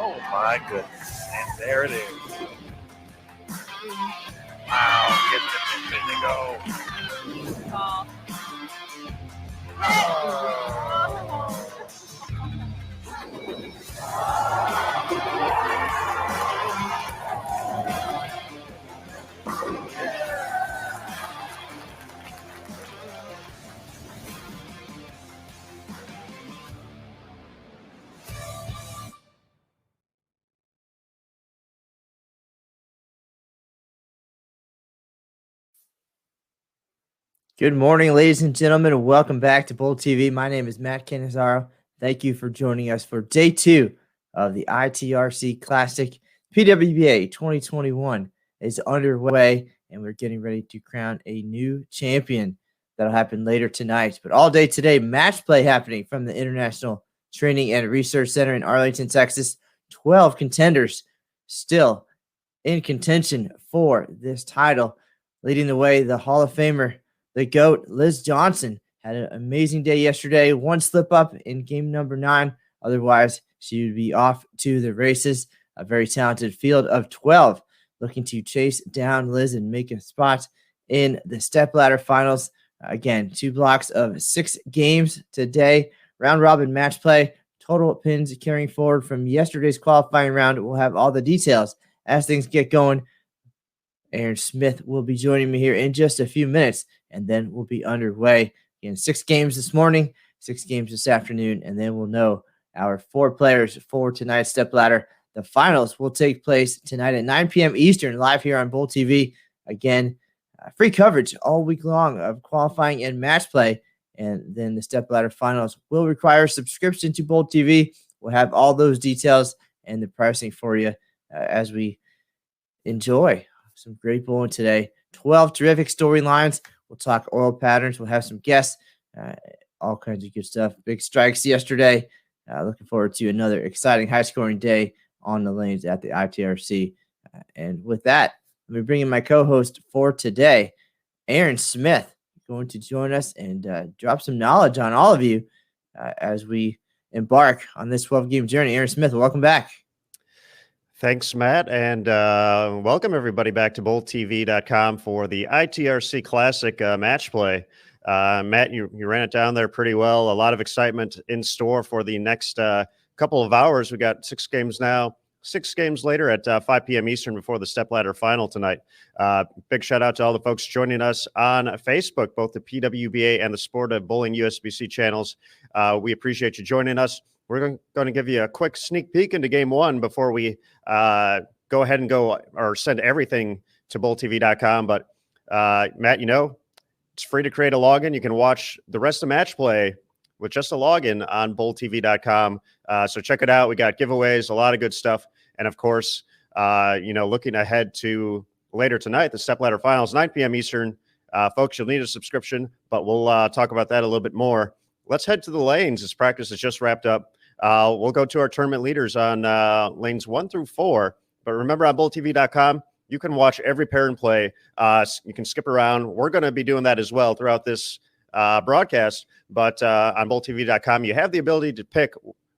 Oh, my goodness. And there it is. Wow, get the to go. Good morning, ladies and gentlemen, and welcome back to Bowl TV. My name is Matt Canizaro. Thank you for joining us for day 2 of the ITRC Classic. PWBA 2021 is underway, and we're getting ready to crown a new champion. That'll happen later tonight. But all day today, match play happening from the International Training and Research Center in Arlington, Texas. 12 contenders still in contention for this title. Leading the way, the Hall of Famer, the GOAT, Liz Johnson, had an amazing day yesterday. One slip up in game number 9. Otherwise, she would be off to the races. A very talented field of 12 looking to chase down Liz and make a spot in the stepladder finals. Again, 2 blocks of 6 games today. Round robin match play. Total pins carrying forward from yesterday's qualifying round. We'll have all the details as things get going. Aaron Smith will be joining me here in just a few minutes, and then we'll be underway. Again, 6 games this morning, 6 games this afternoon, and then we'll know our 4 players for tonight's stepladder. The finals will take place tonight at 9 p.m. Eastern, live here on Bowl TV. Again, free coverage all week long of qualifying and match play, and then the stepladder finals will require subscription to Bowl TV. We'll have all those details and the pricing for you as we enjoy some great bowling today. 12 terrific storylines. We'll talk oil patterns. We'll have some guests, all kinds of good stuff. Big strikes yesterday. Looking forward to another exciting high-scoring day on the lanes at the ITRC. And with that, let me bring in my co-host for today, Aaron Smith, going to join us and drop some knowledge on all of you as we embark on this 12-game journey. Aaron Smith, welcome back. Thanks, Matt, and welcome everybody back to BowlTV.com for the ITRC Classic match play. Matt, you ran it down there pretty well. A lot of excitement in store for the next couple of hours. We got 6 games now, 6 games later at 5 p.m. Eastern before the stepladder final tonight. Big shout out to all the folks joining us on Facebook, both the PWBA and the Sport of Bowling USBC channels. We appreciate you joining us. We're going to give you a quick sneak peek into game 1 before we go ahead and go or send everything to BowlTV.com. But Matt, you know, it's free to create a login. You can watch the rest of match play with just a login on BowlTV.com. So check it out. We got giveaways, a lot of good stuff. And of course, looking ahead to later tonight, the stepladder finals, 9 p.m. Eastern. Folks, you'll need a subscription, but we'll talk about that a little bit more. Let's head to the lanes as practice is just wrapped up. We'll go to our tournament leaders on lanes 1 through 4. But remember, on BowlTV.com, you can watch every pair and play. You can skip around. We're going to be doing that as well throughout this broadcast. But on BowlTV.com, you have the ability to pick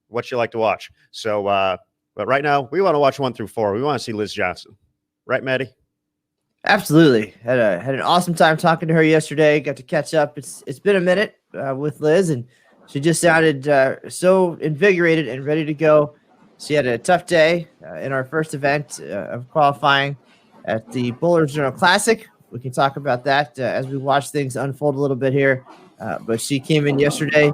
what you like to watch. So, but right now, we want to watch 1 through 4. We want to see Liz Johnson. Right, Maddie? Absolutely. Had an awesome time talking to her yesterday. Got to catch up. It's been a minute with Liz, and she just sounded so invigorated and ready to go. She had a tough day in our first event of qualifying at the Bowlers Journal Classic. We can talk about that as we watch things unfold a little bit here. But she came in yesterday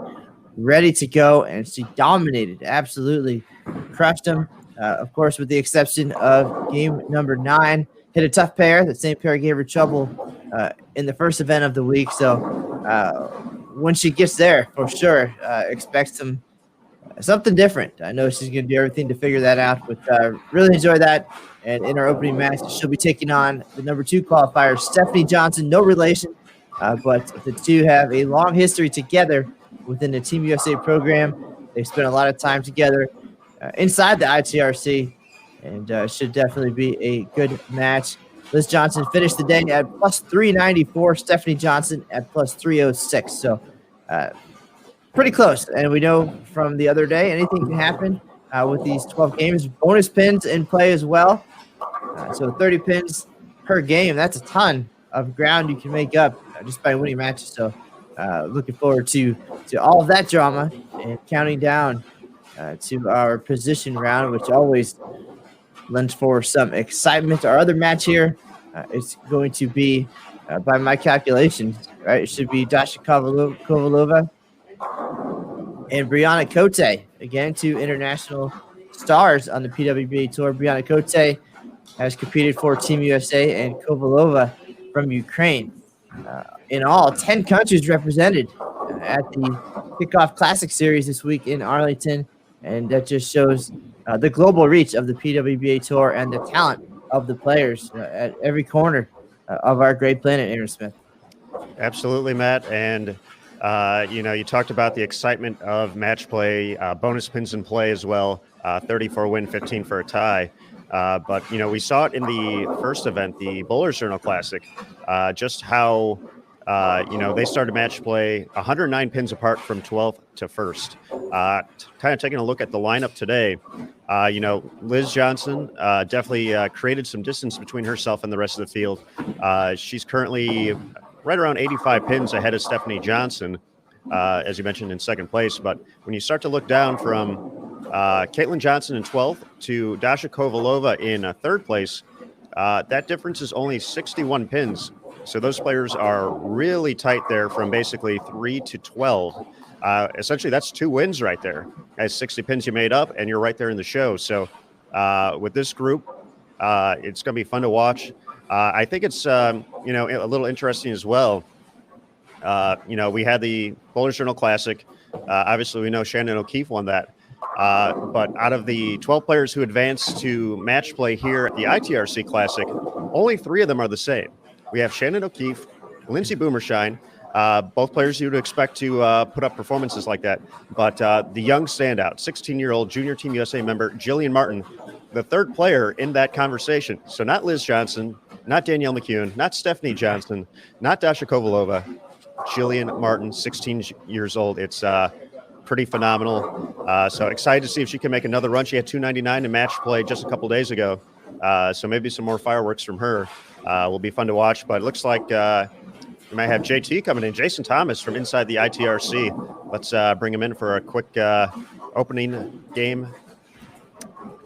ready to go, and she dominated, absolutely crushed them. Of course, with the exception of game number 9. Hit a tough pair. That same pair gave her trouble in the first event of the week. So when she gets there, for sure, expect something different. I know she's going to do everything to figure that out, but really enjoy that. And in our opening match, she'll be taking on the number 2 qualifier, Stephanie Johnson. No relation, but the two have a long history together within the Team USA program. They spent a lot of time together inside the ITRC, and should definitely be a good match. Liz Johnson finished the day at plus 394. Stephanie Johnson at plus 306. So pretty close. And we know from the other day, anything can happen. with these 12 games. Bonus pins in play as well. So 30 pins per game. That's a ton of ground you can make up just by winning matches. So looking forward to all of that drama and counting down to our position round, which always lends for some excitement. Our other match here is going to be, by my calculations, right, it should be Dasha Kovalova and Brianna Cote, again, two international stars on the PWBA Tour. Brianna Cote has competed for Team USA, and Kovalova from Ukraine. In all, 10 countries represented at the Kickoff Classic Series this week in Arlington, and that just shows the global reach of the PWBA Tour and the talent of the players at every corner of our great planet, Aaron Smith. Absolutely, Matt. And, you talked about the excitement of match play, bonus pins in play as well, 30 for a win, 15 for a tie. But, we saw it in the first event, the Bowlers Journal Classic, just how, they started match play 109 pins apart from 12th to 1st. Kind of taking a look at the lineup today, Liz Johnson definitely created some distance between herself and the rest of the field. She's currently right around 85 pins ahead of Stephanie Johnson, as you mentioned, in second place. But when you start to look down from Caitlin Johnson in 12th to Dasha Kovalova in third place, that difference is only 61 pins. So those players are really tight there from basically 3 to 12. Essentially, that's 2 wins right there. As 60 pins you made up, and you're right there in the show. So with this group, it's going to be fun to watch. I think it's, a little interesting as well. We had the Bowlers Journal Classic. Obviously, we know Shannon O'Keefe won that. But out of the 12 players who advanced to match play here at the ITRC Classic, only 3 of them are the same. We have Shannon O'Keefe, Lindsay Boomershine, both players you would expect to put up performances like that. But the young standout, 16-year-old junior Team USA member Jillian Martin, the third player in that conversation. So not Liz Johnson, not Danielle McCune, not Stephanie Johnson, not Dasha Kovalova, Jillian Martin, 16 years old. It's pretty phenomenal. So excited to see if she can make another run. She had 299 in match play just a couple days ago. So maybe some more fireworks from her will be fun to watch. But it looks like we might have JT coming in, Jason Thomas from inside the ITRC. Let's bring him in for a quick opening game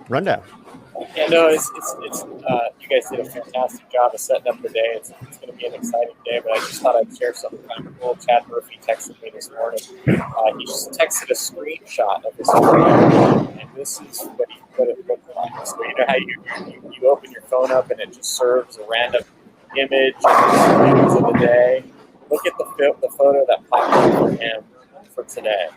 rundown. Yeah, no, it's you guys did a fantastic job of setting up the day. It's going to be an exciting day, but I just thought I'd share something kind of cool. Chad Murphy texted me this morning. He just texted a screenshot of his phone, and this is what it looked like. So you know how you open your phone up and it just serves a random image and news of the day. Look at the photo that popped up for him for today.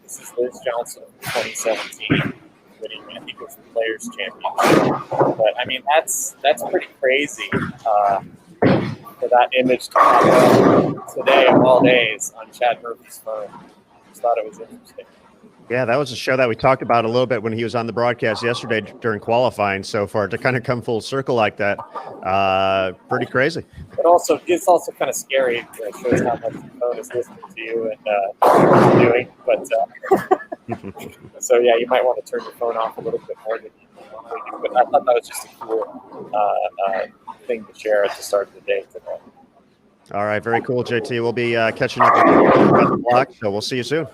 This is Liz Johnson of 2017. Winning, I think it was the Players' Championship. But I mean, that's pretty crazy for that image to pop up today of all days on Chad Murphy's phone. Just thought it was interesting. Yeah, that was a show that we talked about a little bit when he was on the broadcast yesterday during qualifying. So far, to kind of come full circle like that, pretty crazy. But also, it's also kind of scary. It shows how much your phone is listening to you and what you're doing. But so yeah, you might want to turn your phone off a little bit more than you normally do. But I thought that was just a cool thing to share at the start of the day today. All right, very cool, JT. We'll be catching up with you around the block, so we'll see you soon.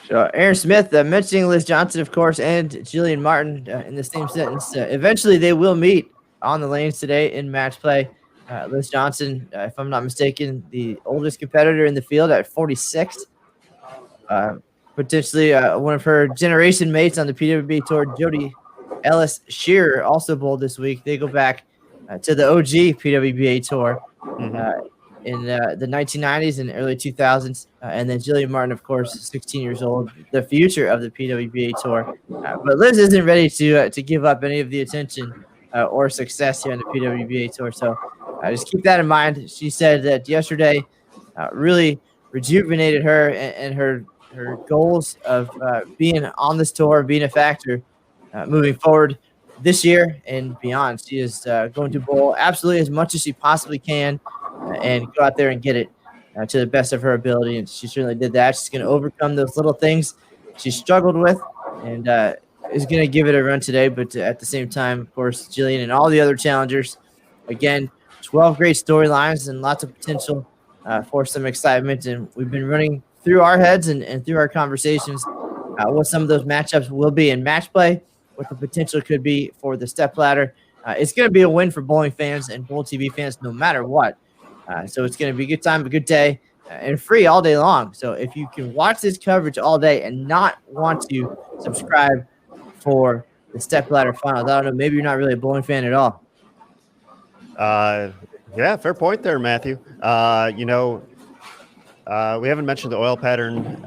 So Aaron Smith mentioning Liz Johnson, of course, and Jillian Martin in the same sentence. Eventually, they will meet on the lanes today in match play. Liz Johnson, if I'm not mistaken, the oldest competitor in the field at 46. Potentially one of her generation mates on the PWBA Tour, Jody Ellis Shearer, also bowled this week. They go back to the OG PWBA Tour. In the 1990s and early 2000s. And then Jillian Martin, of course, 16 years old, the future of the PWBA Tour. But Liz isn't ready to give up any of the attention or success here on the PWBA Tour. So just keep that in mind. She said that yesterday really rejuvenated her and her goals of being on this tour, being a factor moving forward this year and beyond. She is going to bowl absolutely as much as she possibly can and go out there and get it to the best of her ability, and she certainly did that. She's going to overcome those little things she struggled with, and is going to give it a run today. But at the same time, of course, Jillian and all the other challengers, again, 12 great storylines and lots of potential for some excitement. And we've been running through our heads and through our conversations what some of those matchups will be in match play, what the potential could be for the stepladder. It's going to be a win for bowling fans and Bowl TV fans no matter what. So it's going to be a good time, a good day, and free all day long. So if you can watch this coverage all day and not want to subscribe for the stepladder finals, I don't know, maybe you're not really a bowling fan at all. Yeah, fair point there, Matthew. We haven't mentioned the oil pattern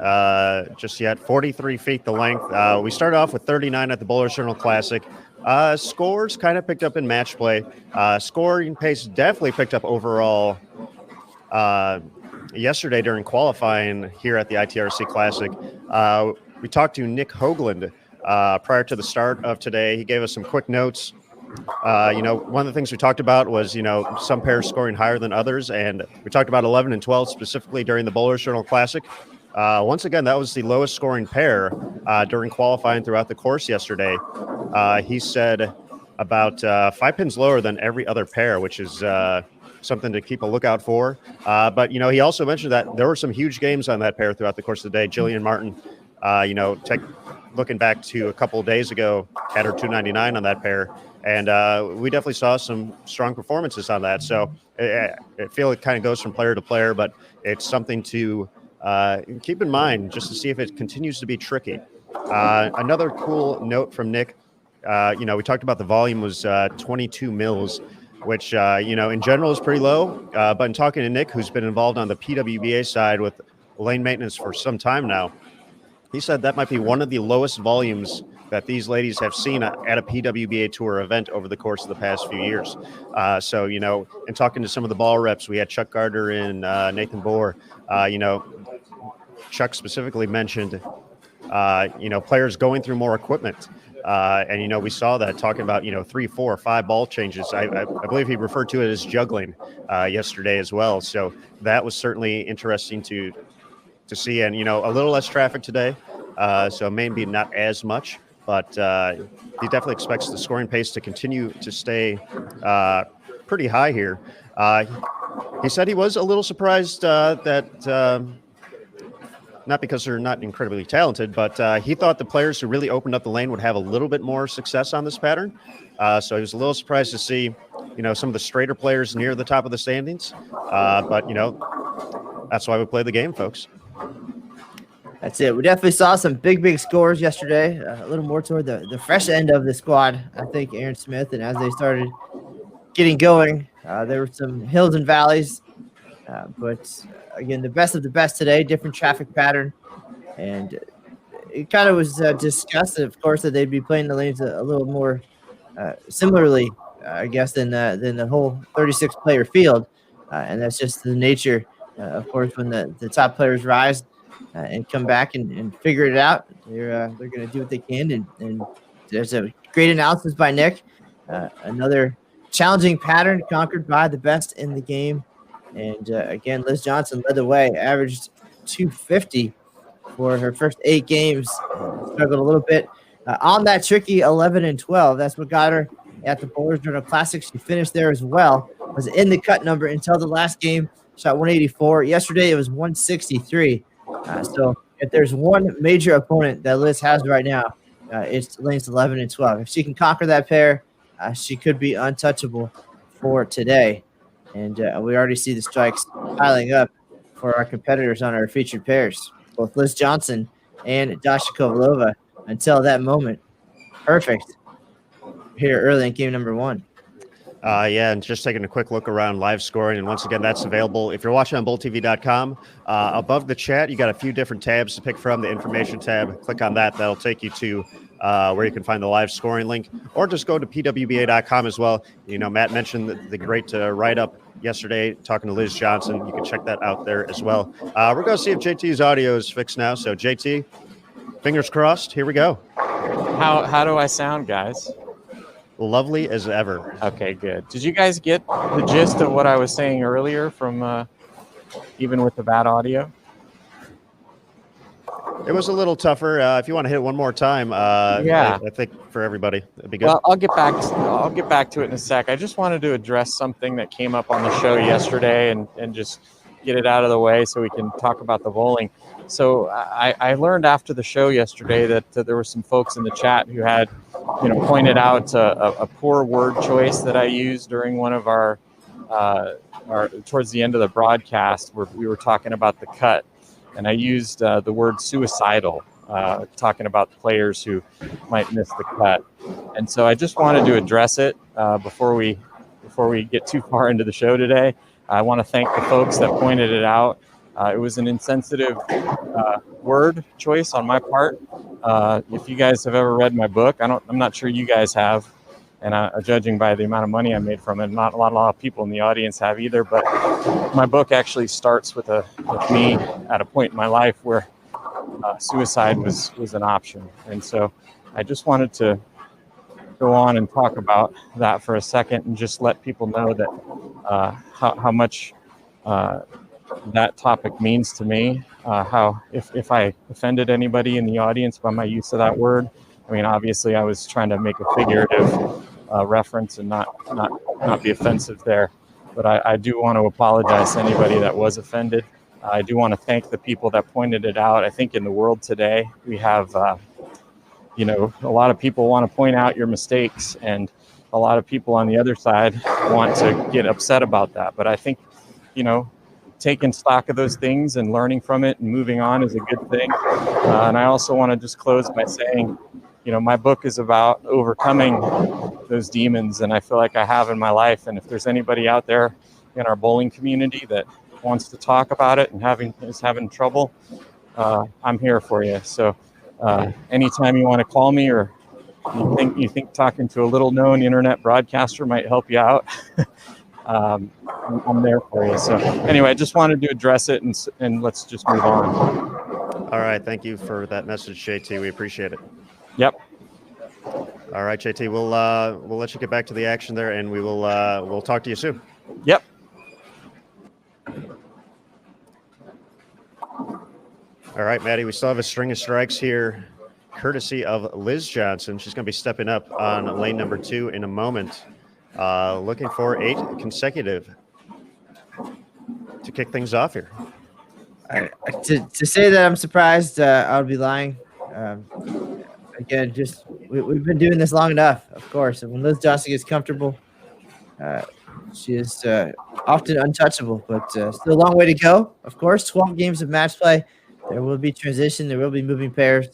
just yet. 43 feet the length. We started off with 39 at the Bowlers Journal Classic. Scores kind of picked up in match play. Scoring pace definitely picked up overall yesterday during qualifying here at the ITRC Classic. We talked to Nick Hoagland prior to the start of today. He gave us some quick notes. One of the things we talked about was, some pairs scoring higher than others. And we talked about 11 and 12 specifically during the Bowlers Journal Classic. Once again, that was the lowest scoring pair during qualifying throughout the course yesterday. He said about 5 pins lower than every other pair, which is something to keep a lookout for. But he also mentioned that there were some huge games on that pair throughout the course of the day. Jillian Martin, looking back to a couple of days ago, had her 299 on that pair. And we definitely saw some strong performances on that. So I feel it kind of goes from player to player, but it's something to keep in mind just to see if it continues to be tricky. Another cool note from Nick, we talked about the volume was 22 mils, which, in general is pretty low. But in talking to Nick, who's been involved on the PWBA side with lane maintenance for some time now, he said that might be one of the lowest volumes that these ladies have seen at a PWBA Tour event over the course of the past few years. So, in talking to some of the ball reps, we had Chuck Gardner and Nathan Bohr. Chuck specifically mentioned, players going through more equipment. And we saw that talking about, 3, 4, 5 ball changes. I believe he referred to it as juggling yesterday as well. So that was certainly interesting to see. And, a little less traffic today. So maybe not as much. But he definitely expects the scoring pace to continue to stay pretty high here. He said he was a little surprised that, not because they're not incredibly talented, but he thought the players who really opened up the lane would have a little bit more success on this pattern. So he was a little surprised to see, some of the straighter players near the top of the standings. But, that's why we play the game, folks. That's it. We definitely saw some big scores yesterday, a little more toward the fresh end of the squad, I think, Aaron Smith. And as they started getting going, there were some hills and valleys. But, again, the best of the best today, different traffic pattern. And it kind of was discussed, of course, that they'd be playing the lanes a little more similarly, I guess, than the whole 36-player field. And that's just the nature, of course, when the top players rise and come back and figure it out. They're going to do what they can. And there's a great analysis by Nick. Another challenging pattern conquered by the best in the game. And, again, Liz Johnson led the way, averaged 250 for her first 8 games. Struggled a little bit on that tricky 11 and 12. That's what got her at the Bowlers Journal Classic. She finished there as well, was in the cut number until the last game, shot 184. Yesterday it was 163. So if there's one major opponent that Liz has right now, it's lanes 11 and 12. If she can conquer that pair, she could be untouchable for today. And we already see the strikes piling up for our competitors on our featured pairs, both Liz Johnson and Dasha Kovalova until that moment. Perfect here early in game number 1. Yeah, and just taking a quick look around live scoring. And once again, that's available if you're watching on BowlTV.com. Above the chat, you got a few different tabs to pick from. The information tab, click on that. That'll take you to where you can find the live scoring link, or just go to PWBA.com as well. Matt mentioned the great write-up yesterday talking to Liz Johnson. You can check that out there as well. We're going to see if JT's audio is fixed now. So, JT, fingers crossed. Here we go. How do I sound, guys? Lovely as ever. Okay, good. Did you guys get the gist of what I was saying earlier from even with the bad audio? It was a little tougher. If you want to hit it one more time, Yeah. I think for everybody, it'd be good. Well, I'll get back to it in a sec. I just wanted to address something that came up on the show yesterday and just get it out of the way so we can talk about the bowling. So I learned after the show yesterday that there were some folks in the chat who had, pointed out a poor word choice that I used during one of our towards the end of the broadcast where we were talking about the cut. And I used the word suicidal, talking about players who might miss the cut. And so I just wanted to address it before we get too far into the show today. I want to thank the folks that pointed it out. It was an insensitive word choice on my part. If you guys have ever read my book, I'm not sure you guys have. And judging by the amount of money I made from it, not a lot of people in the audience have either. But my book actually starts with me at a point in my life where suicide was an option. And so I just wanted to go on and talk about that for a second and just let people know that how much that topic means to me. How if I offended anybody in the audience by my use of that word, I mean, obviously I was trying to make a figurative reference and not be offensive there. But I do want to apologize to anybody that was offended. I do want to thank the people that pointed it out. I think in the world today, we have, a lot of people want to point out your mistakes, and a lot of people on the other side want to get upset about that. But I think, taking stock of those things and learning from it and moving on is a good thing. And I also want to just close by saying, my book is about overcoming those demons, and I feel like I have in my life. And if there's anybody out there in our bowling community that wants to talk about it and is having trouble, I'm here for you. So anytime you want to call me, or you think talking to a little known internet broadcaster might help you out, I'm there for you. So anyway, I just wanted to address it, and let's just move on. All right. Thank you for that message, JT. We appreciate it. Yep. All right, JT, we'll let you get back to the action there, and we'll talk to you soon. Yep. All right, Maddie, we still have a string of strikes here, courtesy of Liz Johnson. She's going to be stepping up on lane number 2 in a moment, looking for 8 consecutive to kick things off here. To say that I'm surprised, I would be lying. Again, just we've been doing this long enough, of course. And when Liz Johnson gets comfortable, she is often untouchable, but still a long way to go. Of course, 12 games of match play. There will be transition. There will be moving pairs.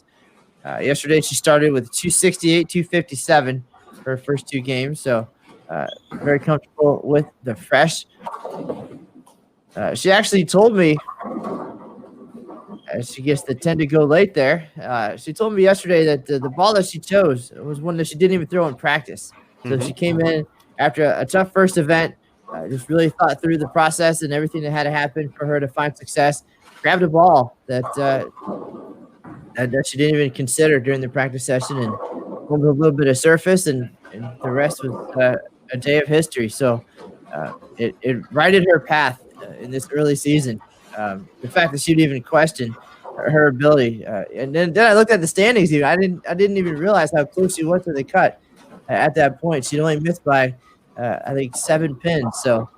Yesterday, she started with 268, 257 for her first 2 games. So very comfortable with the fresh. She actually told me, she gets the 10 to go late there. She told me yesterday that the ball that she chose was one that she didn't even throw in practice. So she came in after a tough first event, just really thought through the process and everything that had to happen for her to find success. Grabbed a ball that she didn't even consider during the practice session, and pulled a little bit of surface, and the rest was a day of history. So it righted her path in this early season. The fact that she'd even question her ability, and then I looked at the standings. Even I didn't even realize how close she was to the cut at that point. She'd only missed by I think 7 pins. So,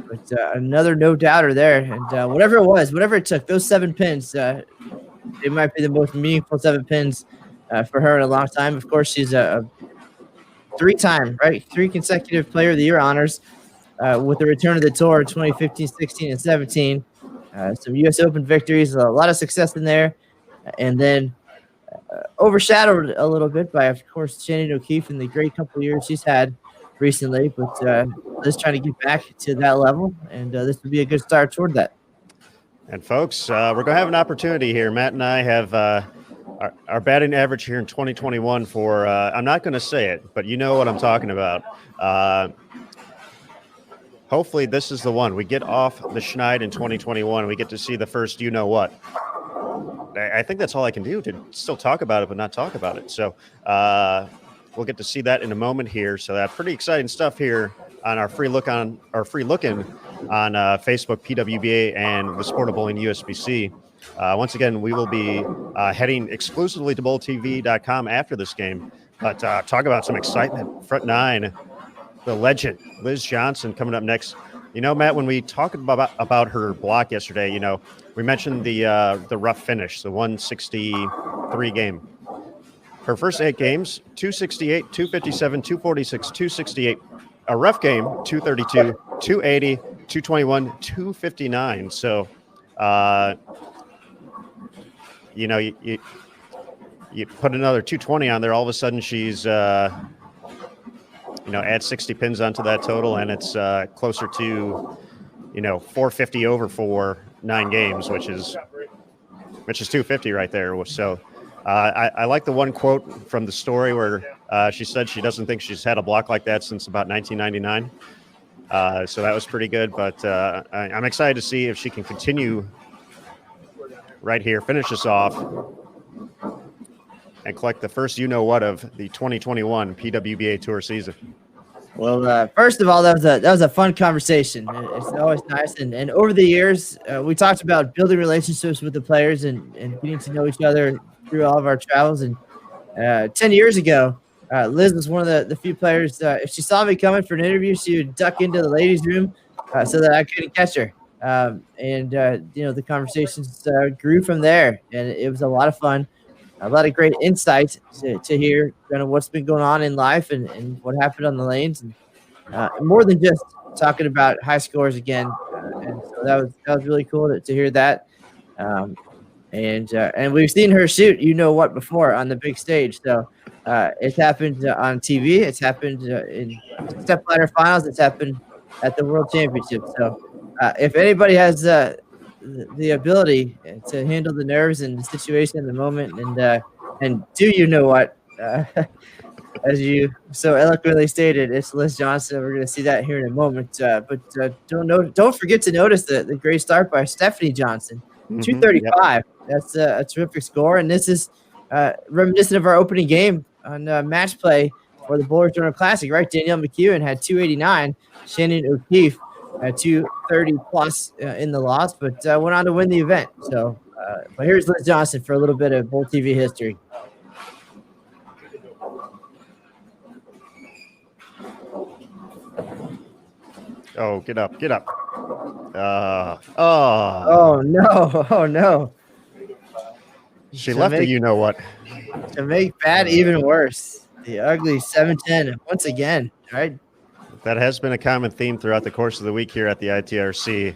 but another no doubter there, and whatever it took, those 7 pins, it might be the most meaningful 7 pins for her in a long time. Of course, she's a 3 consecutive Player of the Year honors. With the return of the tour in 2015, 16, and 17. Some U.S. Open victories, a lot of success in there. And then overshadowed a little bit by, of course, Shannon O'Keefe and the great couple of years she's had recently. But Liz trying to get back to that level, and this would be a good start toward that. And, folks, we're going to have an opportunity here. Matt and I have our batting average here in 2021 for I'm not going to say it, but you know what I'm talking about. Hopefully this is the one. We get off the schneid in 2021. We get to see the first you-know-what. I think that's all I can do, to still talk about it but not talk about it. So we'll get to see that in a moment here. So pretty exciting stuff here on our free look-in on Facebook, PWBA, and the Sport of Bowling USBC. Once again, we will be heading exclusively to bowltv.com after this game. But talk about some excitement. Front nine, the legend, Liz Johnson, coming up next. You know, Matt, when we talked about her block yesterday, you know, we mentioned the rough finish, the 163 game. Her first 8 games, 268, 257, 246, 268. A rough game, 232, 280, 221, 259. So, you know, you put another 220 on there, all of a sudden she's, you know, add 60 pins onto that total, and it's closer to, you know, 450 over for 9 games, which is 250 right there. So I like the one quote from the story where she said she doesn't think she's had a block like that since about 1999. So that was pretty good, but I'm excited to see if she can continue right here, finish this off, and collect the first you-know-what of the 2021 PWBA Tour season. Well, first of all, that was a fun conversation. It's always nice, and over the years, we talked about building relationships with the players and getting to know each other through all of our travels. And 10 years ago, Liz was one of the few players. If she saw me coming for an interview, she would duck into the ladies' room so that I couldn't catch her. And you know, the conversations grew from there, and it was a lot of fun. A lot of great insight to hear kind of what's been going on in life and what happened on the lanes, and more than just talking about high scores again. And so that was really cool to hear that. And we've seen her shoot, you know what, before on the big stage. So it's happened on TV. It's happened in step ladder finals. It's happened at the World Championship. So if anybody has the ability to handle the nerves and the situation in the moment, and do you know what, as you so eloquently stated, it's Liz Johnson. We're going to see that here in a moment. But don't forget to notice the great start by Stephanie Johnson, 235. Yep. That's a terrific score, and this is reminiscent of our opening game on match play for the Bowlers Journal Classic, right? Danielle McEwen had 289. Shannon O'Keefe 230 plus in the loss, but went on to win the event. So, but here's Liz Johnson for a little bit of Bowl TV history. Oh, get up. Oh no. She left the you-know-what. To make bad even worse, the ugly 710 once again, right? That has been a common theme throughout the course of the week here at the ITRC,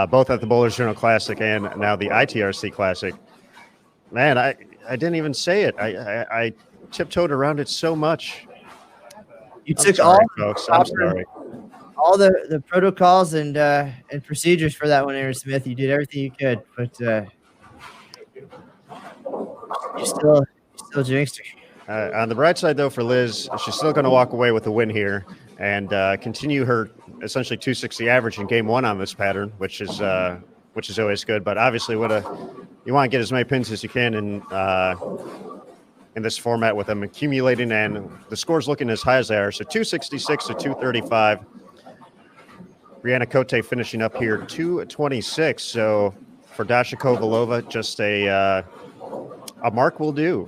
both at the Bowlers Journal Classic and now the ITRC Classic. Man, I didn't even say it. I tiptoed around it so much. You took all, folks. I'm sorry. All the protocols and procedures for that one, Aaron Smith. You did everything you could, but you still jinxed her. On the bright side, though, for Liz, she's still going to walk away with a win here and continue her essentially 260 average in game 1 on this pattern, which is always good. But obviously, you want to get as many pins as you can in this format with them accumulating, and the scores looking as high as they are. So 266 to 235. Brianna Cote finishing up here 226. So for Dasha Kovalova, just a mark will do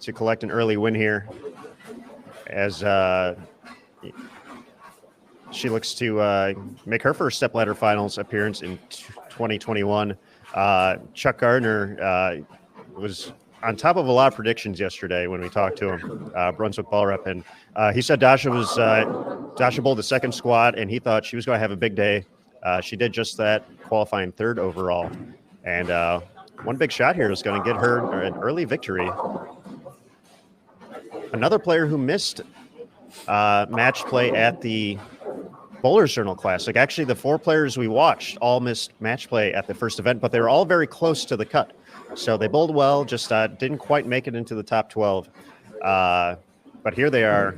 to collect an early win here as she looks to make her first stepladder finals appearance in 2021. Chuck Gardner was on top of a lot of predictions yesterday when we talked to him, Brunswick ball rep, and he said Dasha bowled the second squad, and he thought she was going to have a big day. She did just that, qualifying 3rd overall, and one big shot here is going to get her an early victory. Another player who missed match play at the Bowlers Journal Classic. Actually, the 4 players we watched all missed match play at the first event, but they were all very close to the cut. So they bowled well, just didn't quite make it into the top 12. But here they are,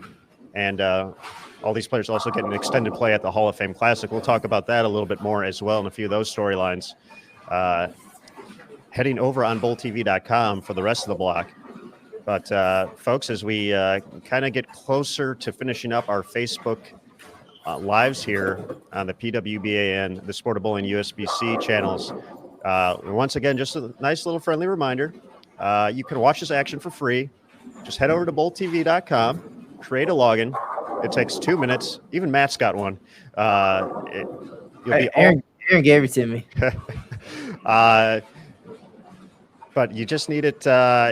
and all these players also getting extended play at the Hall of Fame Classic. We'll talk about that a little bit more as well in a few of those storylines. Heading over on bowltv.com for the rest of the block. But folks, as we kind of get closer to finishing up our Facebook lives here on the PWBA and the Sport of Bowling USB-C channels. Once again, just a nice little friendly reminder. You can watch this action for free. Just head over to bowltv.com, create a login. It takes 2 minutes. Even Matt's got one. Aaron gave it to me. But you just need it.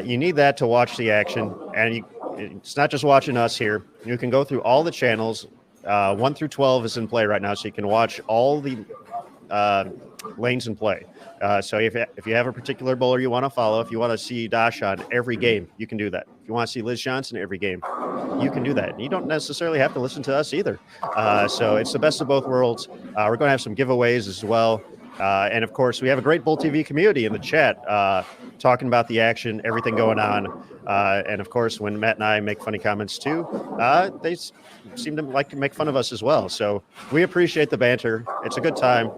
You need that to watch the action. And it's not just watching us here. You can go through all the channels. 1 through 12 is in play right now, so you can watch all the lanes in play. So if you have a particular bowler you want to follow, if you want to see Dash on every game, you can do that. If you want to see Liz Johnson every game, you can do that. And you don't necessarily have to listen to us either. So it's the best of both worlds. We're going to have some giveaways as well. And of course, we have a great Bull TV community in the chat talking about the action, everything going on. And of course, when Matt and I make funny comments too, they seem to like to make fun of us as well. So we appreciate the banter. It's a good time.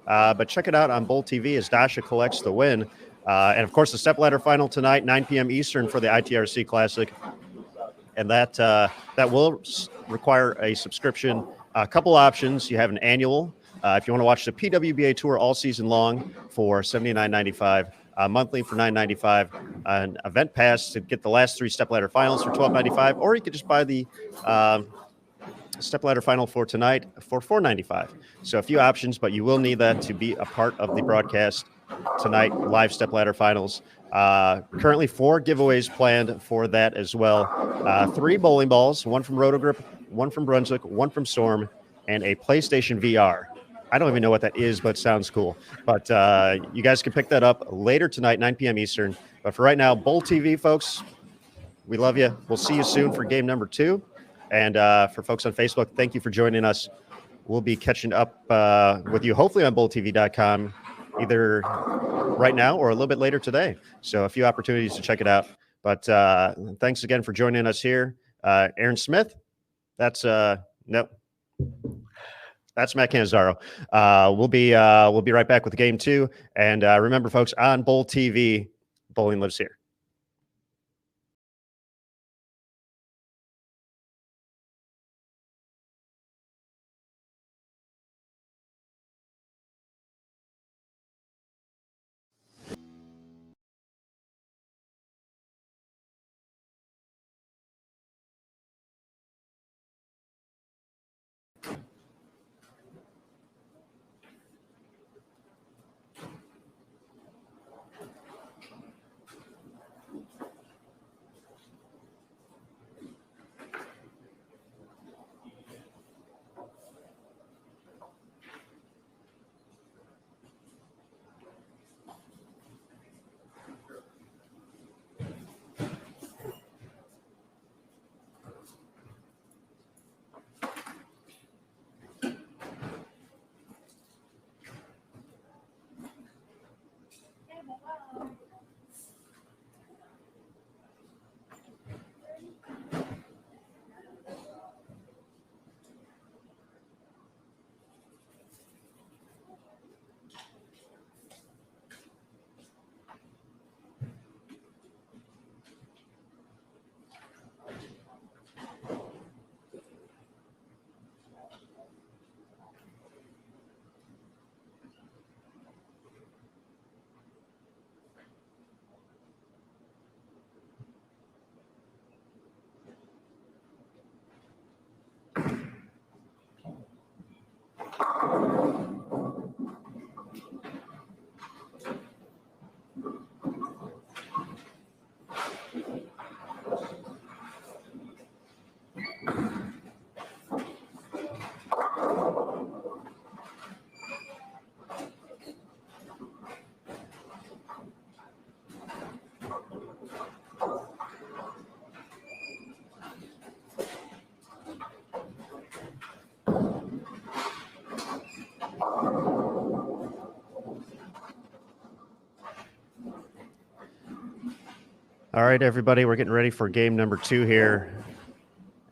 But check it out on Bull TV as Dasha collects the win. And of course, the stepladder final tonight, 9 p.m. Eastern for the ITRC Classic. And that will require a subscription. A couple options. You have an annual. If you want to watch the PWBA Tour all season long for $79.95, monthly for $9.95, an event pass to get the last 3 stepladder finals for $12.95, or you could just buy the stepladder final for tonight for $4.95. So a few options, but you will need that to be a part of the broadcast tonight, live stepladder finals. Currently 4 giveaways planned for that as well. 3 bowling balls, 1 from Rotogrip, 1 from Brunswick, 1 from Storm, and a PlayStation VR. I don't even know what that is, but it sounds cool. But you guys can pick that up later tonight, 9 p.m. Eastern. But for right now, Bull TV, folks, we love you. We'll see you soon for game number 2. And for folks on Facebook, thank you for joining us. We'll be catching up with you, hopefully on bowltv.com, either right now or a little bit later today. So a few opportunities to check it out. But thanks again for joining us here. Aaron Smith, that's Matt Cannizzaro. We'll be right back with game 2. And remember, folks, on Bull TV, bowling lives here. All right, everybody, we're getting ready for game number 2 here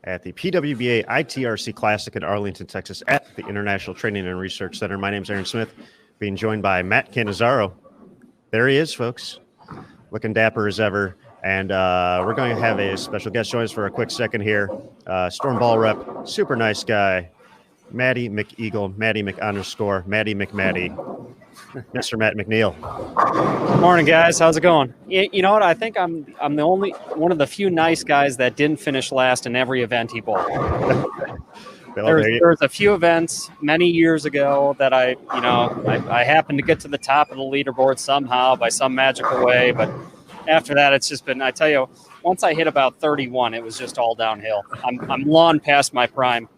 at the PWBA ITRC Classic in Arlington, Texas, at the International Training and Research Center. My name's Aaron Smith, being joined by Matt Cannizzaro. There he is, folks, looking dapper as ever. And we're going to have a special guest join us for a quick second here. Storm Ball Rep, super nice guy, Maddie McEagle, Maddie McUnderscore, Maddie McMaddie, Mr. Matt McNeil. Morning, guys. How's it going? You know what? I think I'm the only one of the few nice guys that didn't finish last in every event he bowled. There's a few events many years ago that I happened to get to the top of the leaderboard somehow by some magical way, but after that, it's just been, I tell you, once I hit about 31, it was just all downhill. I'm long past my prime.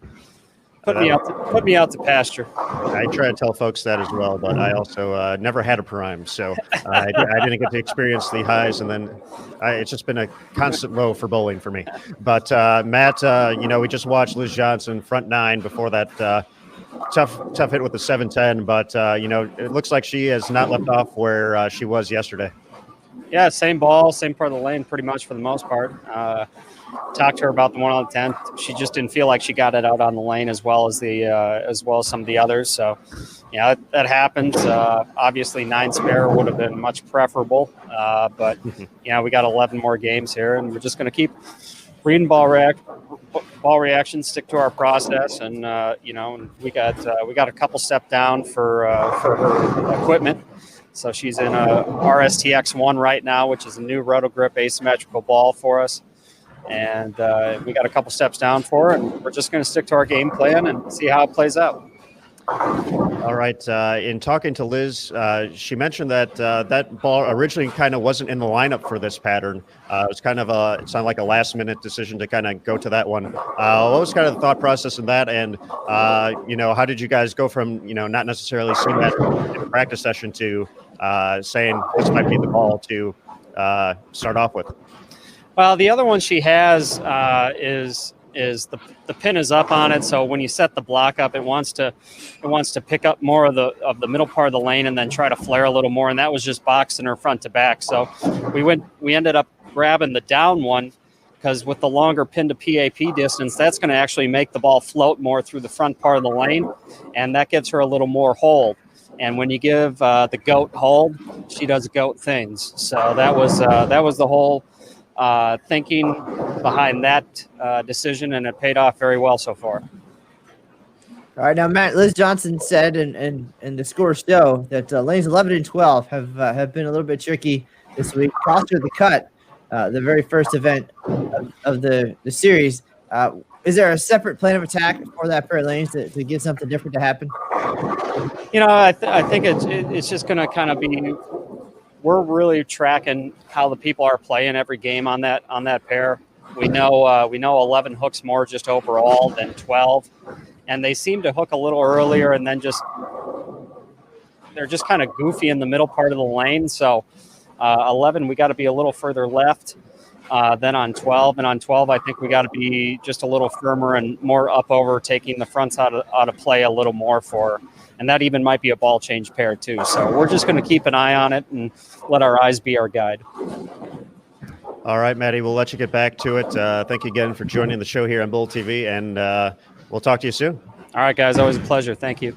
Put me out to pasture. I try to tell folks that as well, but I also never had a prime, so I didn't get to experience the highs, and then it's just been a constant low for bowling for me. But Matt, we just watched Liz Johnson front nine before that tough hit with the 710, but it looks like she has not left off where she was yesterday. Yeah, same ball, same part of the lane, pretty much for the most part. Talked to her about the 1 on the 10. She just didn't feel like she got it out on the lane as well as some of the others. So, yeah, that happens. Obviously, 9 spare would have been much preferable, but we got 11 more games here, and we're just going to keep reading ball reactions, stick to our process, and we got a couple step down for her equipment. So she's in a RSTX1 right now, which is a new rotogrip asymmetrical ball for us. And we got a couple steps down for her, and we're just going to stick to our game plan and see how it plays out. All right. In talking to Liz, she mentioned that that ball originally kind of wasn't in the lineup for this pattern. It was kind of it sounded like a last-minute decision to kind of go to that one. What was kind of the thought process in that? And, how did you guys go from, not necessarily seeing that in a practice session to saying this might be the ball to start off with? Well, the other one she has is the pin is up on it, so when you set the block up, it wants to pick up more of the middle part of the lane and then try to flare a little more, and that was just boxing her front to back. So we ended up grabbing the down one because with the longer pin to PAP distance, that's going to actually make the ball float more through the front part of the lane, and that gives her a little more hold. And when you give the goat hold, she does goat things. So that was the whole thinking behind that decision, and it paid off very well so far. All right, now Matt, Liz Johnson said, and the scores show that lanes 11 and 12 have been a little bit tricky this week. Cost her the cut, the very first event of the series. Is there a separate plan of attack for that pair of lanes to get something different to happen? I think it's just going to kind of be. We're really tracking how the people are playing every game on that pair. We know 11 hooks more just overall than 12, and they seem to hook a little earlier, and then they're just kind of goofy in the middle part of the lane. So 11, we got to be a little further left than on 12, and on 12, I think we got to be just a little firmer and more up over, taking the fronts out of play a little more for her. And that even might be a ball change pair too. So we're just going to keep an eye on it and let our eyes be our guide. All right, Maddie, we'll let you get back to it. Thank you again for joining the show here on Bull TV, and we'll talk to you soon. All right, guys. Always a pleasure. Thank you.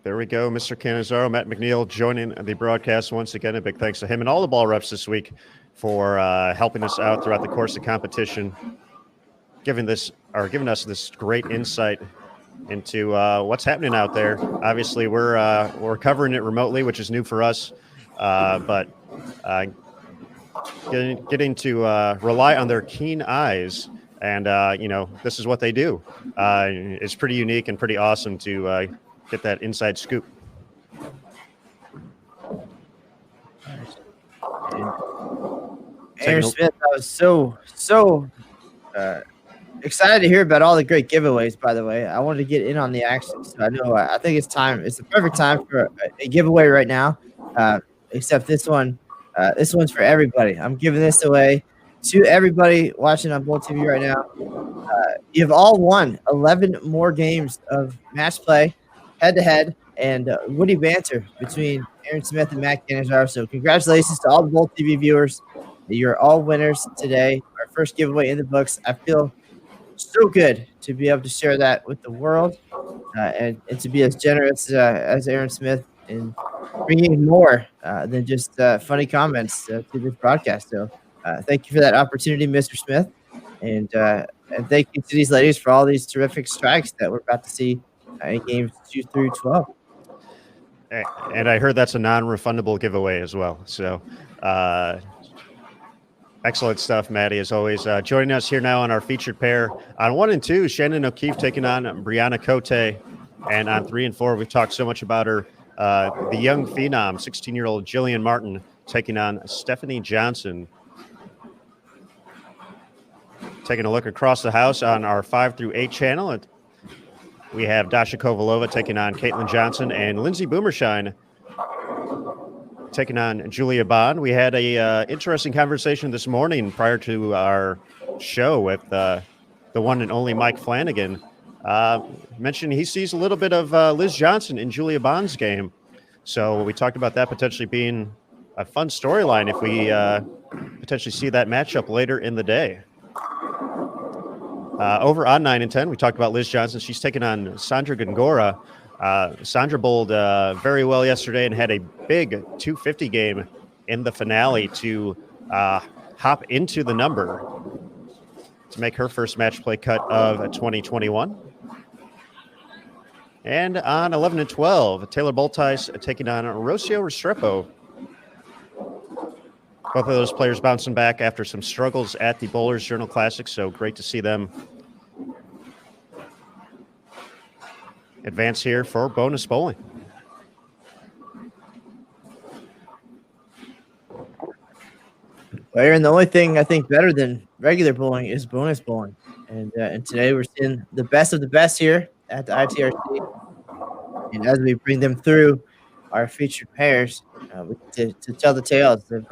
There we go. Mr. Cannizzaro, Matt McNeil joining the broadcast once again. A big thanks to him and all the ball reps this week for helping us out throughout the course of competition, giving us this great insight into what's happening out there. Obviously, we're covering it remotely, which is new for us, but getting to rely on their keen eyes, and this is what they do. It's pretty unique and pretty awesome to get that inside scoop. Aaron Smith, I was so excited to hear about all the great giveaways, by the way. I wanted to get in on the action. So I think it's time. It's the perfect time for a giveaway right now, except this one. This one's for everybody. I'm giving this away to everybody watching on Bull TV right now. You've all won 11 more games of match play, head-to-head, and witty banter between Aaron Smith and Matt Cannizzaro. So congratulations to all the Bull TV viewers. You're all winners today. Our first giveaway in the books. I feel so good to be able to share that with the world and to be as generous as Aaron Smith in bringing more than just funny comments to this broadcast. So thank you for that opportunity, Mr. Smith. And thank you to these ladies for all these terrific strikes that we're about to see in games 2 through 12. And I heard that's a non-refundable giveaway as well. So excellent stuff, Maddie, as always. Joining us here now on our featured pair on 1 and 2, Shannon O'Keefe taking on Brianna Cote. And on 3 and 4, we've talked so much about her. The young phenom, 16-year-old Jillian Martin, taking on Stephanie Johnson. Taking a look across the house on our 5 through 8 channel, we have Dasha Kovalova taking on Caitlin Johnson and Lindsay Boomershine taking on Julia Bond. We had a interesting conversation this morning prior to our show with the one and only Mike Flanagan. Mentioned he sees a little bit of Liz Johnson in Julia Bond's game. So we talked about that potentially being a fun storyline if we potentially see that matchup later in the day. Over on 9 and 10, we talked about Liz Johnson. She's taking on Sandra Gongora. Sandra bowled very well yesterday and had a big 250 game in the finale to hop into the number to make her first match play cut of 2021. And on 11 and 12, Taylor Boltice taking on Rocio Restrepo. Both of those players bouncing back after some struggles at the Bowlers Journal Classic, so great to see them advance here for bonus bowling. And the only thing I think better than regular bowling is bonus bowling. And today we're seeing the best of the best here at the ITRC. And as we bring them through our featured pairs, to tell the tales of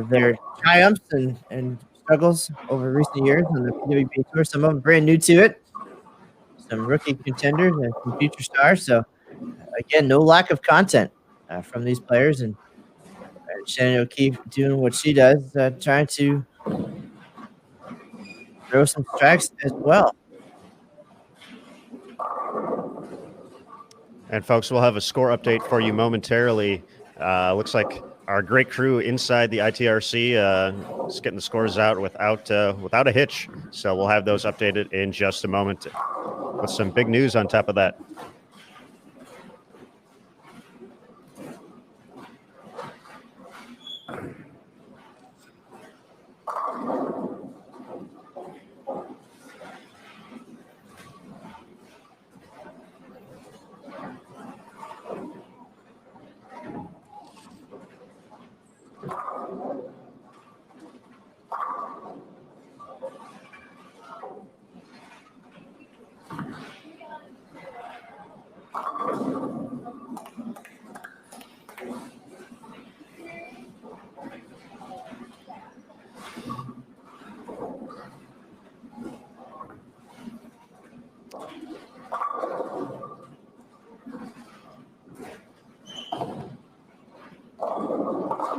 their triumphs and struggles over recent years on the PWBA Tour. Some of them brand new to it, some rookie contenders and some future stars. So, again, no lack of content from these players. And Shannon O'Keefe doing what she does, trying to throw some strikes as well. And, folks, we'll have a score update for you momentarily. Looks like our great crew inside the ITRC is getting the scores out without a hitch. So we'll have those updated in just a moment with some big news on top of that.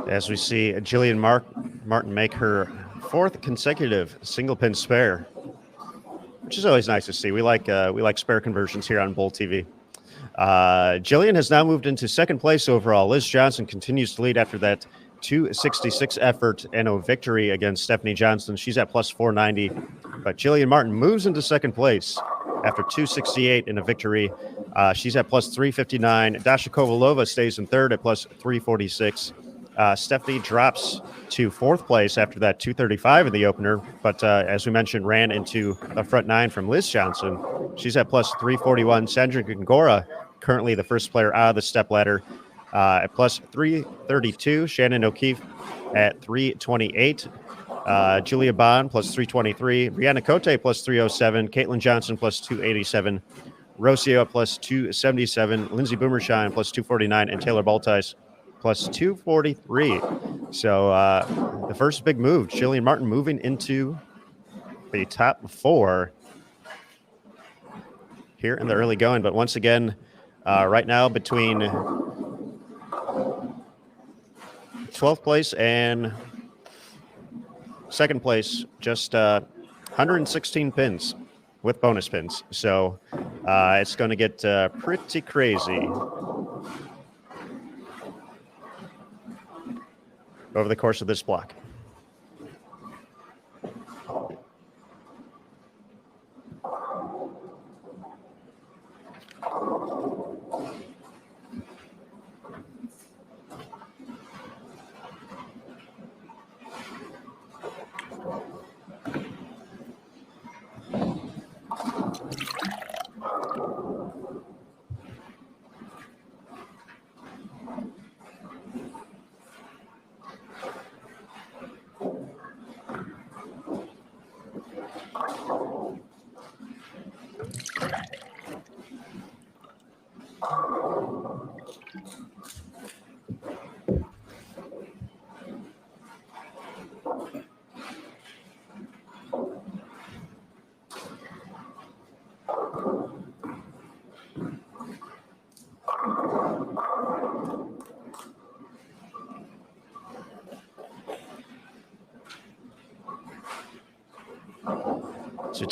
As we see Jillian Martin make her 4th consecutive single pin spare, which is always nice to see. We like spare conversions here on Bowl TV. Jillian has now moved into 2nd place overall. Liz Johnson continues to lead after that 266 effort and a victory against Stephanie Johnson. She's at plus 490, but Jillian Martin moves into 2nd place after 268 in a victory. She's at plus 359. Dasha Kovalova stays in 3rd at plus 346. Stephanie drops to 4th place after that 235 in the opener, but as we mentioned, ran into the front 9 from Liz Johnson. She's at plus 341. Sandra Gongora, currently the first player out of the step ladder, at plus 332. Shannon O'Keefe at 328. Julia Bond plus 323. Brianna Cote plus 307. Caitlin Johnson plus 287. Rocio plus 277. Lindsay Boomershine plus 249. And Taylor Boltice plus 243. So the first big move, Jillian Martin moving into the top 4 here in the early going. But once again, right now between 12th place and 2nd place, just 116 pins with bonus pins. So it's going to get pretty crazy over the course of this block.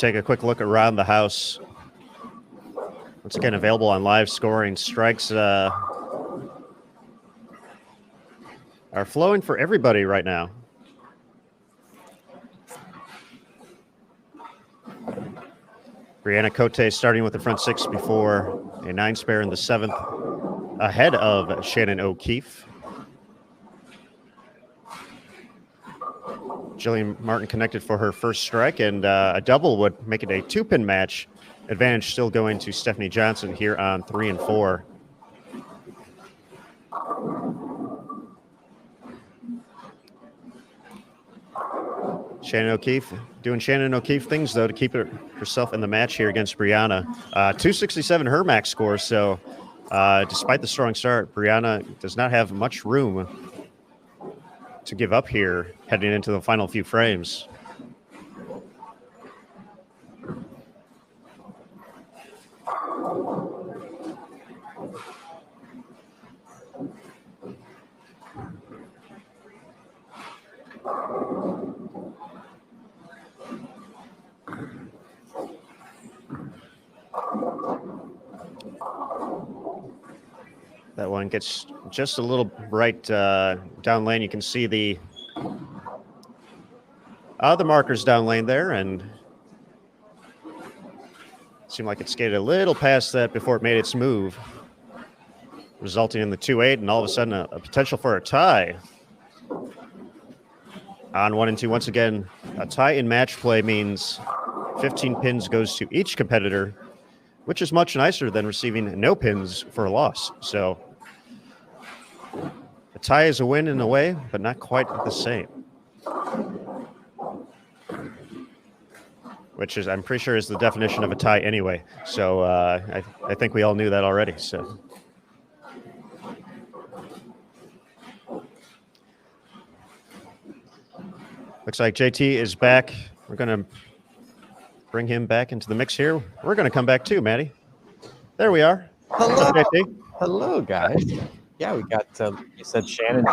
take a quick look around the house. Once again, available on live scoring. Strikes are flowing for everybody right now. Brianna Cote starting with the front six before a 9 spare in the 7th, ahead of Shannon O'Keefe. Jillian Martin connected for her first strike, and a double would make it a 2-pin match. Advantage still going to Stephanie Johnson here on 3 and 4. Shannon O'Keefe doing Shannon O'Keefe things, though, to keep herself in the match here against Brianna. 267 her max score, so despite the strong start, Brianna does not have much room to give up here heading into the final few frames. That one gets just a little right down lane. You can see the markers down lane there, and seemed like it skated a little past that before it made its move, resulting in the 2-8, and all of a sudden a potential for a tie. On 1 and 2, once again, a tie in match play means 15 pins goes to each competitor, which is much nicer than receiving no pins for a loss. So a tie is a win in a way, but not quite the same. Which is, I'm pretty sure, is the definition of a tie anyway. So I think we all knew that already. So looks like JT is back. We're going to bring him back into the mix here. We're going to come back too, Maddie. There we are. Hello. JT. Hello, guys. Yeah, we got, you said Shannon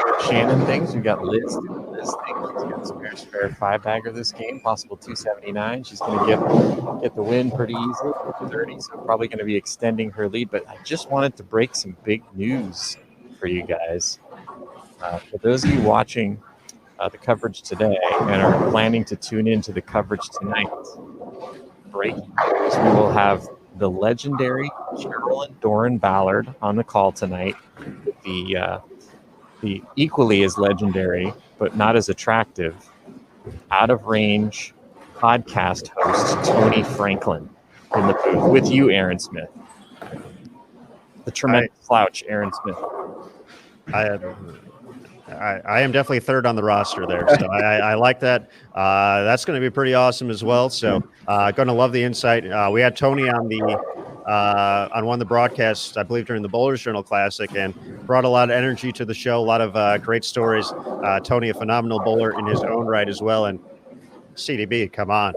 things. We got Liz doing Liz things. She's got spare 5-bagger this game, possible 279. She's going to get the win pretty easily, 30, so probably going to be extending her lead. But I just wanted to break some big news for you guys. For those of you watching the coverage today and are planning to tune into the coverage tonight, breaking news, we will have the legendary Carolyn Doran Ballard on the call tonight. The equally as legendary, but not as attractive, out of range podcast host Tony Franklin in the booth with you, Aaron Smith. The tremendous slouch, Aaron Smith. I am definitely third on the roster there, so I like that. That's going to be pretty awesome as well. So, going to love the insight. We had Tony on one of the broadcasts, I believe, during the Bowlers Journal Classic, and brought a lot of energy to the show. A lot of great stories. Tony, a phenomenal bowler in his own right as well, and CDB, come on,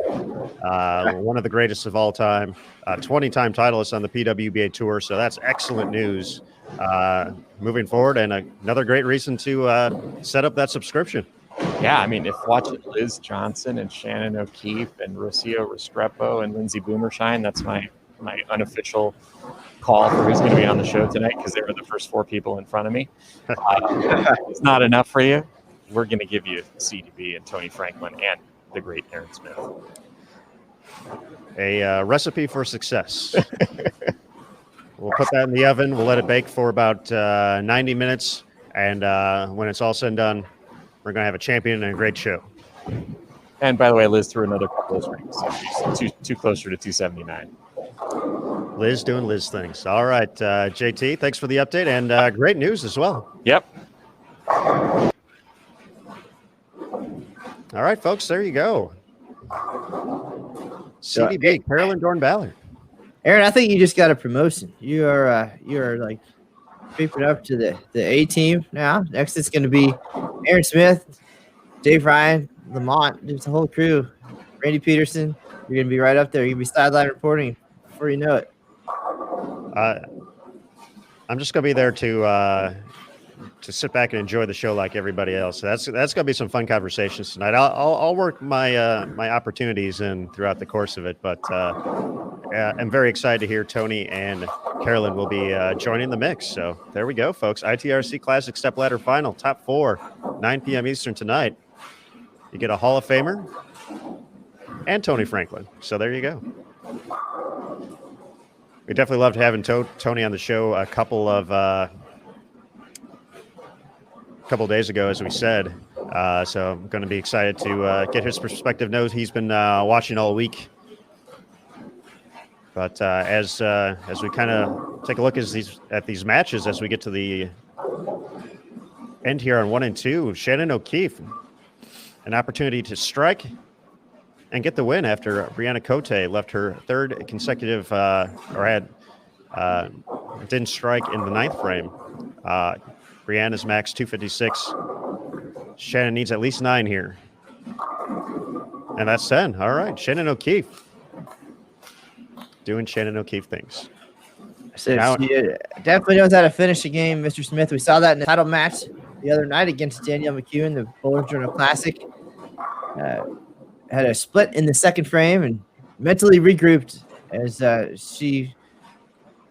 one of the greatest of all time. 20-time titleist on the PWBA tour. So that's excellent news. Moving forward, and another great reason to set up that subscription. Yeah, I mean, if watching Liz Johnson and Shannon O'Keefe and Rocio Restrepo and Lindsay Boomershine, that's my unofficial call for who's going to be on the show tonight, because they were the first 4 people in front of me. It's not enough for you. We're going to give you CDB and Tony Franklin and the great Aaron Smith. A recipe for success. We'll put that in the oven. We'll let it bake for about 90 minutes. And when it's all said and done, we're going to have a champion and a great show. And by the way, Liz threw another couple of rings, so she's too closer to 279. Liz doing Liz things. All right, JT, thanks for the update, and great news as well. Yep. All right, folks, there you go. CDB, Carolyn Doran Ballard. Aaron, I think you just got a promotion. You are like creeping up to the A team now. Next, it's going to be Aaron Smith, Dave Ryan, Lamont, just the whole crew. Randy Peterson, you're going to be right up there. You're going to be sideline reporting before you know it. I'm just going to be there to sit back and enjoy the show like everybody else. So that's going to be some fun conversations tonight. I'll work my my opportunities in throughout the course of it, but I'm very excited to hear Tony and Carolyn will be joining the mix. So there we go, folks. ITRC Classic Stepladder Final, top 4, 9 p.m. Eastern tonight. You get a Hall of Famer and Tony Franklin. So there you go. We definitely loved having Tony on the show a couple days ago, as we said. So I'm going to be excited to get his perspective. Knows he's been watching all week. But as we kind of take a look at these matches as we get to the end here on 1 and 2, Shannon O'Keefe, an opportunity to strike and get the win after Brianna Cote left her 3rd consecutive didn't strike in the 9th frame. Brianna's max 256. Shannon needs at least 9 here. And that's 10. All right, Shannon O'Keefe. Doing Shannon O'Keefe things. So she definitely knows how to finish a game, Mr. Smith. We saw that in the title match the other night against Danielle McEwen, the Bowler Journal Classic. Had a split in the 2nd frame and mentally regrouped, as she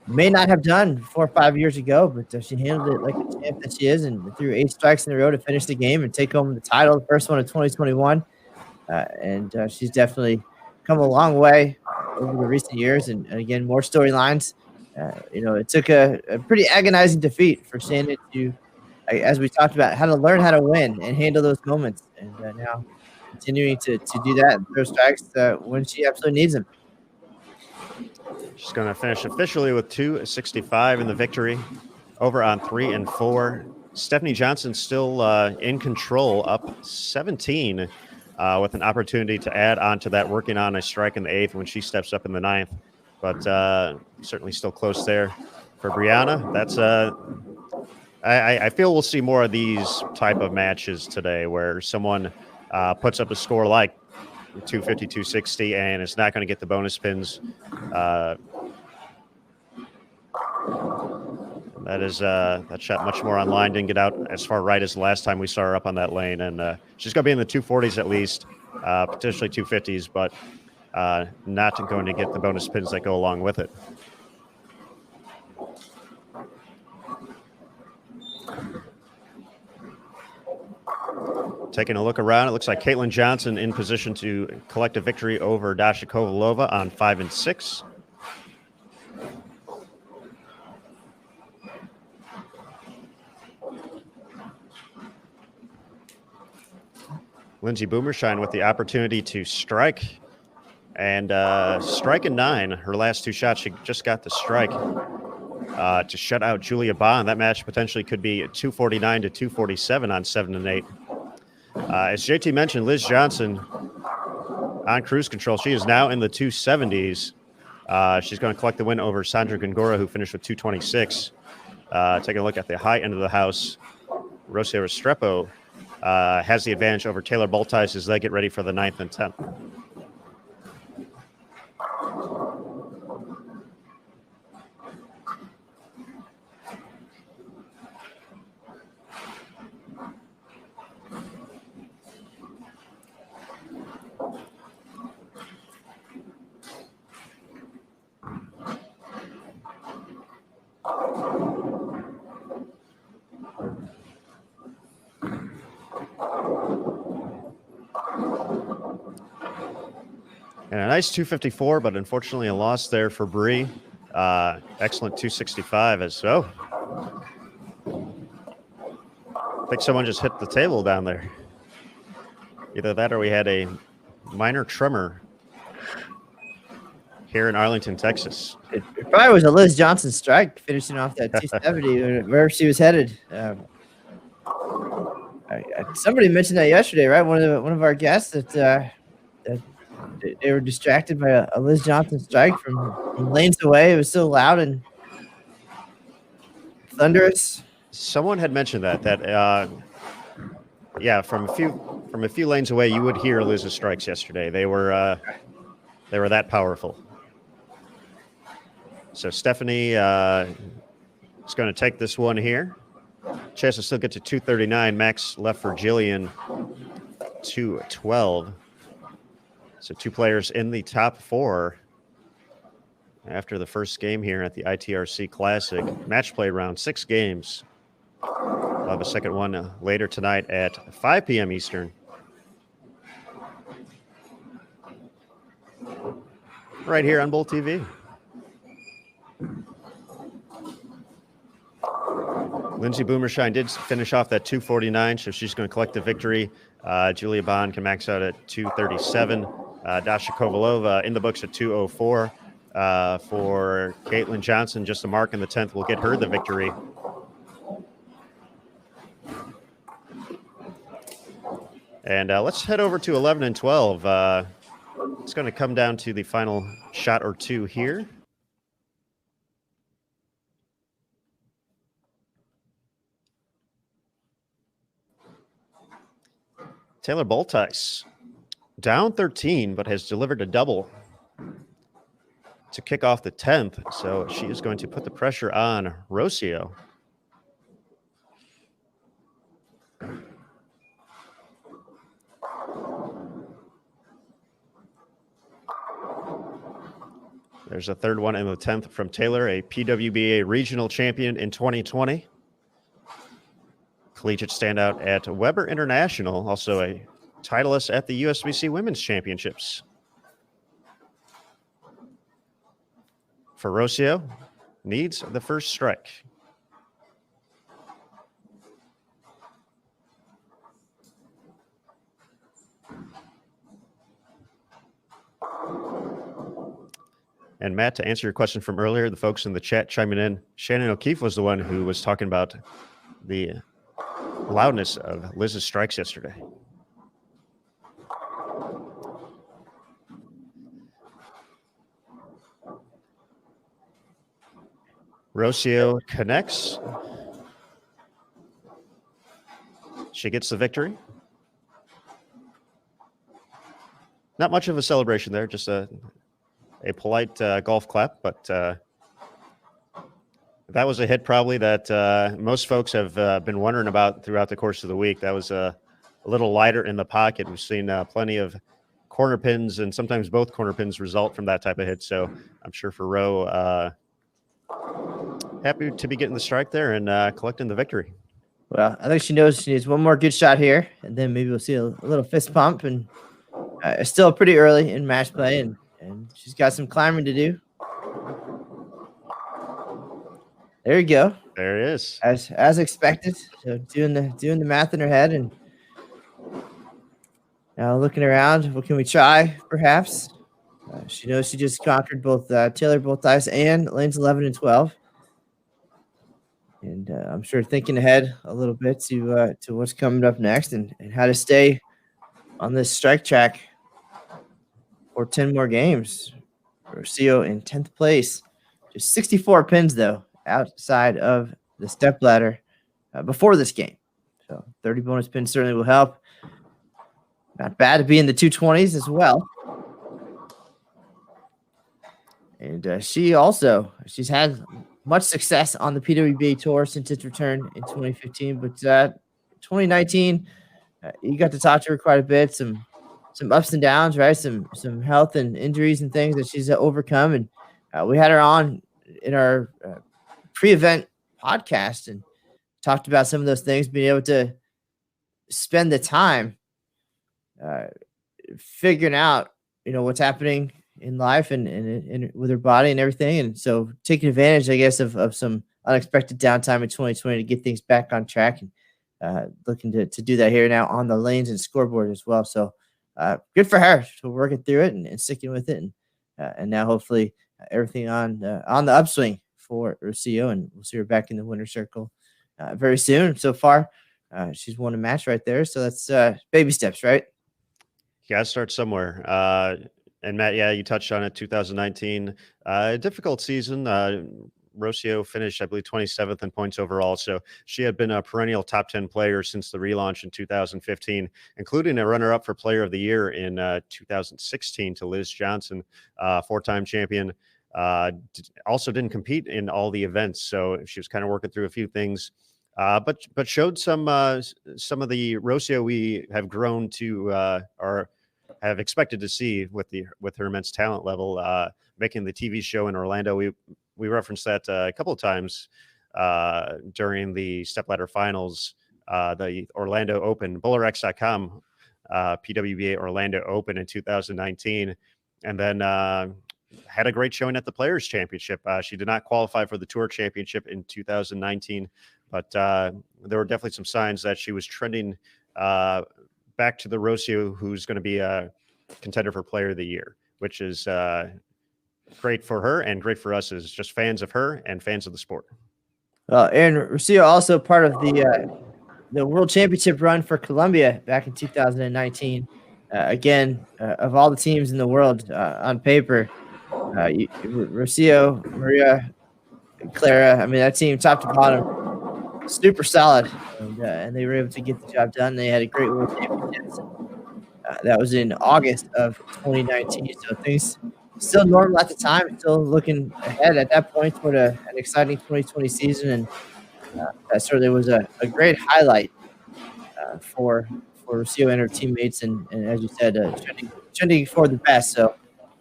may not have done 4 or 5 years ago, but she handled it like the champ that she is and threw 8 strikes in a row to finish the game and take home the title, the first one of 2021. And she's definitely come a long way over the recent years, and again, more storylines. It took a pretty agonizing defeat for Shannon to, as we talked about, how to learn how to win and handle those moments, and now continuing to do that and throw strikes when she absolutely needs them. She's going to finish officially with 265 in the victory, over on 3 and 4. Stephanie Johnson still in control, up 17, with an opportunity to add on to that, working on a strike in the 8th when she steps up in the 9th. But certainly still close there for Brianna. That's I feel we'll see more of these type of matches today, where someone puts up a score like 250, 260, and it's not going to get the bonus pins. That shot much more online, didn't get out as far right as the last time we saw her up on that lane, and she's going to be in the 240s at least, potentially 250s, but not going to get the bonus pins that go along with it. Taking a look around, it looks like Caitlin Johnson in position to collect a victory over Dasha Kovalova on 5 and 6. Lindsay Boomershine with the opportunity to strike, and strike in 9. Her last 2 shots, she just got the strike to shut out Julia Bond. That match potentially could be 249 to 247 on 7 and 8. As JT mentioned, Liz Johnson on cruise control. She is now in the 270s. She's going to collect the win over Sandra Gongora, who finished with 226. Taking a look at the high end of the house, Rosia Restrepo has the advantage over Taylor Boltice as they get ready for the 9th and 10th. And a nice 254, but unfortunately a loss there for Bree. Excellent 265 as well. I think someone just hit the table down there. Either that or we had a minor tremor here in Arlington, Texas. It probably was a Liz Johnson strike finishing off that 270 where she was headed. Somebody mentioned that yesterday, right? One of our guests that they were distracted by a Liz Johnson strike from lanes away. It was so loud and thunderous. Someone had mentioned that from a few lanes away, you would hear Liz's strikes yesterday. They were that powerful. So Stephanie is going to take this one here. Chance to still get to 239. Max left for Jillian 212. So 2 players in the top 4 after the first game here at the ITRC Classic. Match play round, 6 games. We'll have a second one later tonight at 5 p.m. Eastern. Right here on Bull TV. Lindsay Boomershine did finish off that 249, so she's going to collect the victory. Julia Bond can max out at 237. Dasha Kovalova in the books at 204. For Caitlin Johnson, just a mark in the 10th will get her the victory. And let's head over to 11 and 12. It's going to come down to the final shot or two here. Taylor Boltice down 13, but has delivered a double to kick off the 10th. So she is going to put the pressure on Rocio. There's a third one in the 10th from Taylor, a PWBA regional champion in 2020. Collegiate standout at Weber International, also a titleist at the USBC Women's Championships. For Rocio, needs the first strike. And Matt, to answer your question from earlier, the folks in the chat chiming in, Shannon O'Keefe was the one who was talking about the loudness of Liz's strikes yesterday. Rocio connects. She gets the victory. Not much of a celebration there, just a polite golf clap, but that was a hit probably that most folks have been wondering about throughout the course of the week. That was a little lighter in the pocket. We've seen plenty of corner pins and sometimes both corner pins result from that type of hit. So I'm sure for Roe, happy to be getting the strike there and collecting the victory. Well, I think she knows she needs one more good shot here, and then maybe we'll see a little fist pump. And it's still pretty early in match play, and she's got some climbing to do. There you go. There it is. As expected. So doing the math in her head, and now looking around. What can we try? Perhaps she knows she just conquered both Taylor Boltice and lanes 11 and 12, and I'm sure thinking ahead a little bit to what's coming up next and how to stay on this strike track for 10 more games. Rocio in 10th place, just 64 pins though, outside of the step ladder before this game. So 30 bonus pins certainly will help. Not bad to be in the 220s as well. And she's had much success on the PWBA tour since its return in 2015. But 2019, you got to talk to her quite a bit. Some ups and downs, right? Some health and injuries and things that she's overcome. And we had her on in our pre-event podcast and talked about some of those things, being able to spend the time figuring out, what's happening in life and with her body and everything. And so taking advantage, I guess, of some unexpected downtime in 2020 to get things back on track, and looking to do that here now on the lanes and scoreboard as well. So good for her for working through it and sticking with it. And now hopefully everything on the upswing for Rocio, and we'll see her back in the winner's circle very soon. So far, she's won a match right there. So that's baby steps, right? You got to start somewhere. And Matt, yeah, you touched on it. 2019, difficult season. Rocio finished, I believe, 27th in points overall. So she had been a perennial top 10 player since the relaunch in 2015, including a runner-up for Player of the Year in 2016 to Liz Johnson, four-time champion. Also didn't compete in all the events, so she was kind of working through a few things but showed some of the Rocio we have grown to or have expected to see with her immense talent level. Making the TV show in Orlando, we referenced that a couple of times during the stepladder finals, the Orlando Open, BowlerX.com, PWBA Orlando Open in 2019, and then had a great showing at the Players Championship. She did not qualify for the Tour Championship in 2019, but there were definitely some signs that she was trending back to the Rocio, who's going to be a contender for Player of the Year, which is great for her and great for us as just fans of her and fans of the sport. Aaron Rocio also part of the World Championship run for Colombia back in 2019. Again, of all the teams in the world on paper, Rocio, Maria, Clara, I mean, that team top to bottom, super solid. And they were able to get the job done. They had a great World Championship. That was in August of 2019. So things still normal at the time, still looking ahead at that point toward an exciting 2020 season. And that certainly was a great highlight for Rocio and her teammates. And as you said, trending for the best. So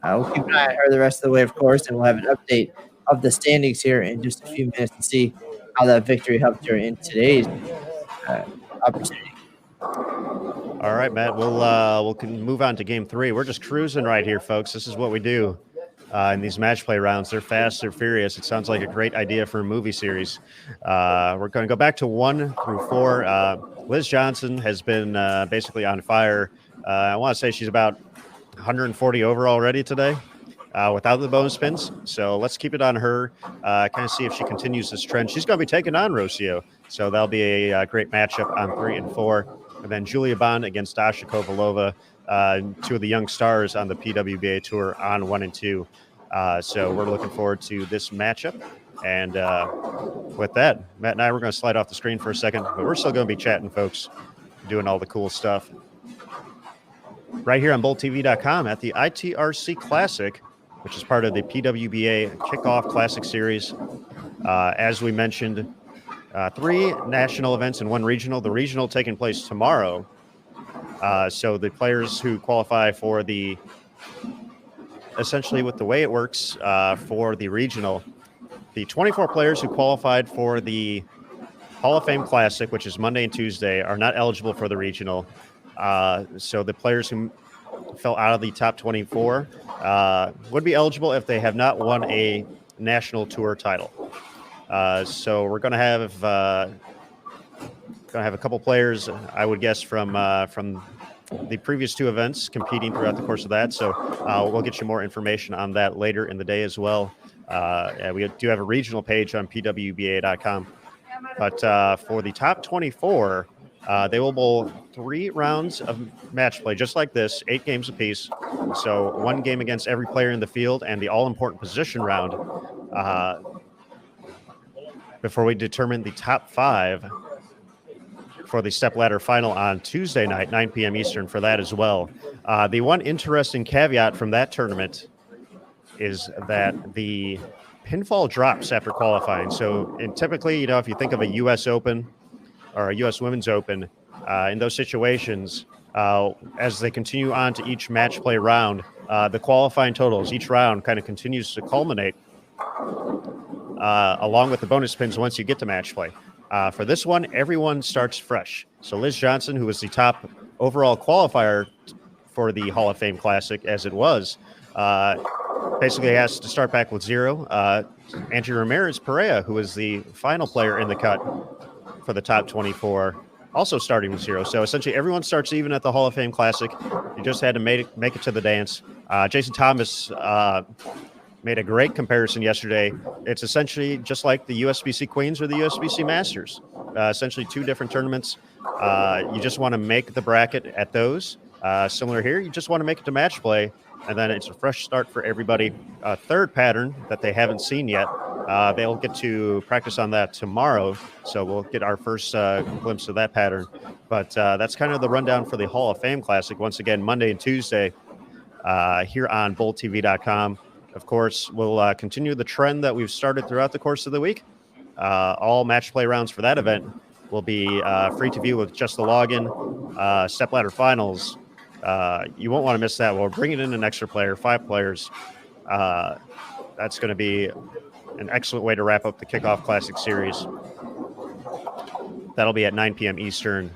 we'll keep an eye on her the rest of the way, of course, and we'll have an update of the standings here in just a few minutes to see how that victory helped her in today's opportunity. All right, Matt, we'll move on to game 3. We're just cruising right here, folks. This is what we do in these match play rounds. They're fast, they're furious. It sounds like a great idea for a movie series. We're going to go back to 1 through 4. Liz Johnson has been basically on fire. I want to say she's about 140 over already today without the bonus spins. So let's keep it on her, kind of see if she continues this trend. She's going to be taking on Rocio. So that'll be a great matchup on 3 and 4. And then Julia Bond against Dasha Kovalova, 2 of the young stars on the PWBA Tour on 1 and 2. So we're looking forward to this matchup. And with that, Matt and I, we're going to slide off the screen for a second, but we're still going to be chatting, folks, doing all the cool stuff. Right here on BoltTV.com at the ITRC Classic, which is part of the PWBA Kickoff Classic Series. As we mentioned, 3 national events and 1 regional. The regional taking place tomorrow. So the players who qualify for essentially with the way it works for the regional, the 24 players who qualified for the Hall of Fame Classic, which is Monday and Tuesday, are not eligible for the regional. So the players who fell out of the top 24 would be eligible if they have not won a national tour title. So we're going to have a couple players, I would guess, from the previous 2 events competing throughout the course of that. So we'll get you more information on that later in the day as well. We do have a regional page on PWBA.com. But for the top 24, they will bowl 3 rounds of match play, just like this, 8 games apiece. So 1 game against every player in the field and the all-important position round before we determine the top 5 for the stepladder final on Tuesday night, 9 p.m. Eastern for that as well. The one interesting caveat from that tournament is that the pinfall drops after qualifying. So typically, if you think of a U.S. Open or a U.S. Women's Open, in those situations, as they continue on to each match play round, the qualifying totals, each round kind of continues to culminate along with the bonus spins once you get to match play. For this one, everyone starts fresh. So Liz Johnson, who was the top overall qualifier for the Hall of Fame Classic, as it was, basically has to start back with 0. Angie Ramirez Perea, who was the final player in the cut for the top 24, also starting with 0. So essentially everyone starts even at the Hall of Fame Classic. You just had to make it to the dance. Jason Thomas made a great comparison yesterday. It's essentially just like the USBC Queens or the USBC Masters. Essentially 2 different tournaments. You just want to make the bracket at those. Similar here, you just want to make it to match play, and then it's a fresh start for everybody. A third pattern that they haven't seen yet. They'll get to practice on that tomorrow, so we'll get our first glimpse of that pattern. But that's kind of the rundown for the Hall of Fame Classic. Once again, Monday and Tuesday here on BoltTV.com. Of course, we'll continue the trend that we've started throughout the course of the week. All match play rounds for that event will be free to view with just the login. Stepladder finals, you won't want to miss that. We're bringing in an extra player, 5 players. That's going to be an excellent way to wrap up the Kickoff Classic Series. That'll be at 9 p.m. Eastern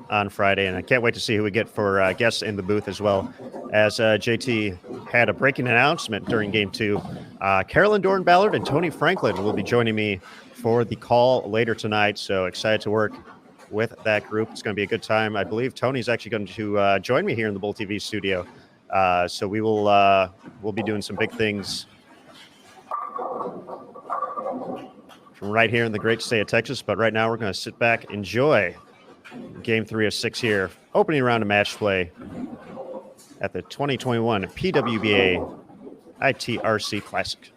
on Friday, and I can't wait to see who we get for guests in the booth as well. As JT had a breaking announcement during Game 2, Carolyn Doran-Ballard and Tony Franklin will be joining me for the call later tonight, so excited to work with that group. It's going to be a good time. I believe Tony's actually going to join me here in the Bull TV studio, so we will we'll be doing some big things from right here in the great state of Texas. But right now we're going to sit back, enjoy Game 3 of 6 here, opening round of match play at the 2021 PWBA ITRC Classic.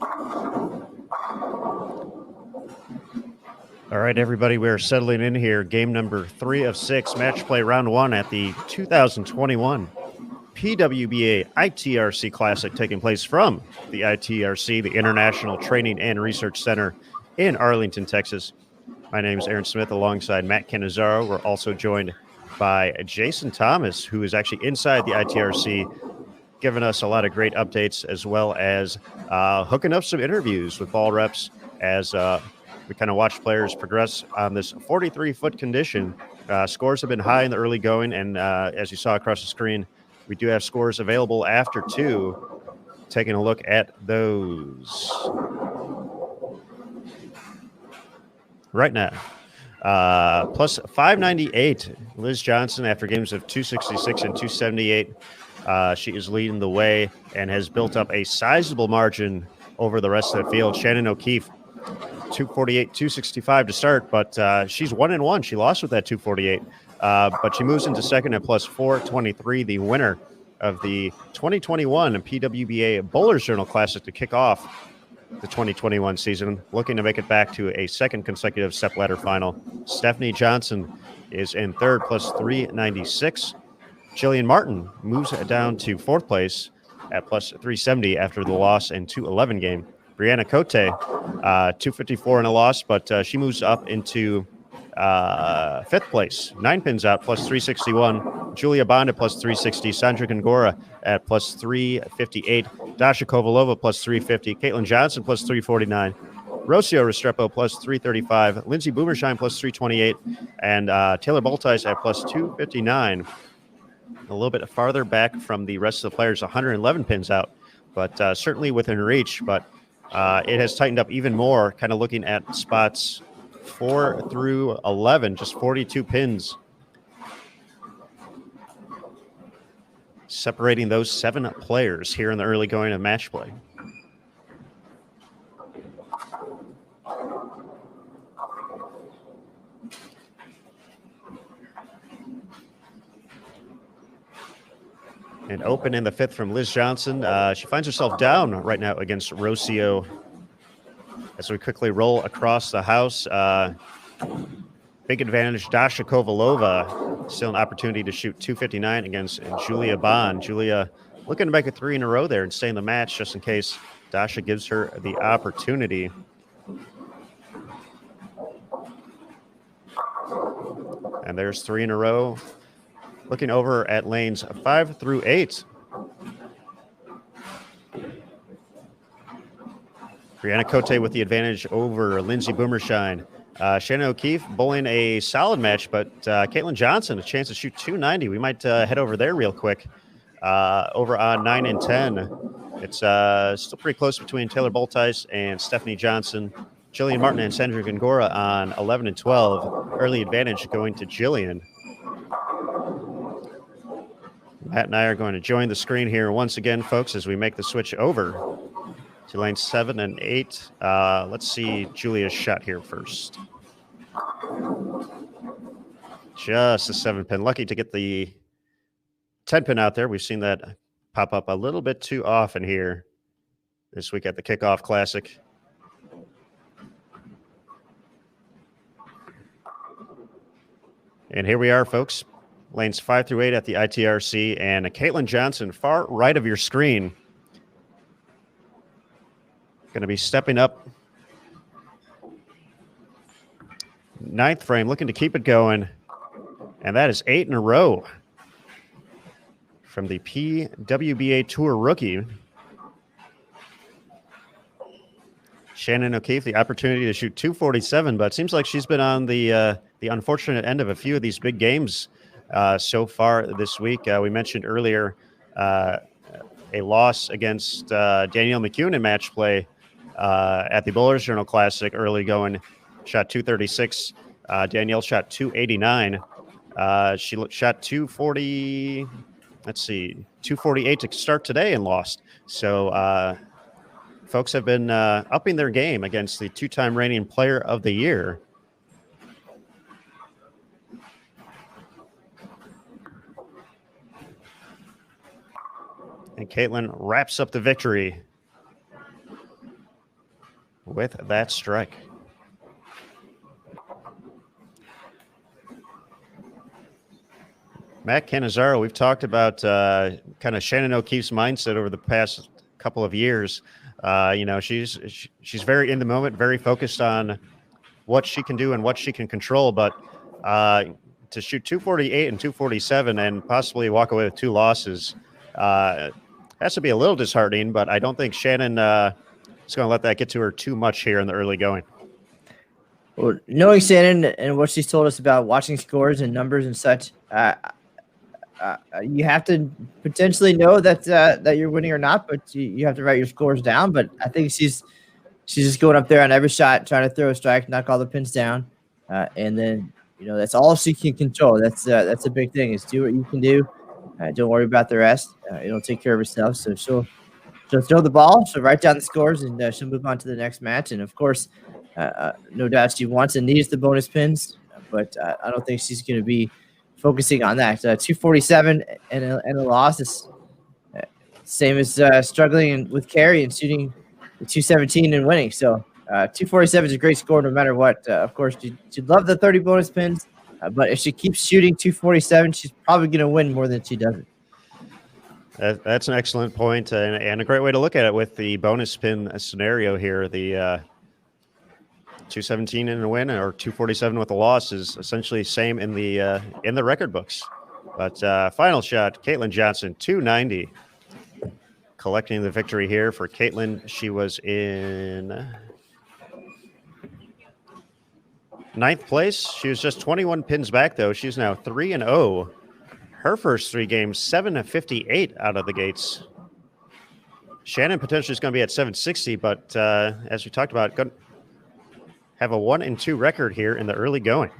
All right, everybody, we are settling in here. Game number 3 of 6, match play round 1 at the 2021 PWBA ITRC Classic, taking place from the ITRC, the International Training and Research Center in Arlington, Texas. My name is Aaron Smith alongside Matt Cannizzaro. We're also joined by Jason Thomas, who is actually inside the ITRC, giving us a lot of great updates, as well as hooking up some interviews with ball reps as we kind of watch players progress on this 43-foot condition. Scores have been high in the early going, and as you saw across the screen, we do have scores available after 2. Taking a look at those right now. Plus 598, Liz Johnson, after games of 266 and 278. She is leading the way and has built up a sizable margin over the rest of the field. Shannon O'Keefe, 248, 265 to start, but she's 1-1. She lost with that 248, but she moves into second at plus 423, the winner of the 2021 PWBA Bowlers Journal Classic to kick off the 2021 season, looking to make it back to a second consecutive step ladder final. Stephanie Johnson is in third, plus 396. Jillian Martin moves down to fourth place at plus 370 after the loss in 211 game. Brianna Cote, 254 in a loss, but she moves up into fifth place, 9 pins out, plus 361. Julia Bond at plus 360. Sandra Gongora at plus 358. Dasha Kovalova plus 350. Caitlin Johnson plus 349. Rocio Restrepo plus 335. Lindsay Boomershine plus 328. And Taylor Boltice at plus 259. A little bit farther back from the rest of the players, 111 pins out, but certainly within reach. But it has tightened up even more, kind of looking at spots 4 through 11, just 42 pins separating those 7 players here in the early going of match play. And open in the fifth from Liz Johnson. She finds herself down right now against Rocio. As we quickly roll across the house, big advantage, Dasha Kovalova. Still an opportunity to shoot 259 against Julia Bond. Julia looking to make it 3 in a row there and stay in the match just in case Dasha gives her the opportunity. And there's 3 in a row. Looking over at lanes 5 through 8. Brianna Cote with the advantage over Lindsay Boomershine. Shannon O'Keefe bowling a solid match, but Caitlin Johnson, a chance to shoot 290. We might head over there real quick. Over on 9 and 10. It's still pretty close between Taylor Boltice and Stephanie Johnson. Jillian Martin and Sandra Gongora on 11 and 12. Early advantage going to Jillian. Matt and I are going to join the screen here once again, folks, as we make the switch over to lanes 7 and 8. Let's see Julia's shot here first. Just a 7-pin. Lucky to get the 10-pin out there. We've seen that pop up a little bit too often here this week at the Kickoff Classic. And here we are, folks. Lanes 5 through 8 at the ITRC, and Caitlin Johnson, far right of your screen, going to be stepping up. 9th frame, looking to keep it going, and that is 8 in a row from the PWBA Tour rookie. Shannon O'Keefe, the opportunity to shoot 247, but it seems like she's been on the unfortunate end of a few of these big games so far this week. We mentioned earlier a loss against Danielle McCune in match play at the Bowlers Journal Classic early going. Shot 236. Danielle shot 289. She shot 240. Let's see, 248 to start today and lost. So folks have been upping their game against the 2-time reigning player of the year. And Caitlin wraps up the victory with that strike. Matt Cannizzaro, we've talked about kind of Shannon O'Keefe's mindset over the past couple of years. She's very in the moment, very focused on what she can do and what she can control. But to shoot 248 and 247 and possibly walk away with 2 losses has to be a little disheartening. But I don't think Shannon is going to let that get to her too much here in the early going. Well, knowing Shannon and what she's told us about watching scores and numbers and such, you have to potentially know that you're winning or not, but you have to write your scores down. But I think she's just going up there on every shot, trying to throw a strike, knock all the pins down, and then that's all she can control. That's a big thing, is do what you can do. Don't worry about the rest. It'll take care of herself. So she'll throw the ball, she'll write down the scores, and she'll move on to the next match. And of course, no doubt she wants and needs the bonus pins, but I don't think she's going to be focusing on that. 247 and a loss is same as struggling with carry and shooting the 217 and winning. So 247 is a great score no matter what. Of course, she'd love the 30 bonus pins, but if she keeps shooting 247, she's probably going to win more than she doesn't. That's an excellent point and a great way to look at it with the bonus pin scenario here. The 217 in a win or 247 with a loss is essentially same in the record books. But final shot, Caitlin Johnson, 290. Collecting the victory here for Caitlin. She was in 9th place. She was just 21 pins back, though. She's now 3-0. Her first 3 games, 758 out of the gates. Shannon potentially is going to be at 760, but as we talked about, going to have a 1-2 record here in the early going.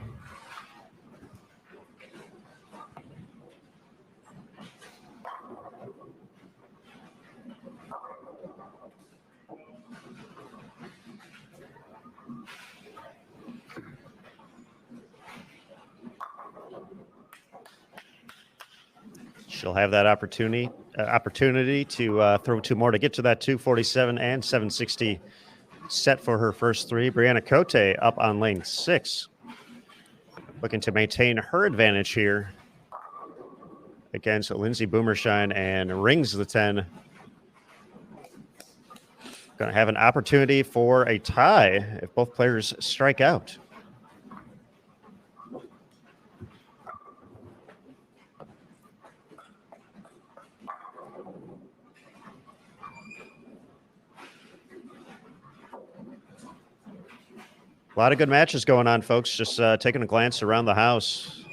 She'll have that opportunity to throw 2 more to get to that 247 and 760 set for her first 3. Brianna Cote up on lane 6, looking to maintain her advantage here against Lindsay Boomershine, and rings the 10. Going to have an opportunity for a tie if both players strike out. A lot of good matches going on, folks. Just taking a glance around the house.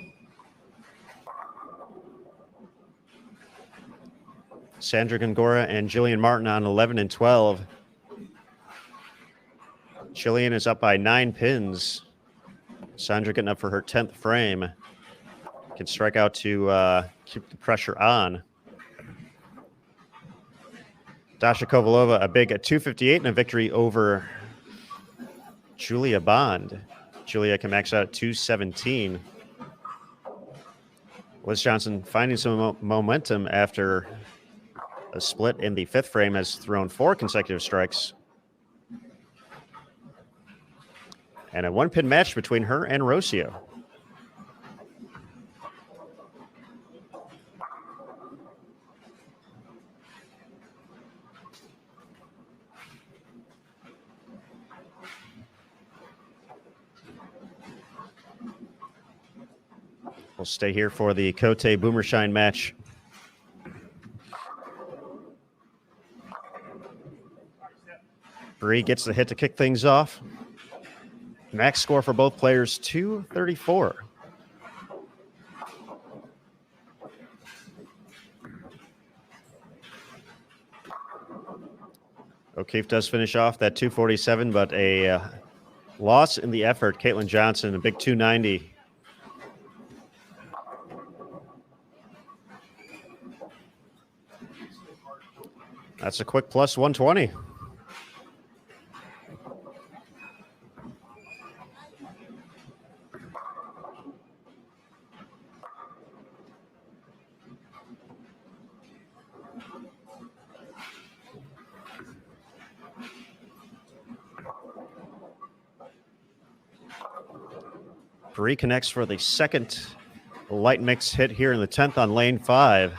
Sandra Gongora and Jillian Martin on 11 and 12. Jillian is up by 9 pins. Sandra getting up for her 10th frame. Can strike out to keep the pressure on. Dasha Kovalova, a big 258 and a victory over Julia Bond. Julia can max out at 217. Liz Johnson finding some momentum after a split in the 5th frame, has thrown 4 consecutive strikes. And a 1-pin match between her and Rocio. We'll stay here for the Cote Boomershine match. Bree gets the hit to kick things off. Max score for both players, 234. O'Keefe does finish off that 247, but a loss in the effort. Caitlin Johnson, a big 290. That's a quick plus 120. Bree connects for the second light mix hit here in the 10th on lane 5.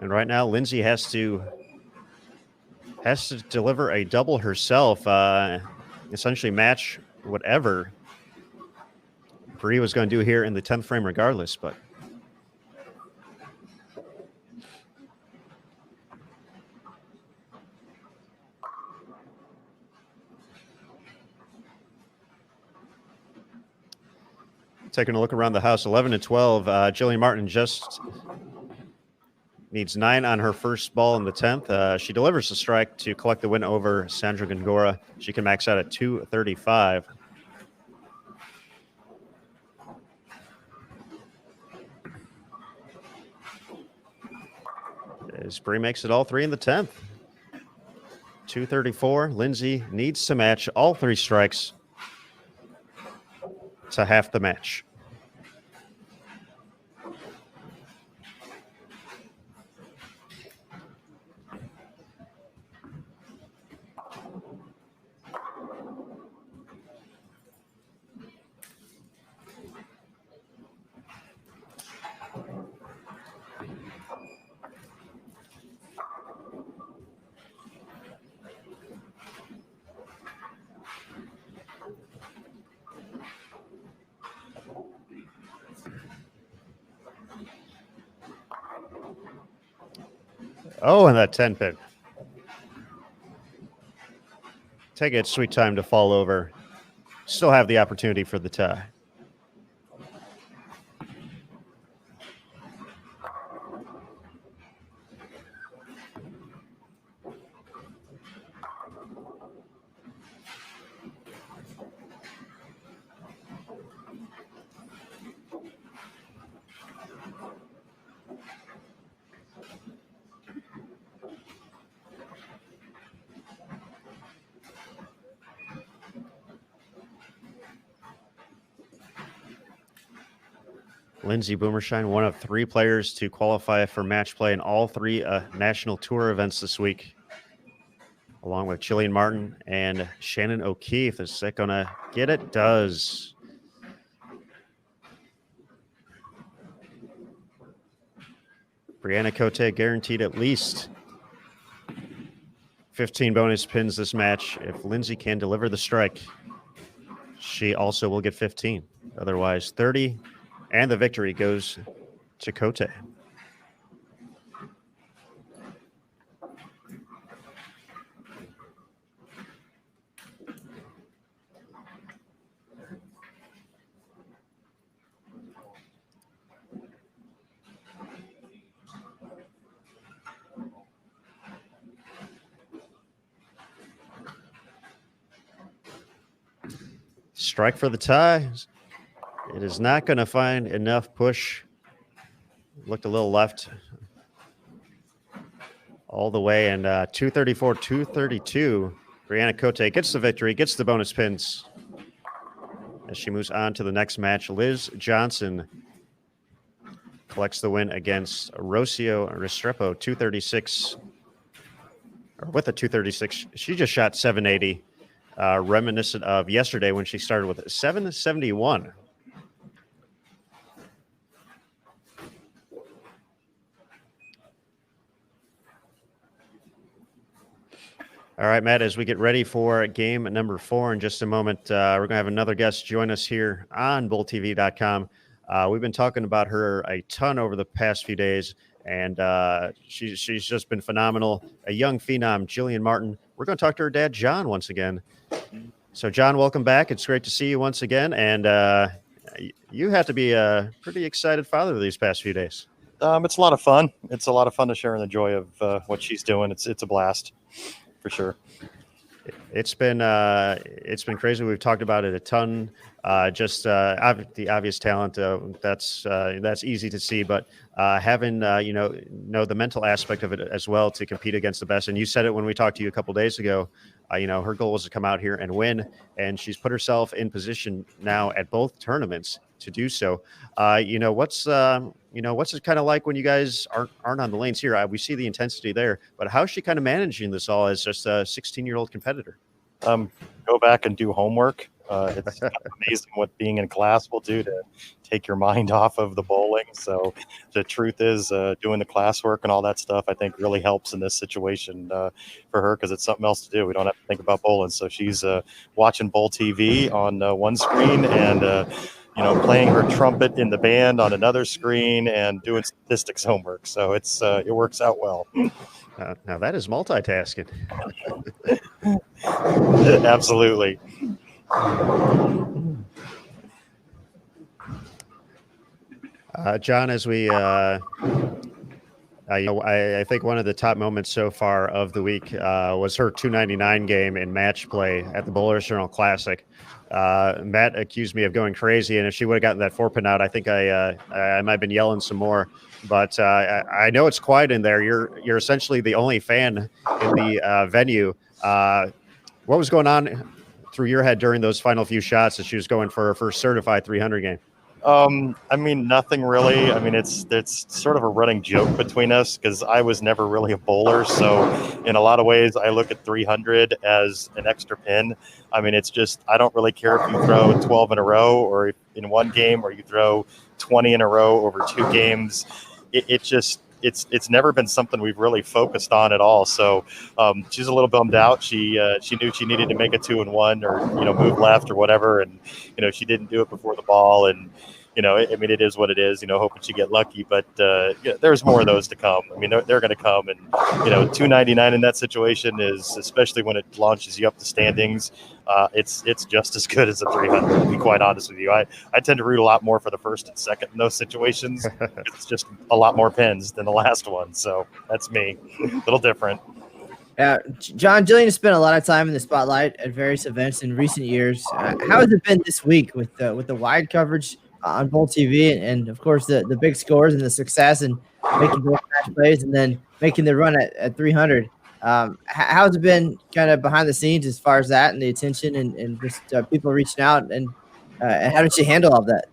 And right now, Lindsay has to deliver a double herself, essentially match whatever Bree was going to do here in the 10th frame regardless, but taking a look around the house, 11 to 12. Jillian Martin just needs 9 on her first ball in the 10th. She delivers a strike to collect the win over Sandra Gongora. She can max out at 235. As Bree makes it all 3 in the 10th. 234. Lindsay needs to match all 3 strikes to half the match. Oh, and that 10 pin. Take its sweet time to fall over. Still have the opportunity for the tie. Lindsay Boomershine, one of 3 players to qualify for match play in all 3 national tour events this week, along with Jillian Martin and Shannon O'Keefe. Is that going to get it? Does. Brianna Cote guaranteed at least 15 bonus pins this match. If Lindsay can deliver the strike, she also will get 15. Otherwise, 30. And the victory goes to Cote. Strike for the tie. It is not going to find enough push. Looked a little left all the way, and 234, 232. Brianna Cote gets the victory, gets the bonus pins. As she moves on to the next match, Liz Johnson collects the win against Rocio Restrepo, 236. Or with a 236, she just shot 780, reminiscent of yesterday when she started with 771. All right, Matt, as we get ready for game number 4 in just a moment, we're going to have another guest join us here on BullTV.com. We've been talking about her a ton over the past few days, and she's just been phenomenal. A young phenom, Jillian Martin. We're going to talk to her dad, John, once again. So, John, welcome back. It's great to see you once again, and you have to be a pretty excited father these past few days. It's a lot of fun. It's a lot of fun to share in the joy of what she's doing. It's a blast. For sure. It's been crazy. We've talked about it a ton. The obvious talent, that's easy to see, but having the mental aspect of it as well to compete against the best. And you said it when we talked to you a couple days ago. Her goal was to come out here and win, and she's put herself in position now at both tournaments to do so. What's it kind of like when you guys aren't on the lanes here? We see the intensity there, but how's she kind of managing this all as just a 16-year-old competitor? Go back and do homework. It's kind of amazing what being in class will do to take your mind off of the bowling. So the truth is, doing the classwork and all that stuff, I think really helps in this situation for her, because it's something else to do. We don't have to think about bowling. So she's watching Bowl TV on one screen and playing her trumpet in the band on another screen and doing statistics homework. So it works out well. Now that is multitasking. Absolutely. John, as we, I think one of the top moments so far of the week was her 299 game in match play at the Bowlers Journal Classic. Matt accused me of going crazy, and if she would have gotten that 4-pin out, I think I might have been yelling some more. But I know it's quiet in there. You're essentially the only fan in the venue. What was going on through your head during those final few shots that she was going for her first certified 300 game? I mean, nothing really. I mean, it's sort of a running joke between us because I was never really a bowler. So in a lot of ways, I look at 300 as an extra pin. I mean, it's just, I don't really care if you throw 12 in a row or in one game, or you throw 20 in a row over 2 games. It's never been something we've really focused on at all. So she's a little bummed out. She knew she needed to make a 2-1 or move left or whatever, and she didn't do it before the ball. And I mean, it is what it is. Hoping she get lucky, but there's more of those to come. I mean, they're going to come, and 299 in that situation is, especially when it launches you up the standings, it's just as good as a 300. To be quite honest with you, I tend to root a lot more for the first and second in those situations. It's just a lot more pins than the last one, so that's me. A little different. John, Jillian has spent a lot of time in the spotlight at various events in recent years. How has it been this week with the wide coverage on Bowl TV and of course the big scores and the success and making both match plays and then making the run at 300? How's it been kind of behind the scenes as far as that and the attention and just people reaching out and how did she handle all that?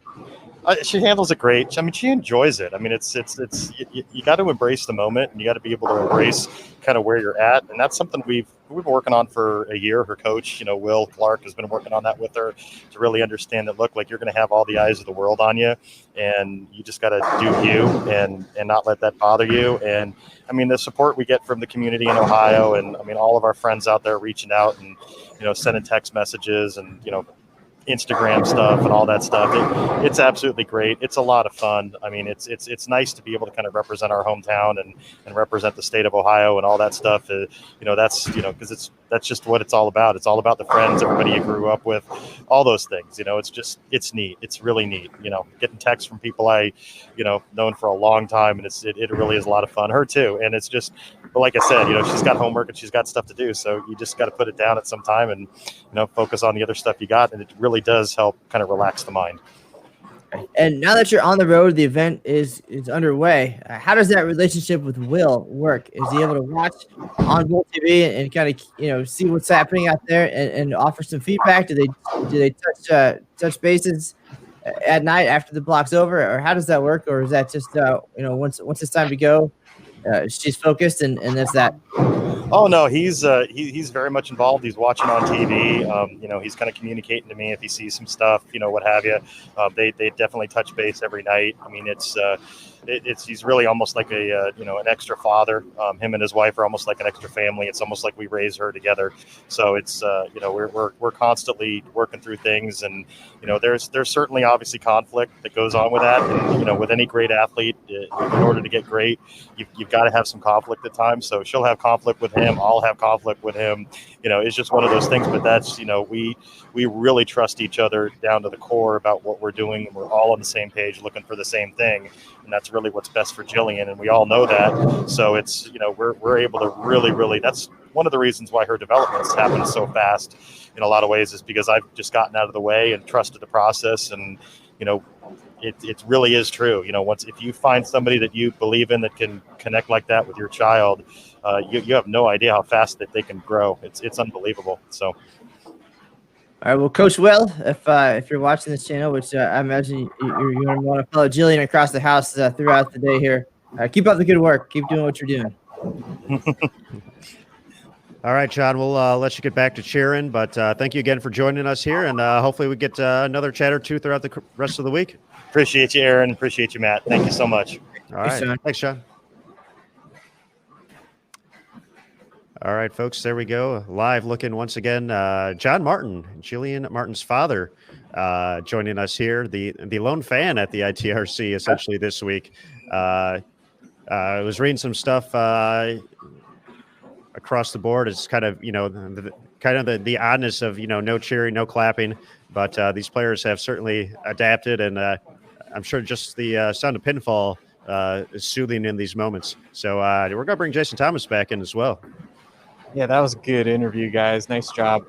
She handles it great. I mean, she enjoys it. I mean, it's you got to embrace the moment, and you got to be able to embrace kind of where you're at, and that's something we've been working on for a year. Her coach, Will Clark, has been working on that with her to really understand that. Look, like, you're going to have all the eyes of the world on you, and you just got to do you and not let that bother you. And I mean, the support we get from the community in Ohio, and I mean, all of our friends out there reaching out and sending text messages and Instagram stuff and all that stuff. It's absolutely great. It's a lot of fun. I mean, it's nice to be able to kind of represent our hometown and represent the state of Ohio and all that stuff. That's because that's just what it's all about. It's all about the friends, everybody you grew up with, all those things. It's neat. It's really neat. Getting texts from people I known for a long time, and it really is a lot of fun. Her too. And it's just, but like I said, she's got homework and she's got stuff to do. So you just got to put it down at some time and focus on the other stuff you got, and it really does help kind of relax the mind. And now that you're on the road, the event is underway. How does that relationship with Will work? Is he able to watch on Bowl TV and kind of see what's happening out there and offer some feedback? Do they touch bases at night after the block's over, or how does that work? Or is that just once it's time to go, she's focused and that's that? Oh no, he's very much involved. He's watching on TV. He's kind of communicating to me if he sees some stuff, what have you. They definitely touch base every night. I mean, he's really almost like an extra father. Him and his wife are almost like an extra family. It's almost like we raise her together. So it's we're constantly working through things, and there's certainly obviously conflict that goes on with that. And with any great athlete, in order to get great, you've got to have some conflict at times. So she'll have conflict with him. I'll have conflict with him. It's just one of those things. But that's we really trust each other down to the core about what we're doing. And we're all on the same page, looking for the same thing. And that's really what's best for Jillian, and we all know that. So it's we're able to really that's one of the reasons why her development's happened so fast in a lot of ways, is because I've just gotten out of the way and trusted the process. And it really is true. If you find somebody that you believe in that can connect like that with your child, you have no idea how fast that they can grow. It's unbelievable. So. All right, well, Coach Will, if you're watching this channel, which I imagine you're going to want to follow Jillian across the house throughout the day here, keep up the good work. Keep doing what you're doing. All right, John, we'll let you get back to cheering, but thank you again for joining us here, and hopefully we get another chat or two throughout the rest of the week. Appreciate you, Aaron. Appreciate you, Matt. Thank you so much. All right. John. Thanks, John. All right, folks, there we go. Live looking once again. John Martin, Jillian Martin's father, joining us here, the lone fan at the ITRC essentially this week. I was reading some stuff across the board. It's kind of, the oddness of, no cheering, no clapping, but these players have certainly adapted, and I'm sure just the sound of pinfall is soothing in these moments. So we're going to bring Jason Thomas back in as well. Yeah, that was a good interview, guys. Nice job.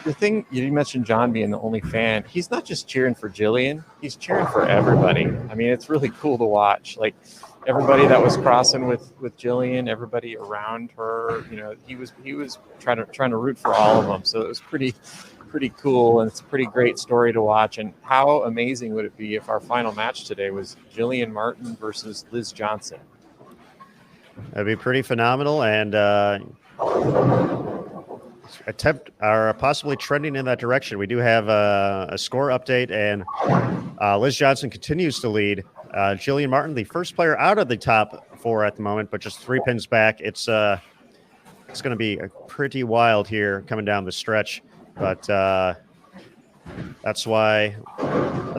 The thing you mentioned, John being the only fan, he's not just cheering for Jillian, he's cheering for everybody. I mean, it's really cool to watch. Like, everybody that was crossing with Jillian, everybody around her, he was trying to root for all of them. So it was pretty cool, and it's a pretty great story to watch. And how amazing would it be if our final match today was Jillian Martin versus Liz Johnson? That'd be pretty phenomenal, and attempt are possibly trending in that direction. We do have a score update, and Liz Johnson continues to lead. Jillian Martin, the first player out of the top 4 at the moment, but just 3 pins back. It's going to be pretty wild here coming down the stretch, but that's why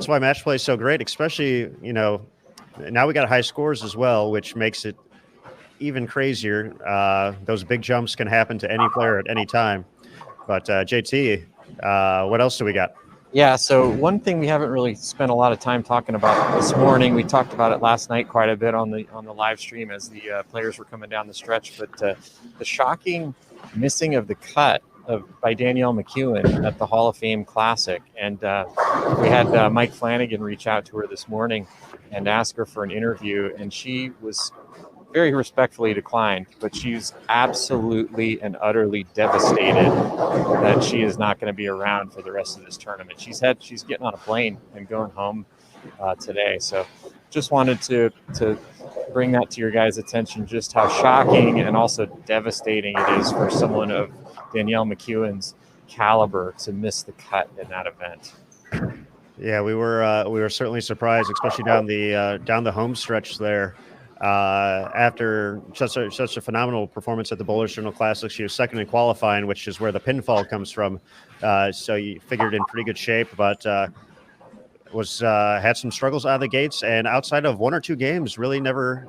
match play is so great, especially, now we got high scores as well, which makes it even crazier. Those big jumps can happen to any player at any time. But JT, what else do we got? Yeah, so one thing we haven't really spent a lot of time talking about this morning, we talked about it last night quite a bit on the live stream as the players were coming down the stretch, but the shocking missing of the cut by Danielle McEwen at the Hall of Fame Classic. And we had Mike Flanagan reach out to her this morning and ask her for an interview, and she was very respectfully declined, but she's absolutely and utterly devastated that she is not going to be around for the rest of this tournament. She's getting on a plane and going home today. So just wanted to bring that to your guys' attention, just how shocking and also devastating it is for someone of Danielle McEwen's caliber to miss the cut in that event. Yeah, we were certainly surprised, especially down the home stretch there. After such a phenomenal performance at the Bowlers Journal Classic, she was second in qualifying, which is where the pinfall comes from. So you figured in pretty good shape, but had some struggles out of the gates, and outside of 1 or 2 games, really never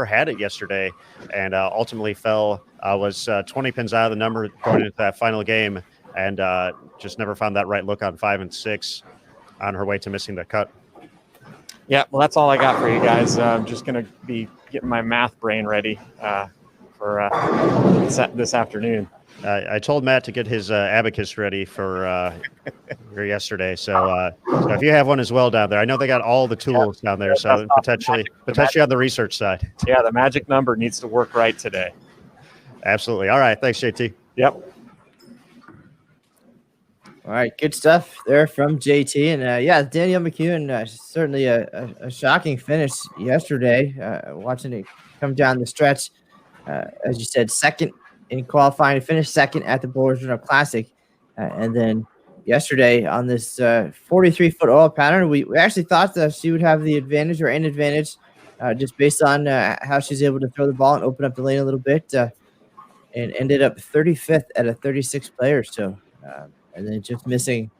had it yesterday, and ultimately was 20 pins out of the number going into that final game, and just never found that right look on 5 and 6 on her way to missing the cut. Yeah, well, that's all I got for you guys. I'm just going to be getting my math brain ready for this afternoon. I told Matt to get his abacus ready for yesterday. So if you have one as well down there, I know they got all the tools down there. So potentially on the research side. Yeah, the magic number needs to work right today. Absolutely. All right. Thanks, JT. Yep. All right, good stuff there from JT. And Danielle McEwen, certainly a shocking finish yesterday, watching it come down the stretch. As you said, second in qualifying, finished second at the Bowlers Journal Classic. And then yesterday on this 43-foot oil pattern, we actually thought that she would have the advantage or an advantage just based on how she's able to throw the ball and open up the lane a little bit, and ended up 35th out of 36 players. So, and then just missing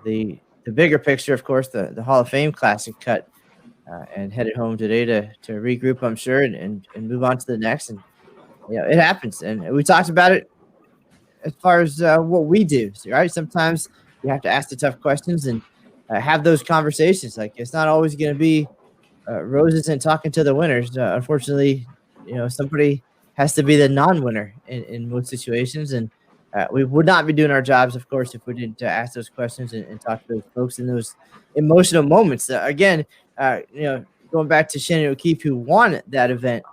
the bigger picture, of course, the Hall of Fame Classic cut, and headed home today to regroup, I'm sure, and move on to the next. And it happens, and we talked about it as far as what we do, right? Sometimes you have to ask the tough questions and have those conversations. Like, it's not always going to be roses and talking to the winners. Unfortunately, somebody has to be the non-winner in most situations, and we would not be doing our jobs, of course, if we didn't ask those questions and talk to those folks in those emotional moments. Again, going back to Shannon O'Keefe, who won that event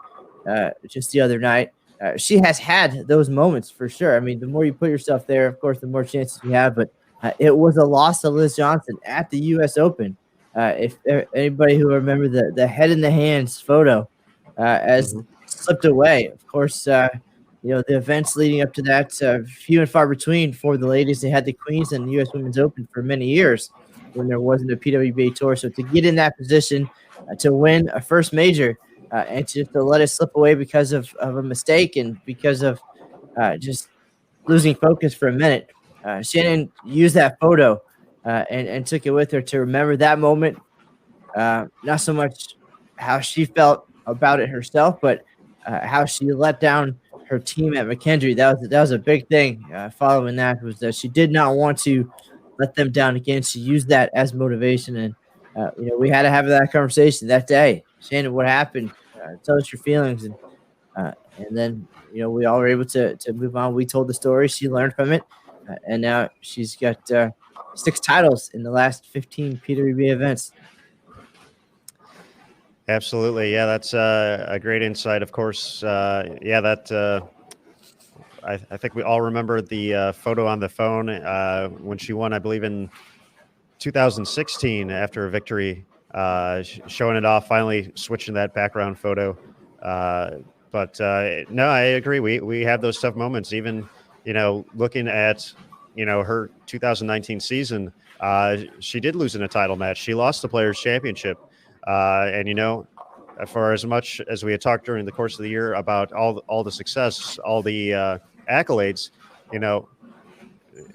just the other night, she has had those moments for sure. I mean, the more you put yourself there, of course, the more chances you have. But it was a loss to Liz Johnson at the U.S. Open. If anybody who remember the head in the hands photo as slipped away, of course, the events leading up to that, few and far between for the ladies. They had the Queens and U.S. Women's Open for many years when there wasn't a PWBA tour. So to get in that position, to win a first major, and just to let it slip away because of a mistake and because of just losing focus for a minute, Shannon used that photo and took it with her to remember that moment. Not so much how she felt about it herself, but how she let down her team at McKendree. That was a big thing. Following that was that she did not want to let them down again. She used that as motivation, and we had to have that conversation that day. Shannon, what happened? Tell us your feelings, and then we all were able to move on. We told the story. She learned from it, and now she's got 6 titles in the last 15 PWBA events. Absolutely. Yeah, that's a great insight. Of course, I think we all remember the photo on the phone when she won, I believe, in 2016 after a victory, showing it off, finally switching that background photo. But no, I agree. We have those tough moments. Even, looking at, her 2019 season, she did lose in a title match. She lost the Players' Championship. And, for as much as we had talked during the course of the year about all the success, all the accolades,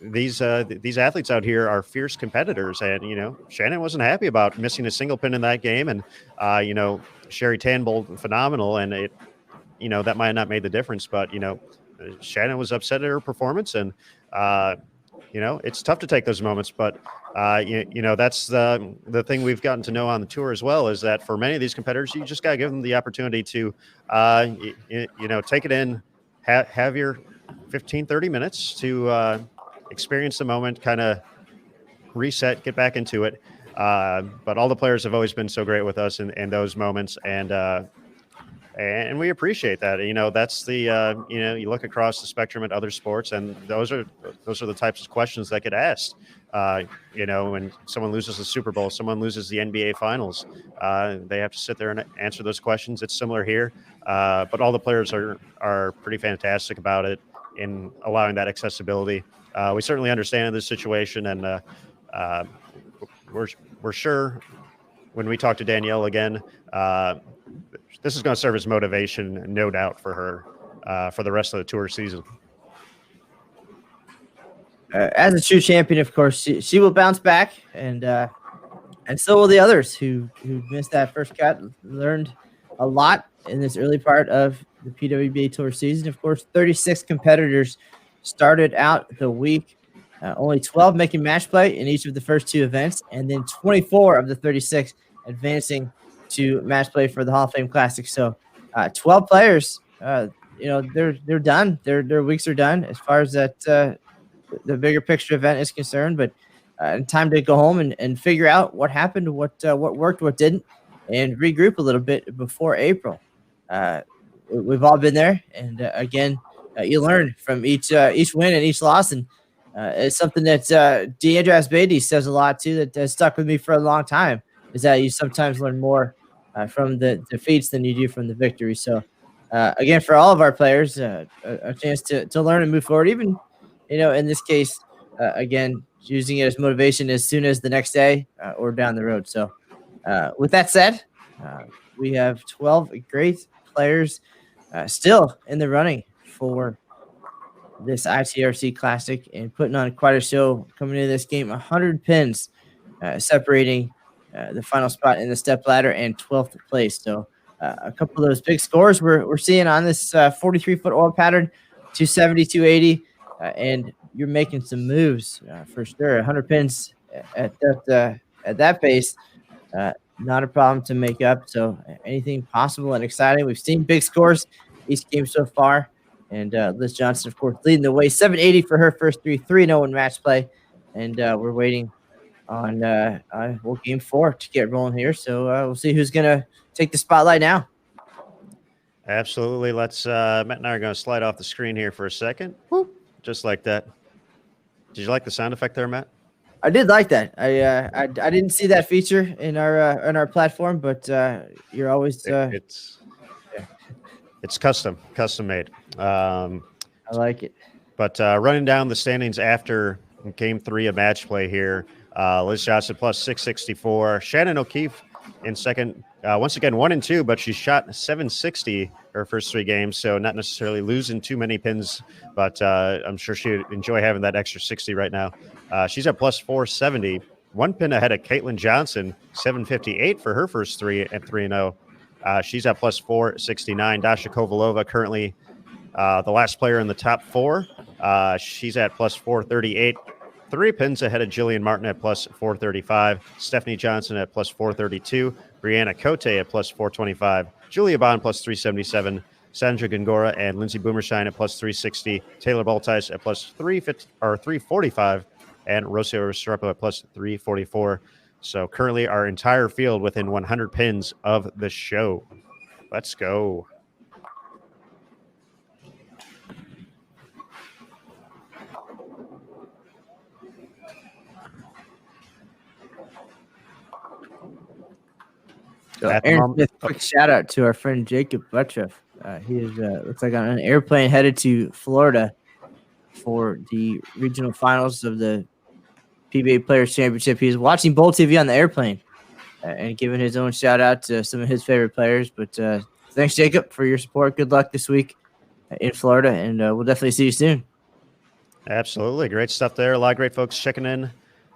these athletes out here are fierce competitors. And, Shannon wasn't happy about missing a single pin in that game. And, Sherry Tanbold, phenomenal. And it, that might not made the difference, but, Shannon was upset at her performance. And, it's tough to take those moments, but that's the thing we've gotten to know on the tour as well, is that for many of these competitors, you just got to give them the opportunity to, take it in, have your 15, 30 minutes to experience the moment, kind of reset, get back into it. But all the players have always been so great with us in those moments. And we appreciate that. That's the, you look across the spectrum at other sports, and those are the types of questions that get asked. When someone loses the Super Bowl, someone loses the NBA Finals, they have to sit there and answer those questions. It's similar here, but all the players are pretty fantastic about it in allowing that accessibility. We certainly understand this situation, and we're sure when we talk to Danielle again, this is going to serve as motivation, no doubt, for her for the rest of the tour season. As a true champion, of course, she will bounce back, and so will the others who missed that first cut. Learned a lot in this early part of the PWBA Tour season. Of course, 36 competitors started out the week. Only 12 making match play in each of the first 2 events, and then 24 of the 36 advancing to match play for the Hall of Fame Classic. So 12 players, they're done. Their weeks are done as far as that the bigger picture event is concerned. But time to go home and figure out what happened, what worked, what didn't, and regroup a little bit before April. We've all been there, and again, you learn from each win and each loss, and it's something that Deandra Asbady says a lot too, that has stuck with me for a long time, is that you sometimes learn more from the defeats than you do from the victory. So again, for all of our players, a chance to learn and move forward, even in this case, again, using it as motivation as soon as the next day or down the road. So with that said, we have 12 great players still in the running for this ITRC Classic, and putting on quite a show coming into this game. 100 pins separating the final spot in the step ladder and 12th place. So a couple of those big scores we're seeing on this 43-foot oil pattern, 270, 280, and you're making some moves for sure. 100 pins at that pace, not a problem to make up. So anything possible and exciting. We've seen big scores each game so far. And Liz Johnson, of course, leading the way. 780 for her first 3-0 in match play. And we're waiting on game 4 to get rolling here. So we'll see who's going to take the spotlight now. Absolutely. Let's Matt and I are going to slide off the screen here for a second. Whoop, just like that. Did you like the sound effect there, Matt? I did like that. I didn't see that feature in our platform, but you're always It's custom made. I like it. But running down the standings after game 3 of match play here, Liz Johnson plus 664. Shannon O'Keefe in second, once again 1 and 2, but she shot 760 her first 3 games, so not necessarily losing too many pins, but I'm sure she'd enjoy having that extra 60 right now. She's at plus 470, 1 pin ahead of Caitlin Johnson, 758 for her first 3 at 3-0. She's at plus 469. Dasha Kovalova currently the last player in the top 4. She's at plus 438. 3 pins ahead of Jillian Martin at plus 435. Stephanie Johnson at plus 432. Brianna Cote at plus 425. Julia Bond plus 377. Sandra Gongora and Lindsay Boomershine at plus 360. Taylor Baltais at plus 345. And Rocio Restrepo at plus 344. So currently our entire field within 100 pins of the show. Let's go. So Aaron Smith, quick shout out to our friend Jacob Butcheff. He is looks like on an airplane headed to Florida for the regional finals of the PBA Players Championship. He's watching Bowl TV on the airplane and giving his own shout out to some of his favorite players. But thanks, Jacob, for your support. Good luck this week in Florida, and we'll definitely see you soon. Absolutely. Great stuff there. A lot of great folks checking in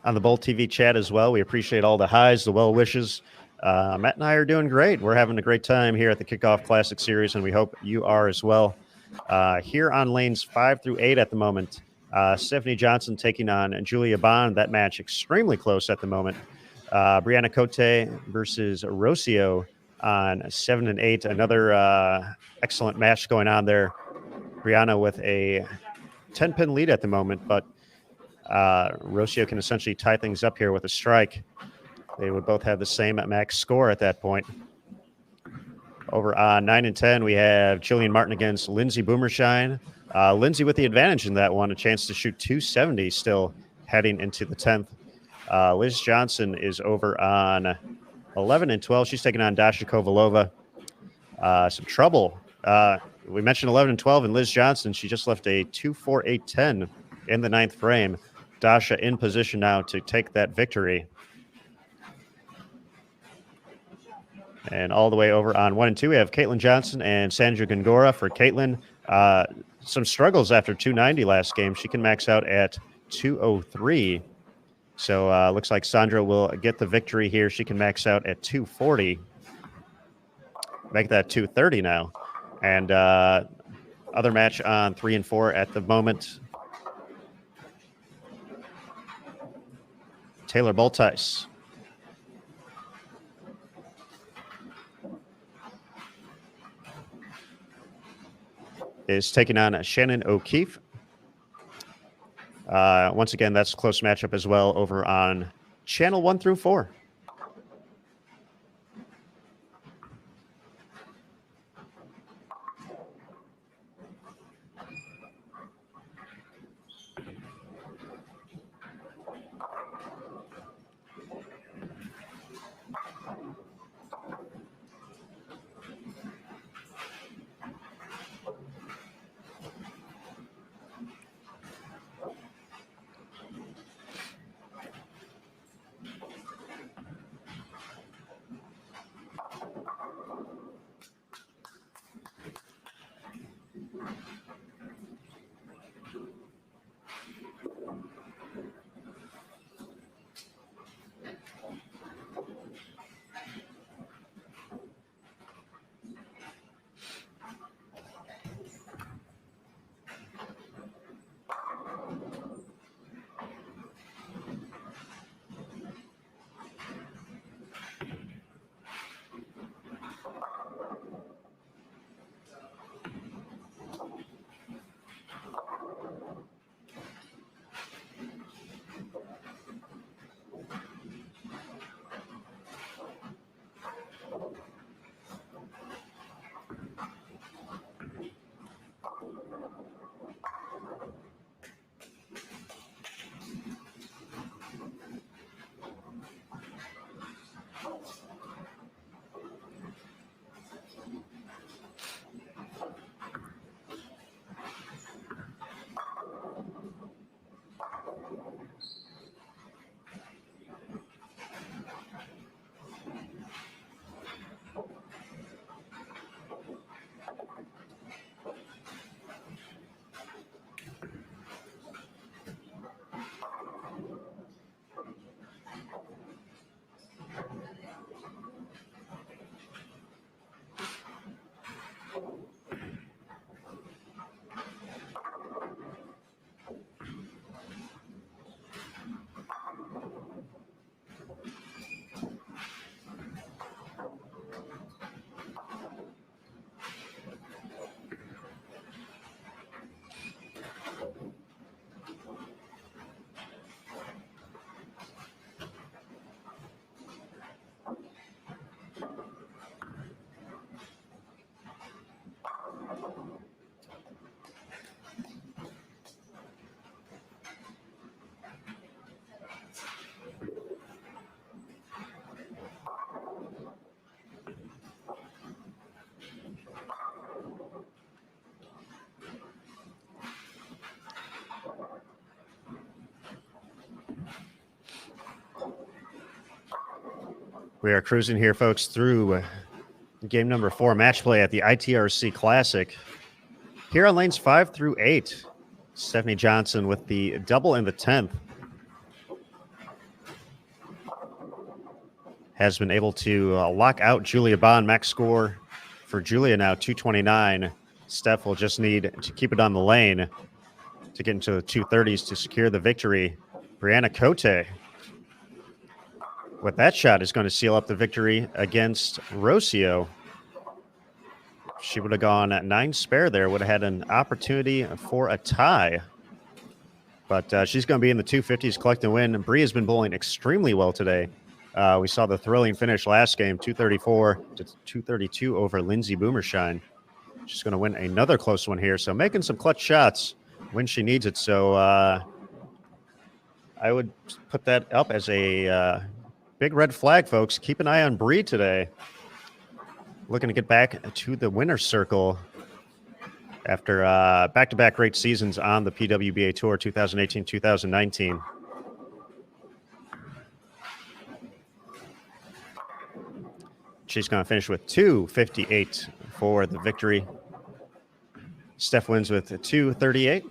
on the Bowl TV chat as well. We appreciate all the highs, the well wishes. Matt and I are doing great. We're having a great time here at the Kickoff Classic Series, and we hope you are as well. Here on lanes 5 through 8 at the moment, Stephanie Johnson taking on Julia Bond. That match extremely close at the moment. Brianna Cote versus Rocio on 7 and 8. Another excellent match going on there. Brianna with a 10-pin lead at the moment, but Rocio can essentially tie things up here with a strike. They would both have the same max score at that point. Over on 9 and 10, we have Jillian Martin against Lindsay Boomershine. Lindsay with the advantage in that one, a chance to shoot 270 still heading into the 10th. Liz Johnson is over on 11 and 12. She's taking on Dasha Kovalova. Some trouble. We mentioned 11 and 12, and Liz Johnson, she just left a 2-4-8-10 in the 9th frame. Dasha in position now to take that victory. And all the way over on 1 and 2, we have Caitlin Johnson and Sandra Gongora. For Caitlin, some struggles after 290 last game. She can max out at 203. So looks like Sandra will get the victory here. She can max out at 240. Make that 230 now. And other match on 3 and 4 at the moment. Taylor Baltais is taking on Shannon O'Keefe. Once again, that's a close matchup as well over on channel 1 through 4. We are cruising here, folks, through game number 4 match play at the ITRC Classic. Here on lanes 5 through 8, Stephanie Johnson with the double in the 10th has been able to lock out Julia Bond. Max score for Julia now 229. Steph will just need to keep it on the lane to get into the 230s to secure the victory. Brianna Cote with that shot is going to seal up the victory against Rocio. She would have gone at 9 spare there, would have had an opportunity for a tie. But she's going to be in the 250s collecting win. Bree has been bowling extremely well today. We saw the thrilling finish last game, 234 to 232 over Lindsay Boomershine. She's going to win another close one here. So making some clutch shots when she needs it. So I would put that up as a big red flag, folks. Keep an eye on Bree today. Looking to get back to the winner's circle after back-to-back great seasons on the PWBA Tour 2018-2019. She's going to finish with 258 for the victory. Steph wins with 238.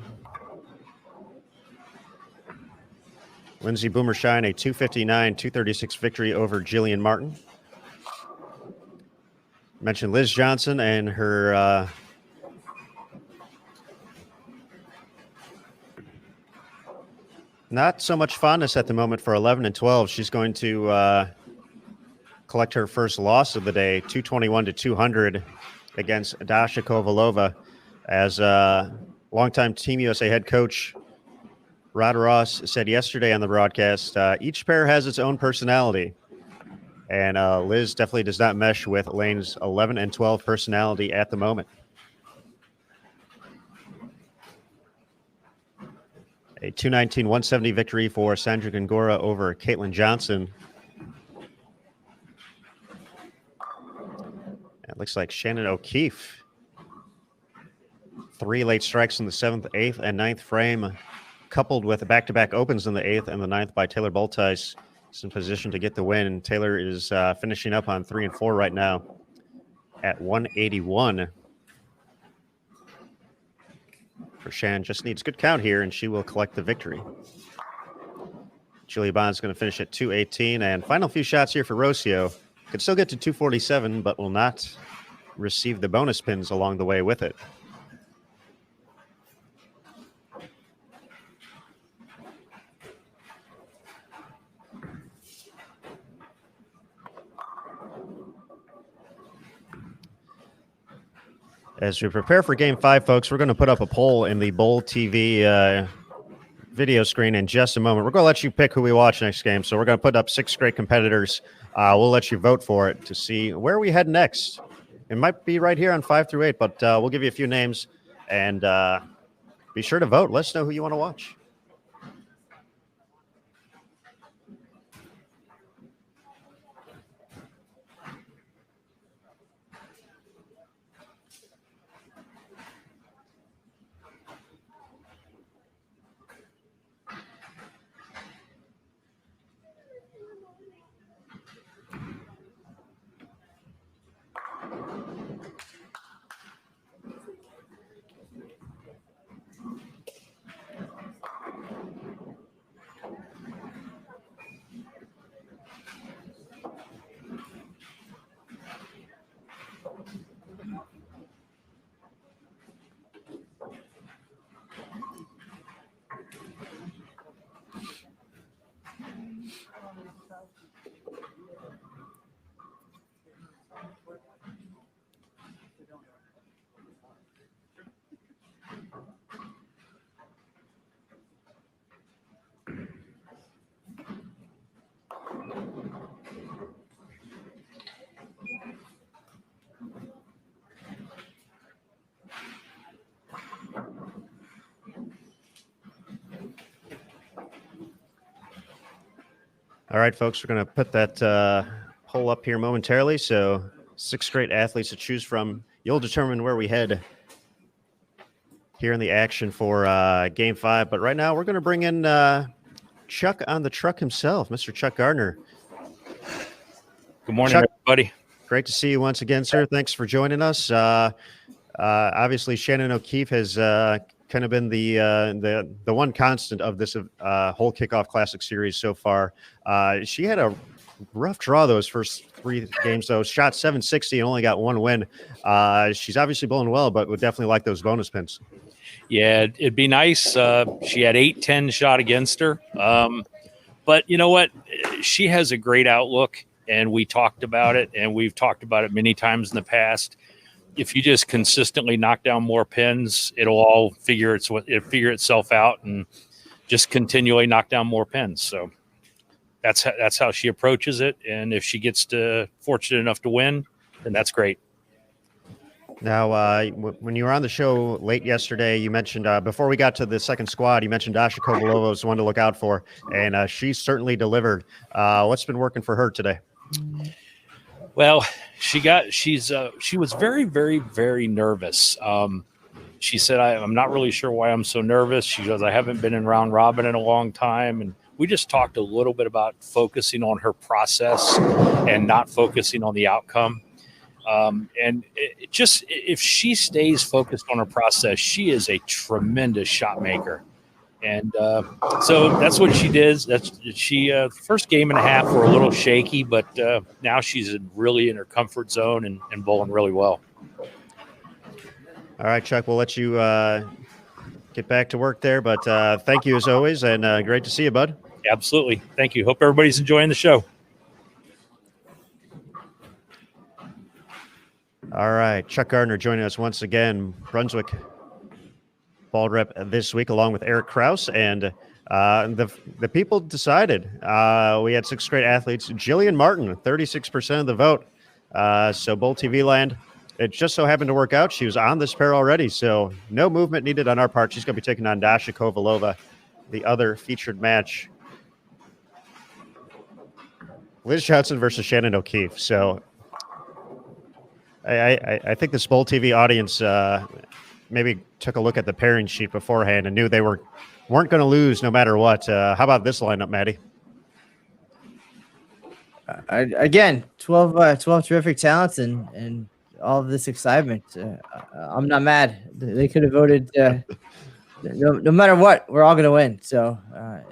Lindsay Boomershine, a 259, 236 victory over Jillian Martin. Mentioned Liz Johnson and her not so much fondness at the moment for 11 and 12. She's going to collect her first loss of the day, 221 to 200 against Dasha Kovalova. As longtime Team USA head coach Rod Ross said yesterday on the broadcast, each pair has its own personality. And Liz definitely does not mesh with lanes 11 and 12 personality at the moment. A 219-170 victory for Sandra Gongora over Caitlin Johnson. It looks like Shannon O'Keefe. 3 late strikes in the 7th, 8th, and 9th frame, coupled with back-to-back opens in the 8th and the 9th by Taylor Boltice. Is in position to get the win. Taylor is finishing up on 3 and 4 right now at 181. For Shannon, just needs good count here, and she will collect the victory. Julia Bond's going to finish at 218, and final few shots here for Rocio. Could still get to 247, but will not receive the bonus pins along the way with it. As we prepare for Game 5, folks, we're going to put up a poll in the Bowl TV video screen in just a moment. We're going to let you pick who we watch next game. So we're going to put up 6 great competitors. We'll let you vote for it to see where we head next. It might be right here on 5 through 8, but we'll give you a few names. And be sure to vote. Let us know who you want to watch. All right, folks, we're going to put that poll up here momentarily. So 6 great athletes to choose from. You'll determine where we head here in the action for Game 5. But right now, we're going to bring in Chuck on the truck himself, Mr. Chuck Gardner. Good morning, Chuck, everybody. great to see you once again, sir. Thanks for joining us. Obviously, Shannon O'Keefe has kind of been the one constant of this whole Kickoff Classic series so far. She had a rough draw those first 3 games, though. Shot 760 and only got 1 win. She's obviously bowling well, but would definitely like those bonus pins. Yeah, it'd be nice. She had 8-10 shot against her. But you know what? She has a great outlook, and we talked about it, and we've talked about it many times in the past. If you just consistently knock down more pins, it'll all figure itself out, and just continually knock down more pins. So that's how she approaches it. And if she gets fortunate enough to win, then that's great. Now, when you were on the show late yesterday, you mentioned before we got to the second squad, you mentioned Dasha Kovalova was one to look out for, and she certainly delivered. What's been working for her today? Well, she was very, very, very nervous. She said, I'm not really sure why I'm so nervous. She goes, I haven't been in round robin in a long time. And we just talked a little bit about focusing on her process and not focusing on the outcome. And if she stays focused on her process, she is a tremendous shot maker. And so that's what she did. First game and a half were a little shaky, but now she's really in her comfort zone and bowling really well. All right, Chuck, we'll let you get back to work there, but thank you as always, and great to see you, bud. Absolutely. Thank you. Hope everybody's enjoying the show. All right, Chuck Gardner joining us once again, Brunswick ball rep this week, along with Eric Kraus, and the people decided. We had 6 great athletes. Jillian Martin, 36% of the vote. So Bowl TV land, it just so happened to work out. She was on this pair already, so no movement needed on our part. She's going to be taking on Dasha Kovalova, the other featured match. Liz Johnson versus Shannon O'Keefe. So I think this Bowl TV audience maybe took a look at the pairing sheet beforehand and knew they weren't going to lose no matter what. How about this lineup, Maddie? Again, 12 terrific talents and all of this excitement. I'm not mad. They could have voted no matter what. We're all going to win. So and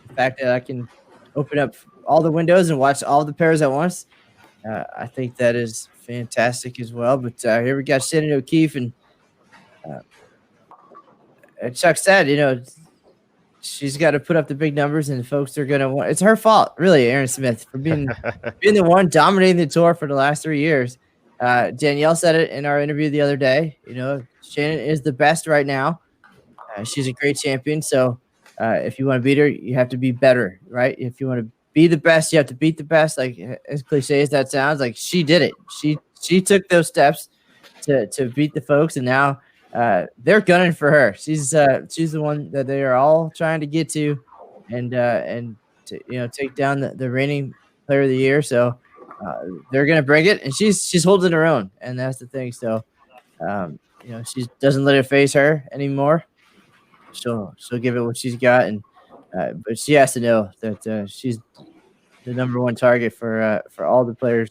the fact that I can open up all the windows and watch all the pairs at once, I think that is fantastic as well. But here we got Shannon O'Keefe, and Chuck said, she's got to put up the big numbers, and folks are going to want. It's her fault, really, Aaron Smith, for being the one dominating the tour for the last 3 years. Danielle said it in our interview the other day. Shannon is the best right now. She's a great champion. So if you want to beat her, you have to be better, right? If you want to be the best, you have to beat the best. Like, as cliche as that sounds, like, she did it. She took those steps to beat the folks, and now they're gunning for her. She's the one that they are all trying to get to, and to take down the reigning player of the year. So they're gonna bring it, and she's holding her own, and that's the thing. So she doesn't let it phase her anymore. She'll give it what she's got, and but she has to know that she's the number one target for all the players.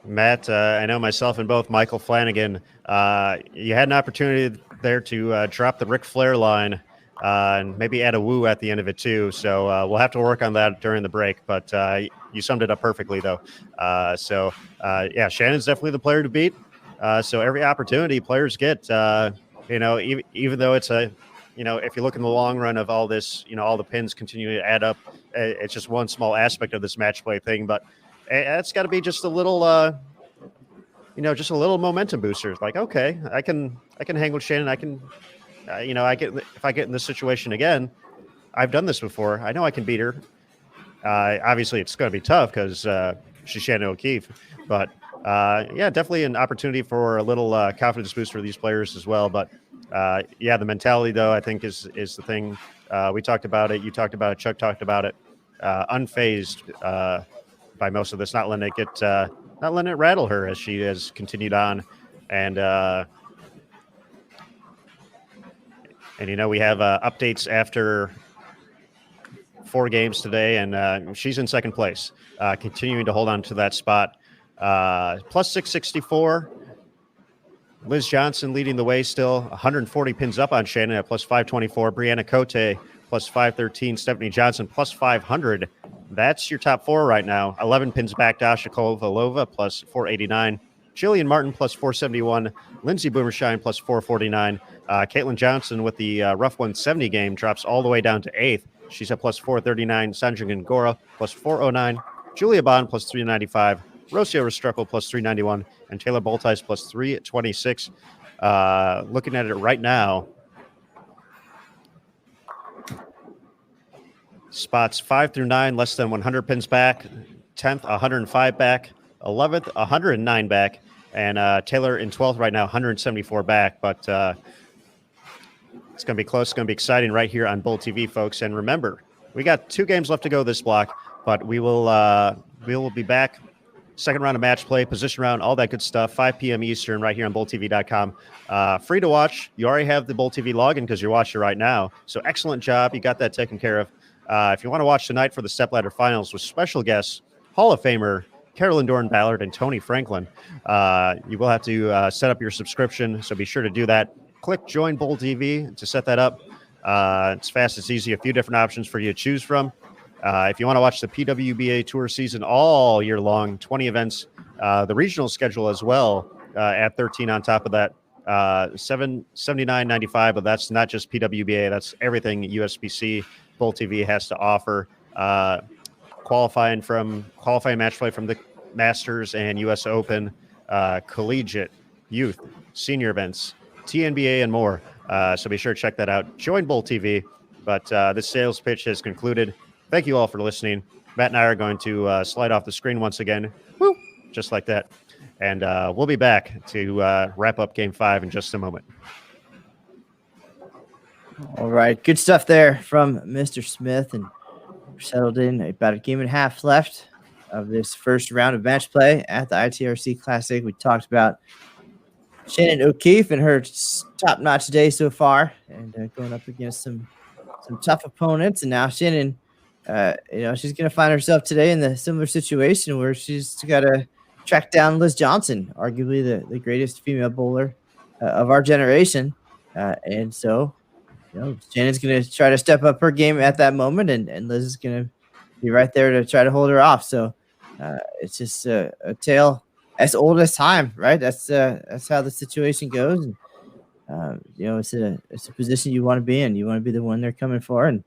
Matt, I know myself and both Michael Flanagan, you had an opportunity there to drop the Ric Flair line and maybe add a woo at the end of it too. So we'll have to work on that during the break, but you summed it up perfectly though. Yeah, Shannon's definitely the player to beat. So every opportunity players get, even though it's if you look in the long run of all this, all the pins continue to add up, it's just one small aspect of this match play thing, but it's got to be just a little, just a little momentum booster. Like, okay, I can hang with Shannon. I can, if I get in this situation again, I've done this before. I know I can beat her. Obviously, it's going to be tough because she's Shannon O'Keefe, but yeah, definitely an opportunity for a little confidence boost for these players as well. But yeah, the mentality though, I think is the thing. We talked about it. You talked about it. Chuck talked about it. Unfazed by most of this, not letting it rattle her as she has continued on, and we have updates after 4 games today, and she's in second place, continuing to hold on to that spot. Plus 664. Liz Johnson leading the way still, 140 pins up on Shannon at plus 524. Brianna Cote plus 513. Stephanie Johnson plus 500. That's your top 4 right now. 11 pins back, Dasha Kovalova plus 489. Jillian Martin plus 471. Lindsay Boomershine plus 449. Caitlin Johnson with the rough 170 game drops all the way down to 8th. She's at plus 439. Sandra Gongora plus 409. Julia Bond plus 395. Rocio Restrepo plus 391. And Taylor Boltice plus 326. Looking at it right now, spots 5 through 9, less than 100 pins back. 10th, 105 back. 11th, 109 back. And Taylor in 12th right now, 174 back. But it's going to be close. It's going to be exciting right here on Bull TV, folks. And remember, we got 2 games left to go this block, but we will be back. Second round of match play, position round, all that good stuff. 5 p.m. Eastern right here on BullTV.com. Free to watch. You already have the Bull TV login because you're watching right now. So excellent job. You got that taken care of. If you want to watch tonight for the stepladder finals with special guests, Hall of Famer Carolyn Doran Ballard and Tony Franklin, you will have to set up your subscription. So be sure to do that. Click Join Bull TV to set that up. It's fast, it's easy. A few different options for you to choose from. If you want to watch the PWBA Tour season all year long, 20 events, the regional schedule as well, at 13 on top of that, $79.95, but that's not just PWBA, that's everything USBC Bull TV has to offer. Qualifying match play from the Masters and US Open, collegiate, youth, senior events, TNBA, and more. So be sure to check that out. Join Bull TV. But this sales pitch has concluded. Thank you all for listening. Matt and I are going to slide off the screen once again. Woo! Just like that. And we'll be back to wrap up Game 5 in just a moment. All right. Good stuff there from Mr. Smith. And we're settled in. About a game and a half left of this first round of match play at the ITRC Classic. We talked about Shannon O'Keefe and her top-notch day so far, and going up against some tough opponents. And now Shannon, she's going to find herself today in the similar situation where she's got to track down Liz Johnson, arguably the greatest female bowler of our generation. And so, Shannon's going to try to step up her game at that moment, and Liz is going to be right there to try to hold her off. So it's just a tale as old as time, right? That's how the situation goes. And, it's a position you want to be in. You want to be the one they're coming for, and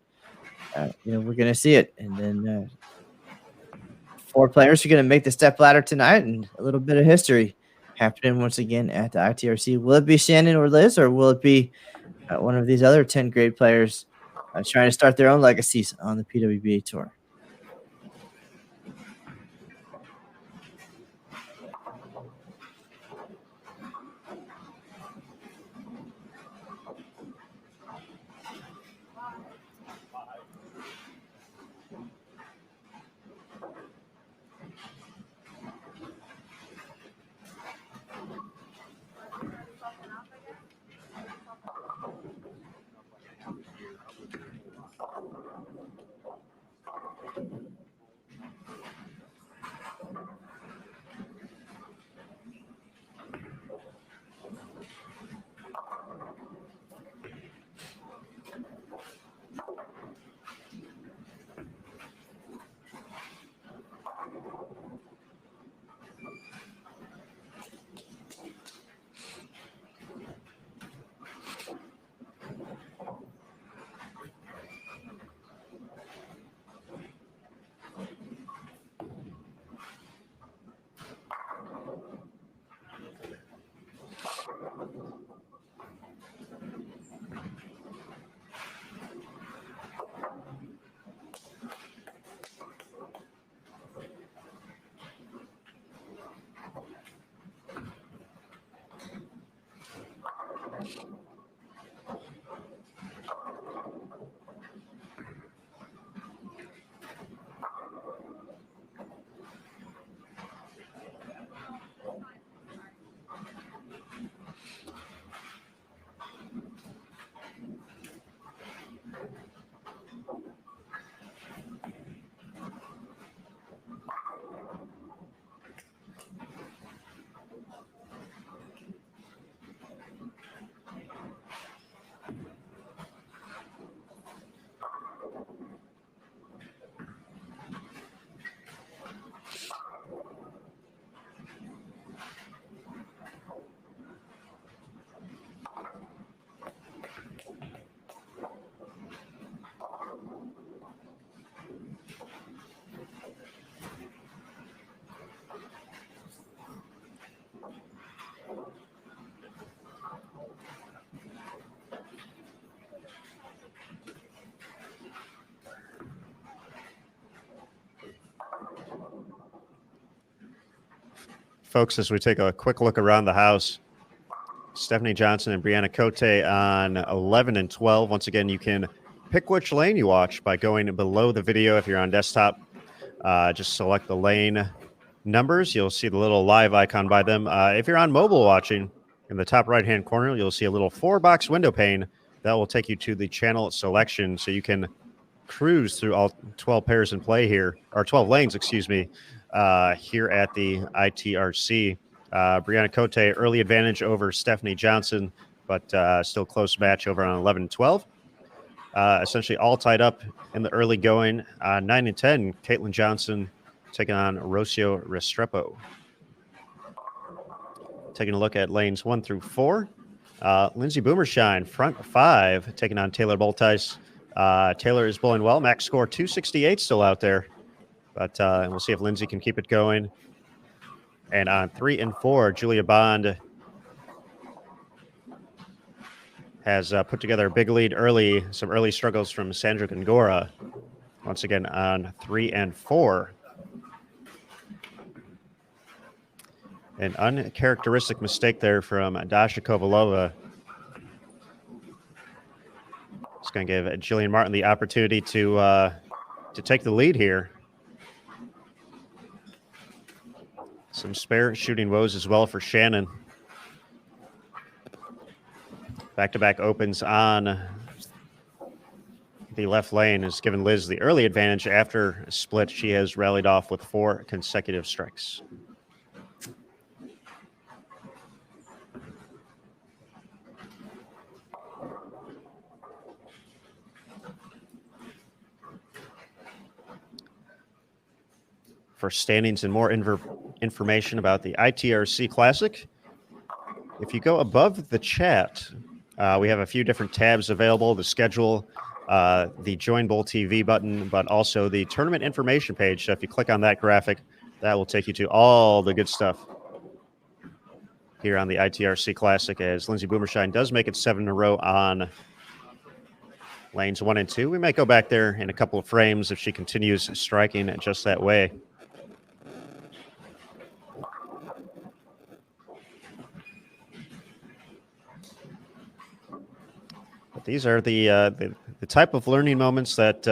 we're going to see it. And then 4 players are going to make the step ladder tonight, and a little bit of history happening once again at the ITRC. Will it be Shannon or Liz, or will it be one of these other 10 grade players trying to start their own legacies on the PWBA Tour? folks, as we take a quick look around the house, Stephanie Johnson and Brianna Cote on 11 and 12. Once again, you can pick which lane you watch by going below the video. If you're on desktop, just select the lane numbers. You'll see the little live icon by them. If you're on mobile watching, in the top right-hand corner, you'll see a little 4-box window pane that will take you to the channel selection, so you can cruise through all 12 pairs in play here, or 12 lanes, excuse me, here at the ITRC. Brianna Cote, early advantage over Stephanie Johnson, but still close match over on 11 and 12. Essentially all tied up in the early going. 9 and 10, Caitlin Johnson taking on Rocio Restrepo. Taking a look at lanes 1 through 4. Lindsay Boomershine, front 5, taking on Taylor Boltice. Taylor is bowling well. Max score 268 still out there. But we'll see if Lindsay can keep it going. And on 3 and 4, Julia Bond has put together a big lead early. Some early struggles from Sandra Gongora. Once again on 3 and 4. An uncharacteristic mistake there from Dasha Kovalova. It's going to give Jillian Martin the opportunity to take the lead here. Some spare shooting woes as well for Shannon. Back-to-back opens on the left lane has given Liz the early advantage. After a split, she has rallied off with 4 consecutive strikes. For standings and more information about the ITRC Classic, if you go above the chat, we have a few different tabs available: the schedule, the Join Bowl TV button, but also the tournament information page. So if you click on that graphic, that will take you to all the good stuff here on the ITRC Classic, as Lindsay Boomershine does make it 7 in a row on lanes 1 and 2. We might go back there in a couple of frames if she continues striking just that way. But these are the type of learning moments that,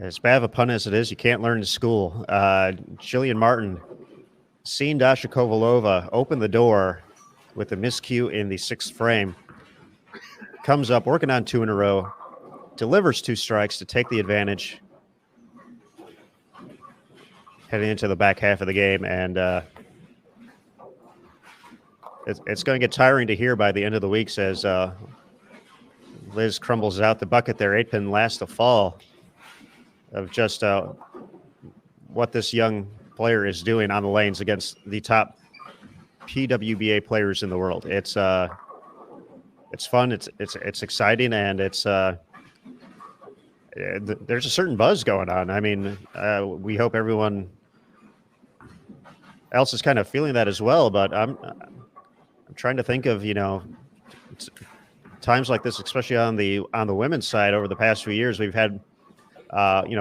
as bad of a pun as it is, you can't learn in school. Jillian Martin, seeing Dasha Kovalova open the door with a miscue in the 6th frame, comes up, working on 2 in a row, delivers 2 strikes to take the advantage heading into the back half of the game. And it's going to get tiring to hear by the end of the week, as Liz crumbles out the bucket there, 8-pin last to fall, of just what this young player is doing on the lanes against the top PWBA players in the world. It's fun, it's exciting, and it's there's a certain buzz going on. I mean, we hope everyone else is kind of feeling that as well, but I'm trying to think of, times like this, especially on the women's side. Over the past few years, we've had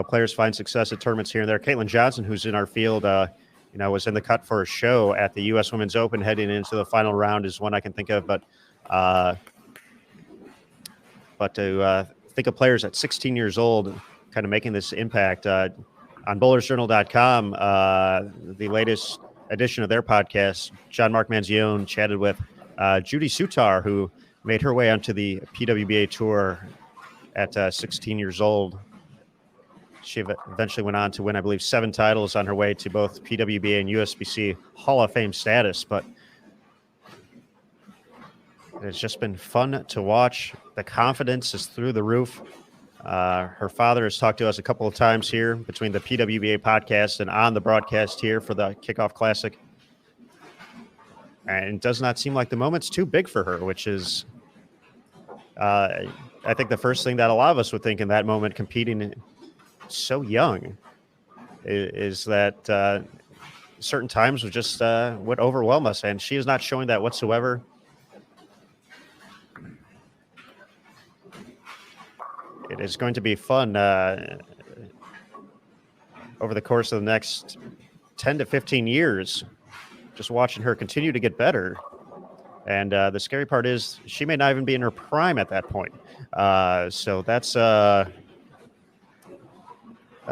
players find success at tournaments here and there. Caitlin Johnson, who's in our field, was in the cut for a show at the U.S. Women's Open heading into the final round, is one I can think of. But to think of players at 16 years old kind of making this impact. On bowlersjournal.com, the latest edition of their podcast, John Mark Manzione chatted with Judy Sutar, who made her way onto the PWBA tour at 16 years old. She eventually went on to win, I believe, 7 titles on her way to both PWBA and USBC Hall of Fame status. But it's just been fun to watch. The confidence is through the roof. Her father has talked to us a couple of times here between the PWBA podcast and on the broadcast here for the Kickoff Classic. And it does not seem like the moment's too big for her, which is, I think, the first thing that a lot of us would think in that moment, competing so young, is that certain times would just would overwhelm us. And she is not showing that whatsoever. It is going to be fun over the course of the next 10 to 15 years, just watching her continue to get better. And the scary part is she may not even be in her prime at that point. So that's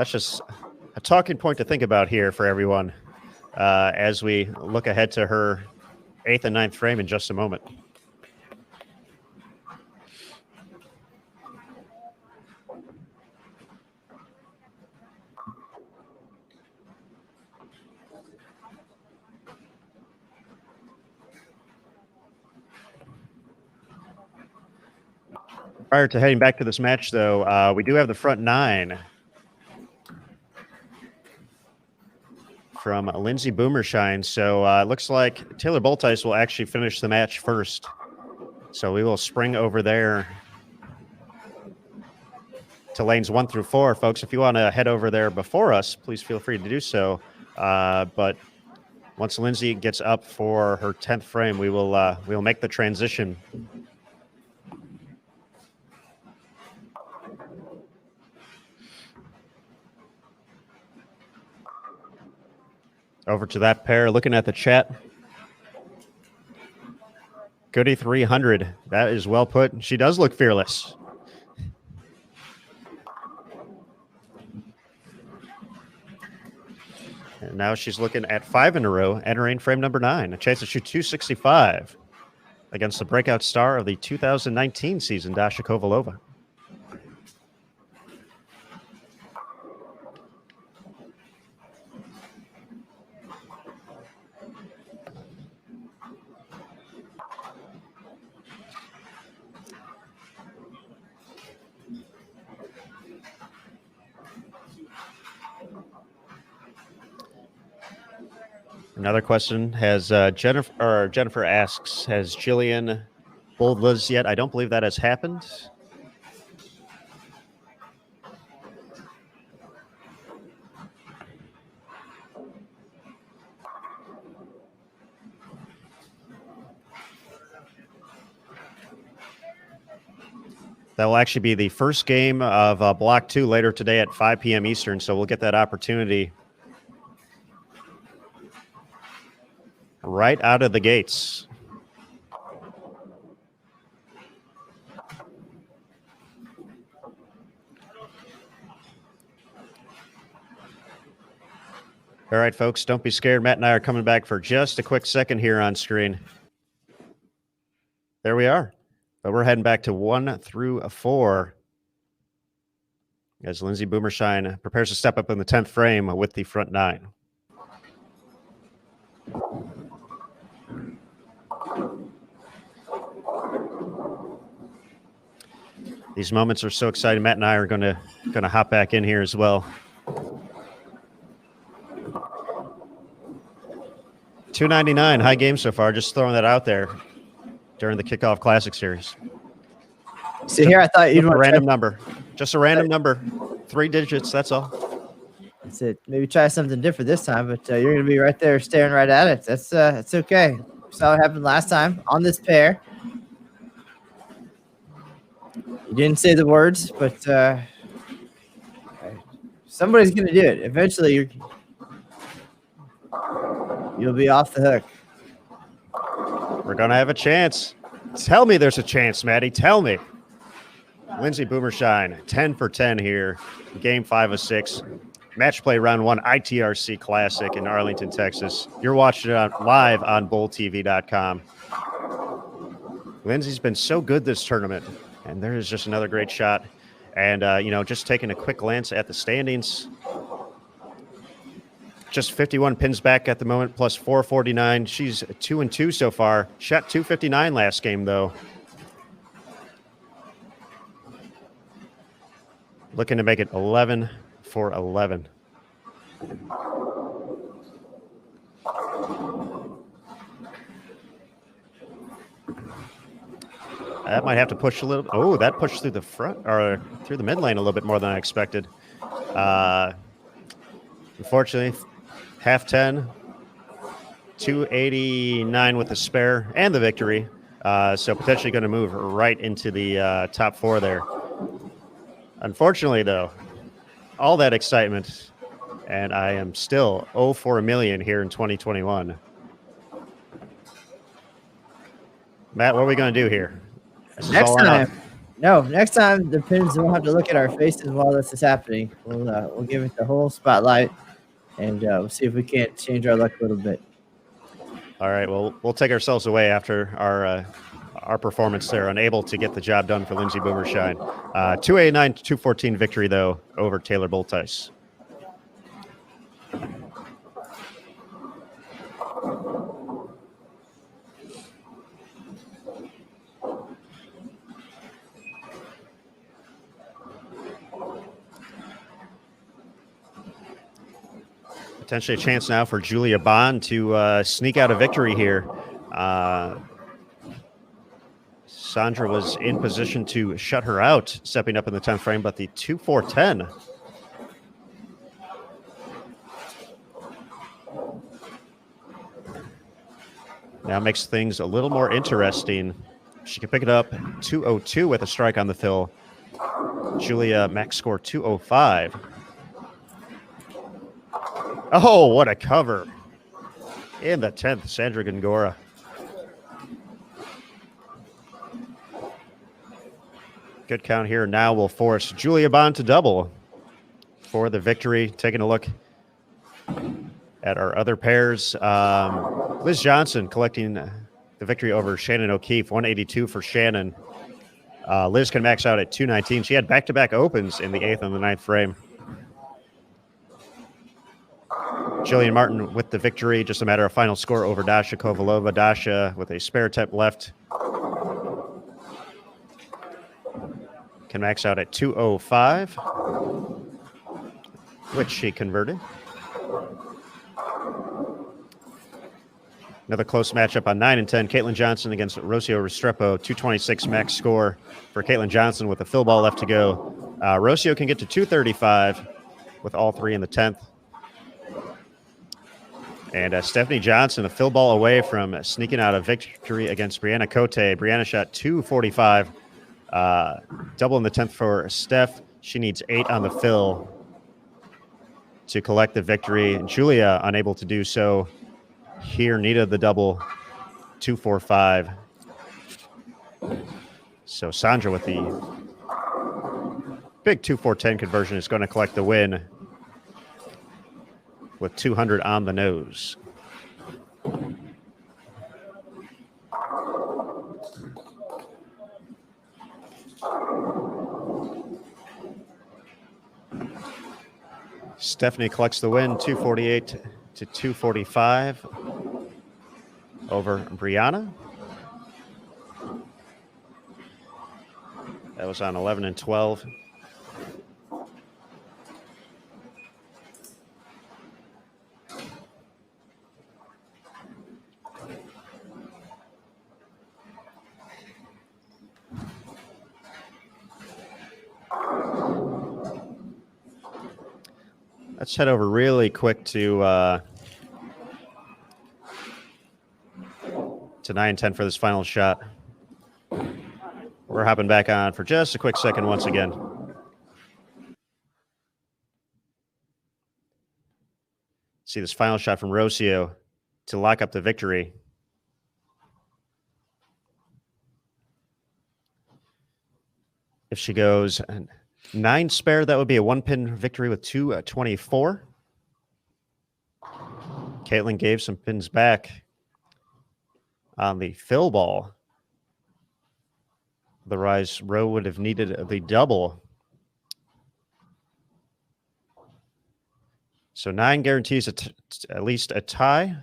just a talking point to think about here for everyone as we look ahead to her 8th and 9th frame in just a moment. Prior to heading back to this match, though, we do have the front 9 from Lindsay Boomershine. So it looks like Taylor Boltice will actually finish the match first. So we will spring over there to lanes 1 through 4. Folks, if you want to head over there before us, please feel free to do so. But once Lindsay gets up for her 10th frame, we'll make the transition. Over to that pair, looking at the chat. Goody 300. That is well put. She does look fearless. And now she's looking at 5 in a row, entering frame number 9. A chance to shoot 265 against the breakout star of the 2019 season, Dasha Kovalova. Another question has Jennifer asks, has Jillian bowled Liz yet? I don't believe that has happened. That will actually be the first game of Block 2 later today at 5 p.m. Eastern, so we'll get that opportunity right out of the gates. All right, folks, don't be scared. Matt and I are coming back for just a quick second here on screen. There we are. But we're heading back to 1 through 4 as Lindsay Boomershine prepares to step up in the 10th frame with the front 9. These moments are so exciting. Matt and I are going to hop back in here as well. 299 high game so far. Just throwing that out there during the Kickoff Classic Series. See here, I thought you'd want a random number. Just a random number. 3 digits, that's all. That's it. Maybe try something different this time, but you're going to be right there staring right at it. That's okay. We saw what happened last time on this pair. You didn't say the words, but somebody's going to do it. Eventually, you'll be off the hook. We're going to have a chance. Tell me there's a chance, Maddie. Tell me. Lindsay Boomershine, 10 for 10 here. Game 5 of 6. Match play round 1, ITRC Classic in Arlington, Texas. You're watching it live on BullTV.com. Lindsay's been so good this tournament. And there is just another great shot. And, just taking a quick glance at the standings. Just 51 pins back at the moment, plus 449. She's 2-2 so far. Shot 259 last game, though. Looking to make it 11 for 11. That might have to push a little. Oh, that pushed through the front or through the mid lane a little bit more than I expected. Unfortunately, half 10, 289 with the spare and the victory. So potentially going to move right into the top 4 there. Unfortunately, though, all that excitement And I am still 0 for a million here in 2021. Matt, what are we going to do here? This is Next all or time, nothing. no, next time the pins won't have to look at our faces while this is happening. We'll give it the whole spotlight, and we'll see if we can't change our luck a little bit. All right, well, we'll take ourselves away after our performance there, unable to get the job done for Lindsey Boomershine. 289-214 victory, though, over Taylor Boltice. Potentially a chance now for Julia Bond to sneak out a victory here. Sandra was in position to shut her out, stepping up in the 10th frame, but the 2-4-10. Now makes things a little more interesting. She can pick it up 2-0-2 with a strike on the fill. Julia max score 2-0-5. Oh, what a cover. In the 10th, Sandra Gongora. Good count here. Now will force Julia Bond to double for the victory. Taking a look at our other pairs. Liz Johnson collecting the victory over Shannon O'Keefe, 182 for Shannon. Liz can max out at 219. She had back-to-back opens in the 8th and the 9th frame. Jillian Martin with the victory. Just a matter of final score over Dasha Kovalova. Dasha with a spare attempt left can max out at 205, which she converted. Another close matchup on 9 and 10. Caitlin Johnson against Rocio Restrepo. 226 max score for Caitlin Johnson with a fill ball left to go. Rocio can get to 235 with all three in the 10th. And Stephanie Johnson, a fill ball away from sneaking out a victory against Brianna Cote. Brianna shot 245. Double in the 10th for Steph. She needs 8 on the fill to collect the victory. And Julia unable to do so. Here needed the double, 245. So Sandra with the big 2-4-10 conversion is going to collect the win with 200 on the nose. Stephanie collects the win, 248 to 245 over Brianna. That was on 11 and 12. Let's head over really quick to 9-10 for this final shot. We're hopping back on for just a quick second once again. See this final shot from Rocio to lock up the victory. If she goes 9 spare, that would be a 1-pin victory with 224. Caitlin gave some pins back on the fill ball. Otherwise, Rowe would have needed the double. So 9 guarantees at least a tie.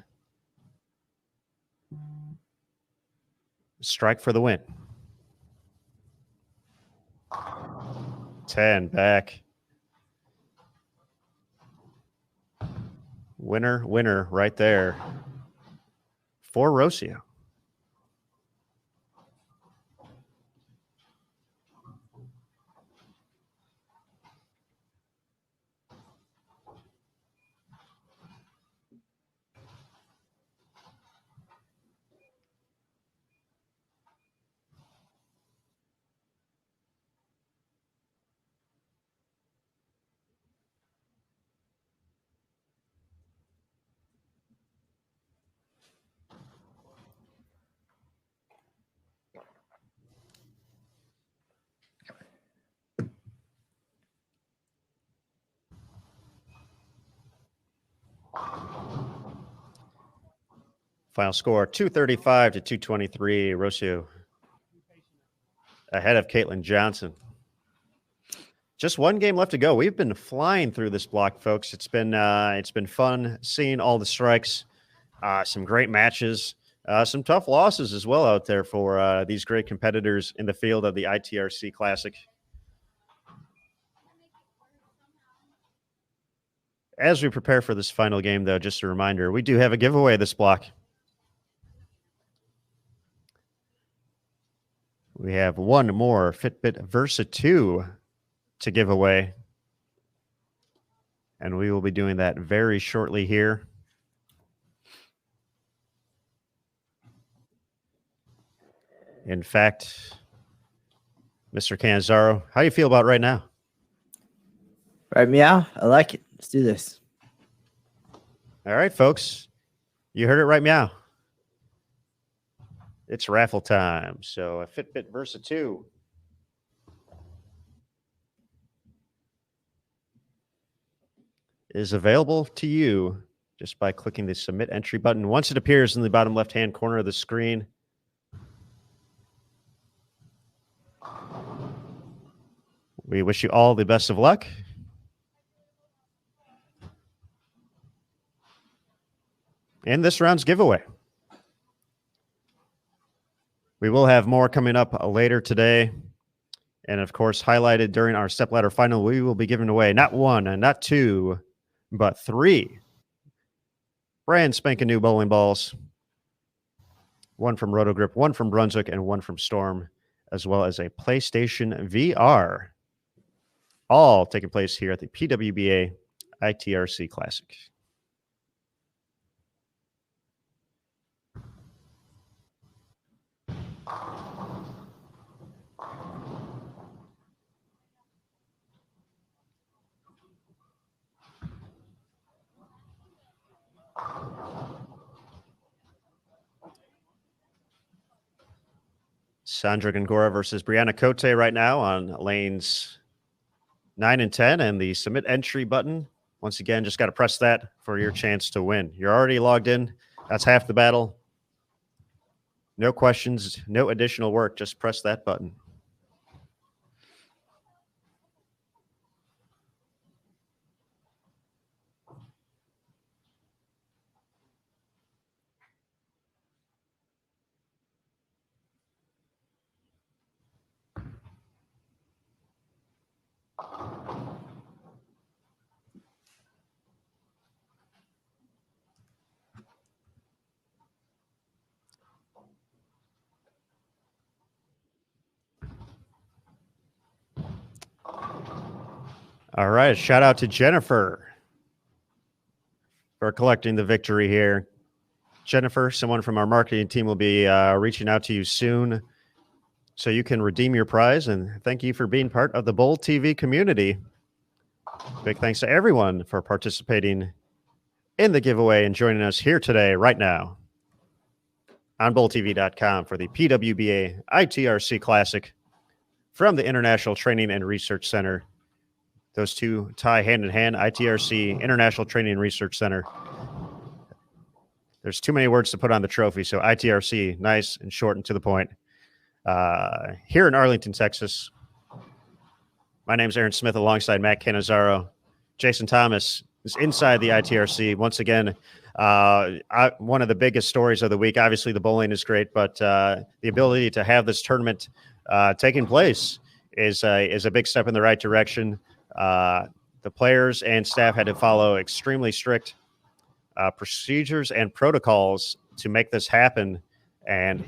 Strike for the win. 10 back. Winner, winner right there for Rocio. Final score 235 to 223. Rocio ahead of Caitlin Johnson. Just one game left to go. We've been flying through this block, folks. It's been fun seeing all the strikes, some great matches, some tough losses as well out there for these great competitors in the field of the ITRC Classic. As we prepare for this final game, though, just a reminder, we do have a giveaway this block. We have one more Fitbit Versa 2 to give away. And we will be doing that very shortly here. In fact, Mr. Canizaro, how do you feel about right now? Right, meow. I like it. Let's do this. All right, folks. You heard it right, meow. It's raffle time. So a Fitbit Versa 2. Is available to you just by clicking the submit entry button. Once it appears in the bottom left-hand corner of the screen, we wish you all the best of luck. In this round's giveaway. We will have more coming up later today. And of course, highlighted during our stepladder final, we will be giving away not one and not two, but 3 brand spanking new bowling balls. One from Rotogrip, one from Brunswick, and one from Storm, as well as a PlayStation VR. All taking place here at the PWBA ITRC Classic. Sandra Gongora versus Brianna Cote right now on lanes 9 and 10, and the submit entry button. Once again, just got to press that for your chance to win. You're already logged in. That's half the battle. No questions, no additional work. Just press that button. All right, shout out to Jennifer for collecting the victory here. Jennifer, someone from our marketing team will be reaching out to you soon so you can redeem your prize. And thank you for being part of the Bowl TV community. Big thanks to everyone for participating in the giveaway and joining us here today, right now, on BowlTV.com for the PWBA ITRC Classic from the International Training and Research Center. Those two tie hand in hand, ITRC, International Training and Research Center. There's too many words to put on the trophy, so ITRC, nice and short and to the point. Here in Arlington, Texas, my name's Aaron Smith alongside Matt Canizaro. Jason Thomas is inside the ITRC. Once again, one of the biggest stories of the week. Obviously, the bowling is great, but the ability to have this tournament taking place is a big step in the right direction. The players and staff had to follow extremely strict procedures and protocols to make this happen. And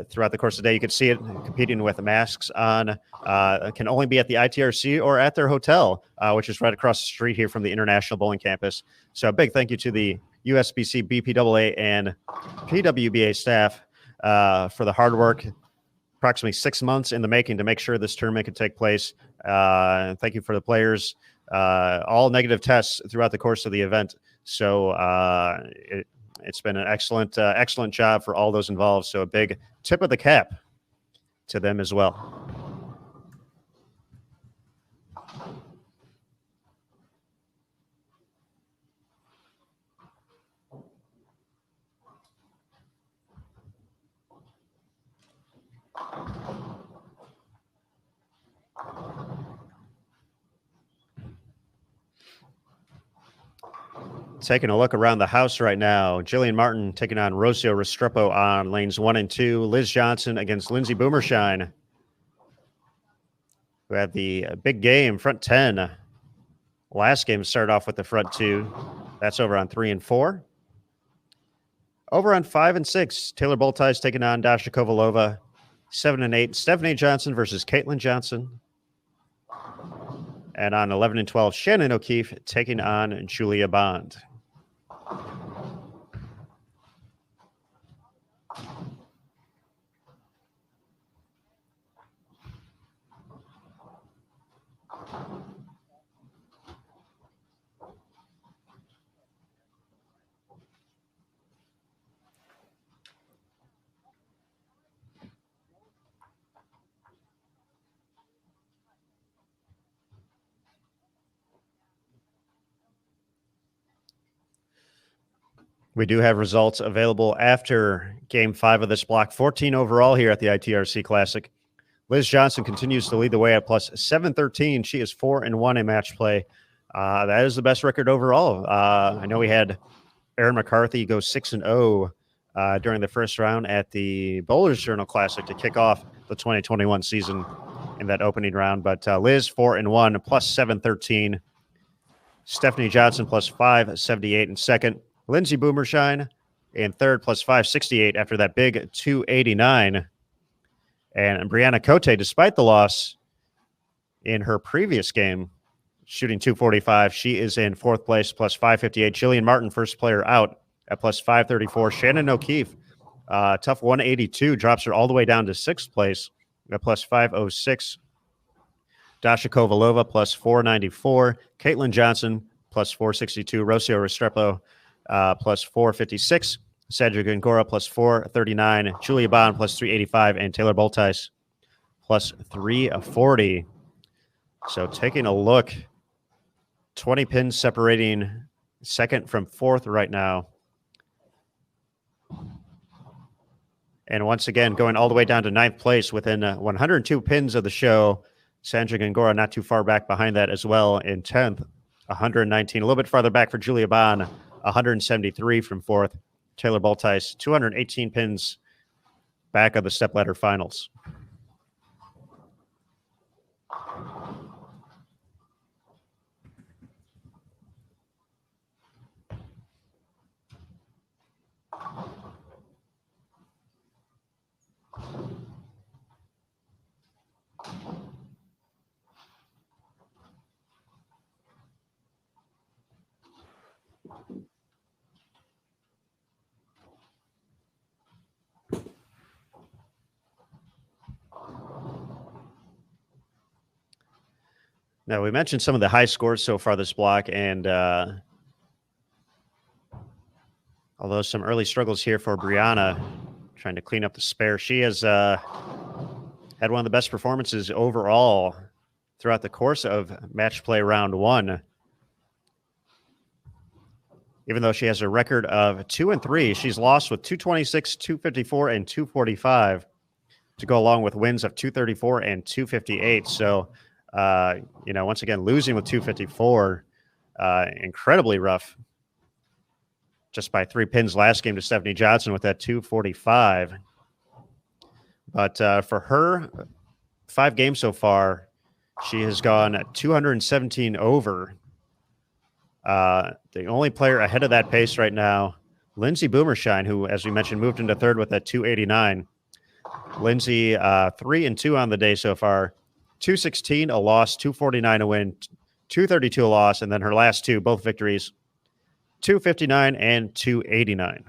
throughout the course of the day, you could see it competing with the masks on. It can only be at the ITRC or at their hotel, which is right across the street here from the International Bowling Campus. So a big thank you to the USBC, BPWA, and PWBA staff for the hard work. Approximately 6 months in the making to make sure this tournament could take place. Thank you for the players. All negative tests throughout the course of the event. So it's been an excellent job for all those involved. So a big tip of the cap to them as well. Taking a look around the house right now. Jillian Martin taking on Rocio Restrepo on lanes 1 and 2. Liz Johnson against Lindsay Boomershine, who had the big game, front 10. Last game started off with the front 2. That's over on 3 and 4. Over on 5 and 6, Taylor Boltice taking on Dasha Kovalova. 7 and 8, Stephanie Johnson versus Caitlin Johnson. And on 11 and 12, Shannon O'Keefe taking on Julia Bond. We do have results available after Game 5 of this block. 14 overall here at the ITRC Classic. Liz Johnson continues to lead the way at plus 713. She is 4-1 in match play. That is the best record overall. I know we had Erin McCarthy go 6-0 during the first round at the Bowlers Journal Classic to kick off the 2021 season in that opening round. But Liz 4-1, plus 713. Stephanie Johnson plus 578 in second. Lindsay Boomershine in third, plus 568 after that big 289. And Brianna Cote, despite the loss in her previous game, shooting 245, she is in fourth place, plus 558. Jillian Martin, first player out at plus 534. Shannon O'Keefe, tough 182, drops her all the way down to sixth place at plus 506. Dasha Kovalova, plus 494. Caitlin Johnson, plus 462. Rocio Restrepo, plus 456. Cedric Gongora, plus 439. Julia Bond, plus 385. And Taylor Boltice, plus 340. So taking a look, 20 pins separating second from fourth right now. And once again, going all the way down to ninth place within 102 pins of the show. Sandra Gongora not too far back behind that as well in 10th, 119. A little bit farther back for Julia Bond, 173 from fourth. Taylor Boltice, 218 pins back of the stepladder finals. Now, we mentioned some of the high scores so far this block, and although some early struggles here for Brianna, trying to clean up the spare, she has had one of the best performances overall throughout the course of match play round one. Even though she has a record of 2-3, she's lost with 226, 254, and 245 to go along with wins of 234 and 258. So, once again, losing with 254, incredibly rough. Just by 3 pins last game to Stephanie Johnson with that 245. But for her, 5 games so far, she has gone 217 over. The only player ahead of that pace right now, Lindsay Boomershine, who, as we mentioned, moved into third with that 289. Lindsay, 3-2 on the day so far. 216 a loss, 249 a win, 232 a loss, and then her last 2, both victories, 259 and 289.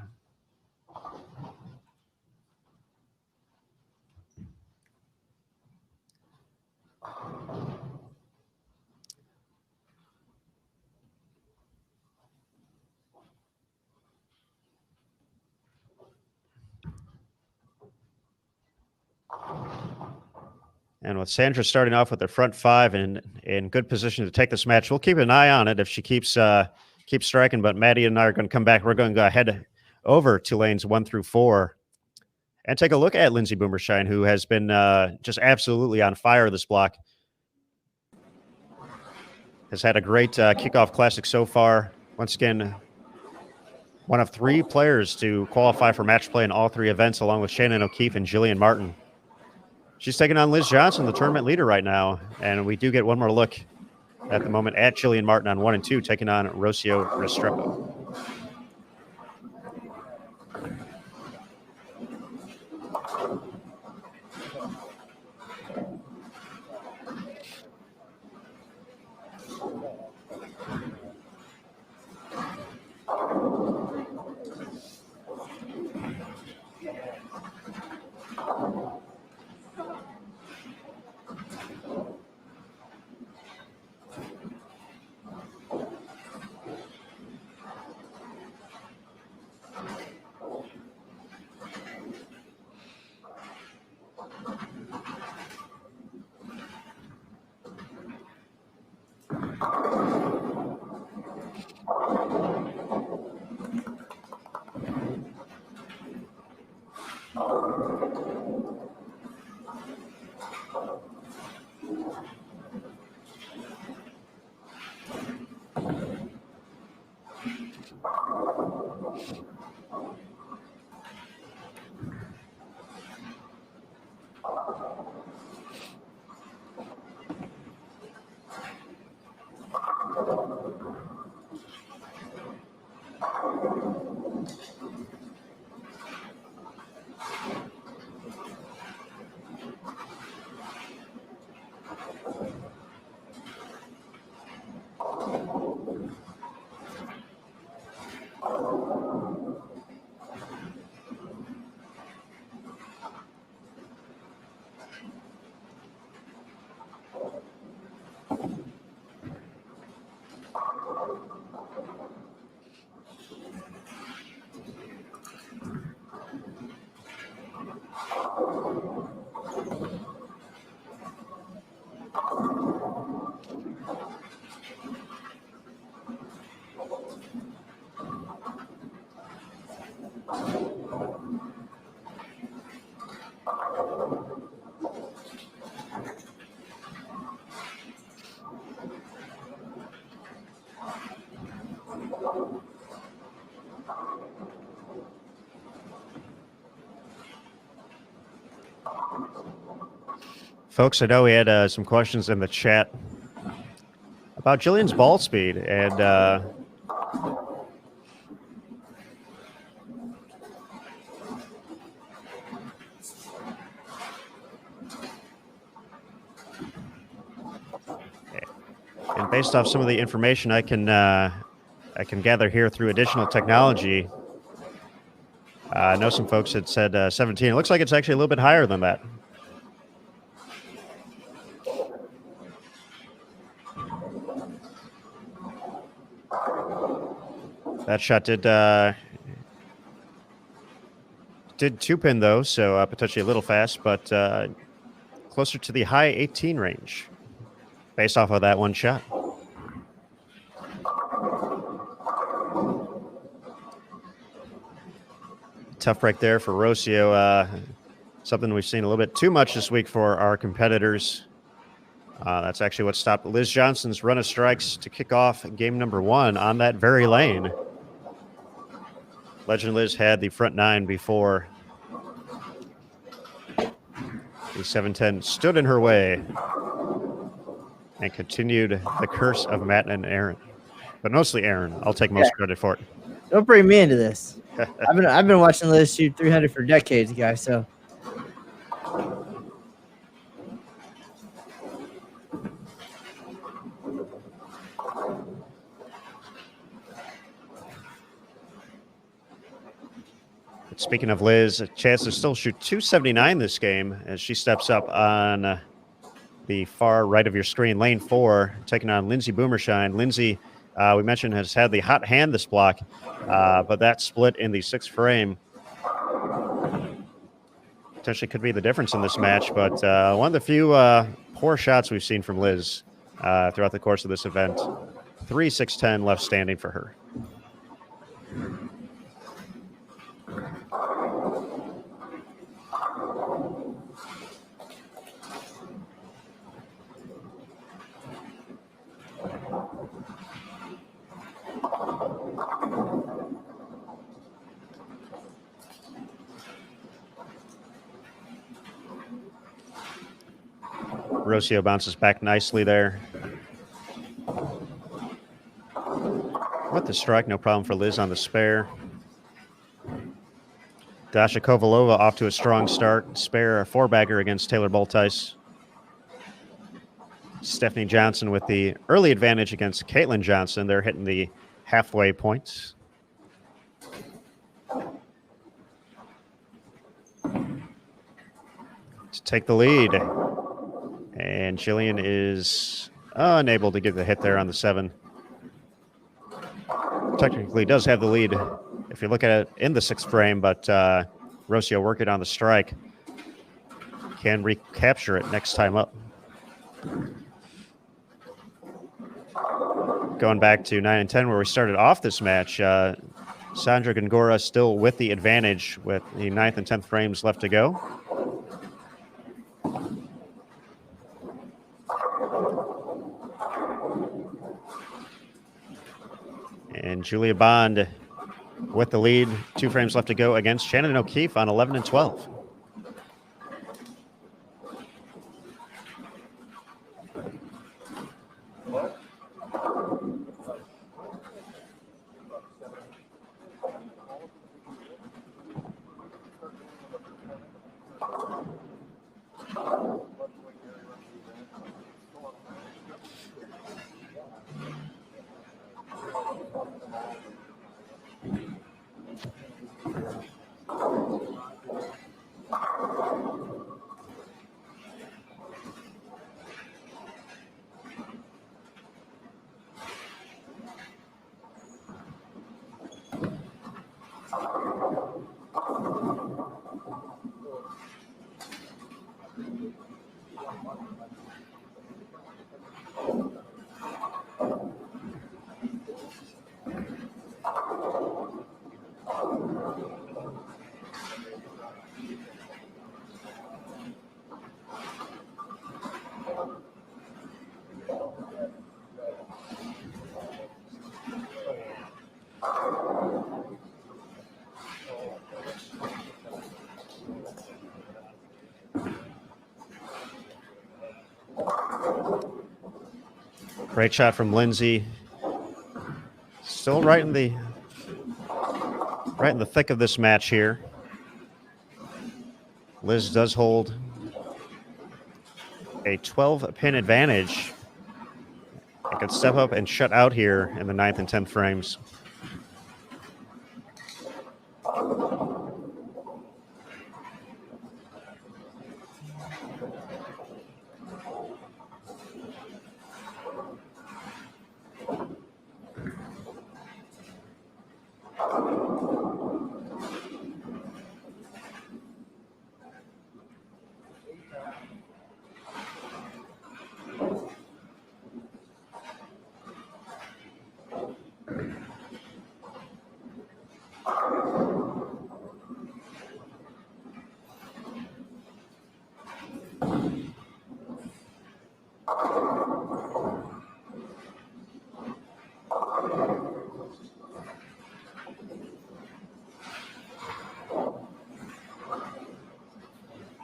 And with Sandra starting off with the front 5 and in good position to take this match, we'll keep an eye on it if she keeps striking. But Maddie and I are going to come back. We're going to go head over to lanes 1 through 4 and take a look at Lindsay Boomershine, who has been just absolutely on fire this block. Has had a great kickoff classic so far. Once again, One of 3 players to qualify for match play in all 3 events, along with Shannon O'Keefe and Jillian Martin. She's taking on Liz Johnson, the tournament leader right now. And we do get one more look at the moment at Jillian Martin on 1 and 2, taking on Rocio Restrepo. Folks, I know we had some questions in the chat about Jillian's ball speed, and based off some of the information I can gather here through additional technology, I know some folks had said 17. It looks like it's actually a little bit higher than that. That shot did 2-pin though, so potentially a little fast, but closer to the high 18 range based off of that one shot. Tough break there for Rocio. Something we've seen a little bit too much this week for our competitors. That's actually what stopped Liz Johnson's run of strikes to kick off game number 1 on that very lane. Legend Liz had the front 9 before the 710 stood in her way and continued the curse of Matt and Aaron. But mostly Aaron. I'll take most credit for it. Don't bring me into this. I've been watching Liz shoot 300 for decades, guys. So. Speaking of Liz, a chance to still shoot 279 this game as she steps up on the far right of your screen, lane 4, taking on Lindsay Boomershine. Lindsay, we mentioned, has had the hot hand this block, but that split in the 6th frame potentially could be the difference in this match. But one of the few poor shots we've seen from Liz throughout the course of this event. 3-6-10 left standing for her. Rocio bounces back nicely there. With the strike, no problem for Liz on the spare. Dasha Kovalova off to a strong start. Spare a four-bagger against Taylor Boltice. Stephanie Johnson with the early advantage against Caitlin Johnson. They're hitting the halfway points. To take the lead. And Jillian is unable to get the hit there on the 7. Technically does have the lead if you look at it in the 6th frame, but Rocio working on the strike. Can recapture it next time up. Going back to 9 and 10 where we started off this match, Sandra Gongora still with the advantage with the 9th and 10th frames left to go. And Julia Bond with the lead, 2 frames left to go against Shannon O'Keefe on 11 and 12. Great shot from Lindsay. Still right in the thick of this match here. Liz does hold a 12-pin advantage. It could step up and shut out here in the 9th and 10th frames.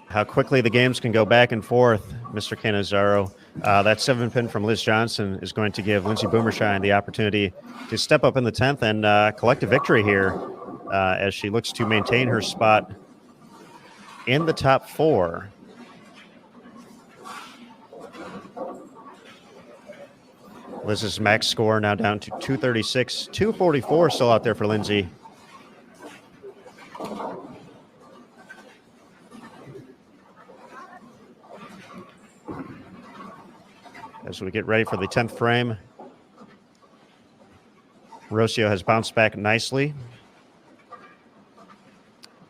How quickly the games can go back and forth, Mr. Cannizzaro. That 7-pin from Liz Johnson is going to give Lindsay Boomershine the opportunity to step up in the 10th and collect a victory here as she looks to maintain her spot in the top 4. Liz's max score now down to 236, 244 still out there for Lindsay. As we get ready for the 10th frame, Rocio has bounced back nicely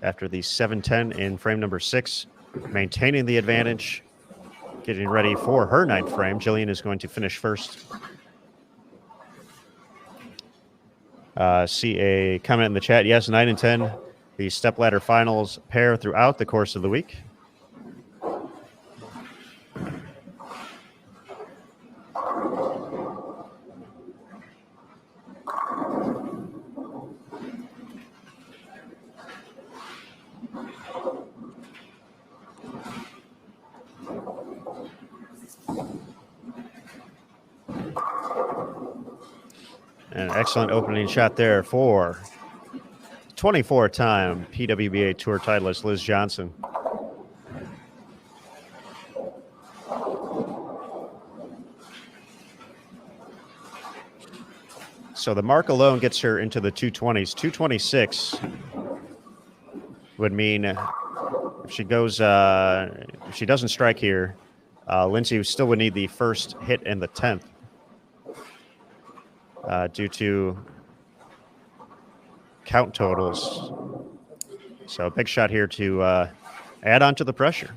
after the 7-10 in frame number 6, maintaining the advantage, getting ready for her 9th frame. Jillian is going to finish first. See a comment in the chat. Yes, 9 and 10, the stepladder finals pair throughout the course of the week. An excellent opening shot there for 24-time PWBA Tour titleist Liz Johnson. So the mark alone gets her into the 220s. 226 would mean if she goes, if she doesn't strike here, Lindsay still would need the first hit in the 10th due to count totals. So a big shot here to add on to the pressure.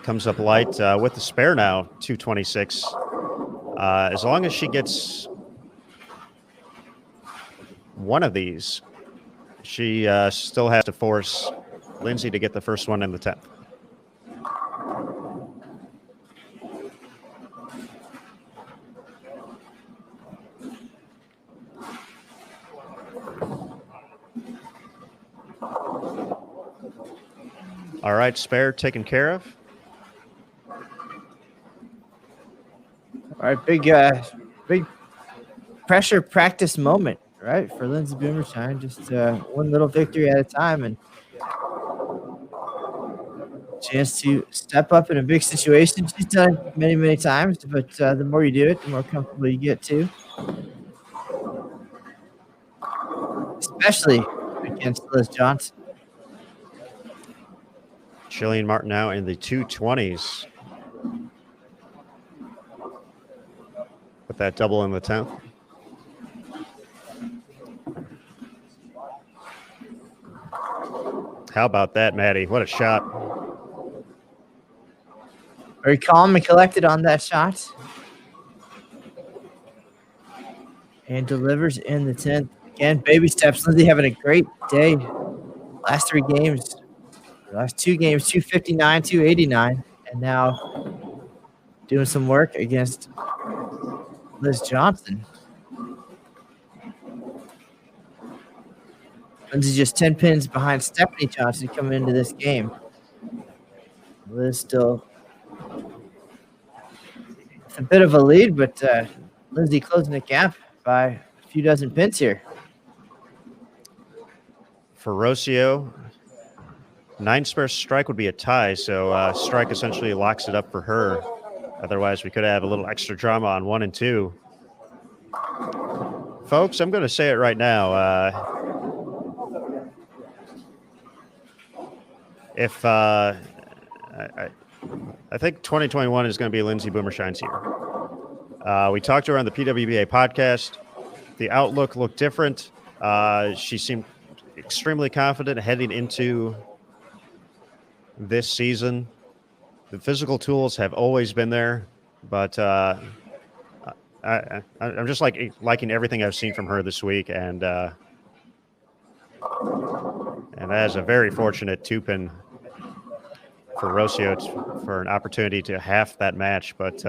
Comes up light with the spare now, 226. As long as she gets one of these, she still has to force Lindsay to get the first one in the 10th. All right, spare taken care of. All right, big pressure practice moment, right, for Lindsay Boomershine. Just one little victory at a time, and chance to step up in a big situation. She's done it many, many times, but the more you do it, the more comfortable you get too. Especially against Liz Johnson. Jillian Martin now in the 220s. With that double in the 10th. How about that, Maddie? What a shot. Very calm and collected on that shot. And delivers in the 10th. Again, baby steps. Lindsay having a great day. Last two games, 259, 289. And now doing some work against Liz Johnson. Lindsay just 10 pins behind Stephanie Johnson coming into this game. Liz still it's a bit of a lead, but Lindsay closing the gap by a few dozen pins here. For Rocio, 9 spare strike would be a tie, so strike essentially locks it up for her. Otherwise, we could have a little extra drama on 1 and 2. Folks, I'm going to say it right now. I think 2021 is going to be Lindsay Boomershine's year. We talked to her on the PWBA podcast. The outlook looked different. She seemed extremely confident heading into this season. The physical tools have always been there, but I'm just liking everything I've seen from her this week, and that is a very fortunate 2-pin for Rocio for an opportunity to half that match, but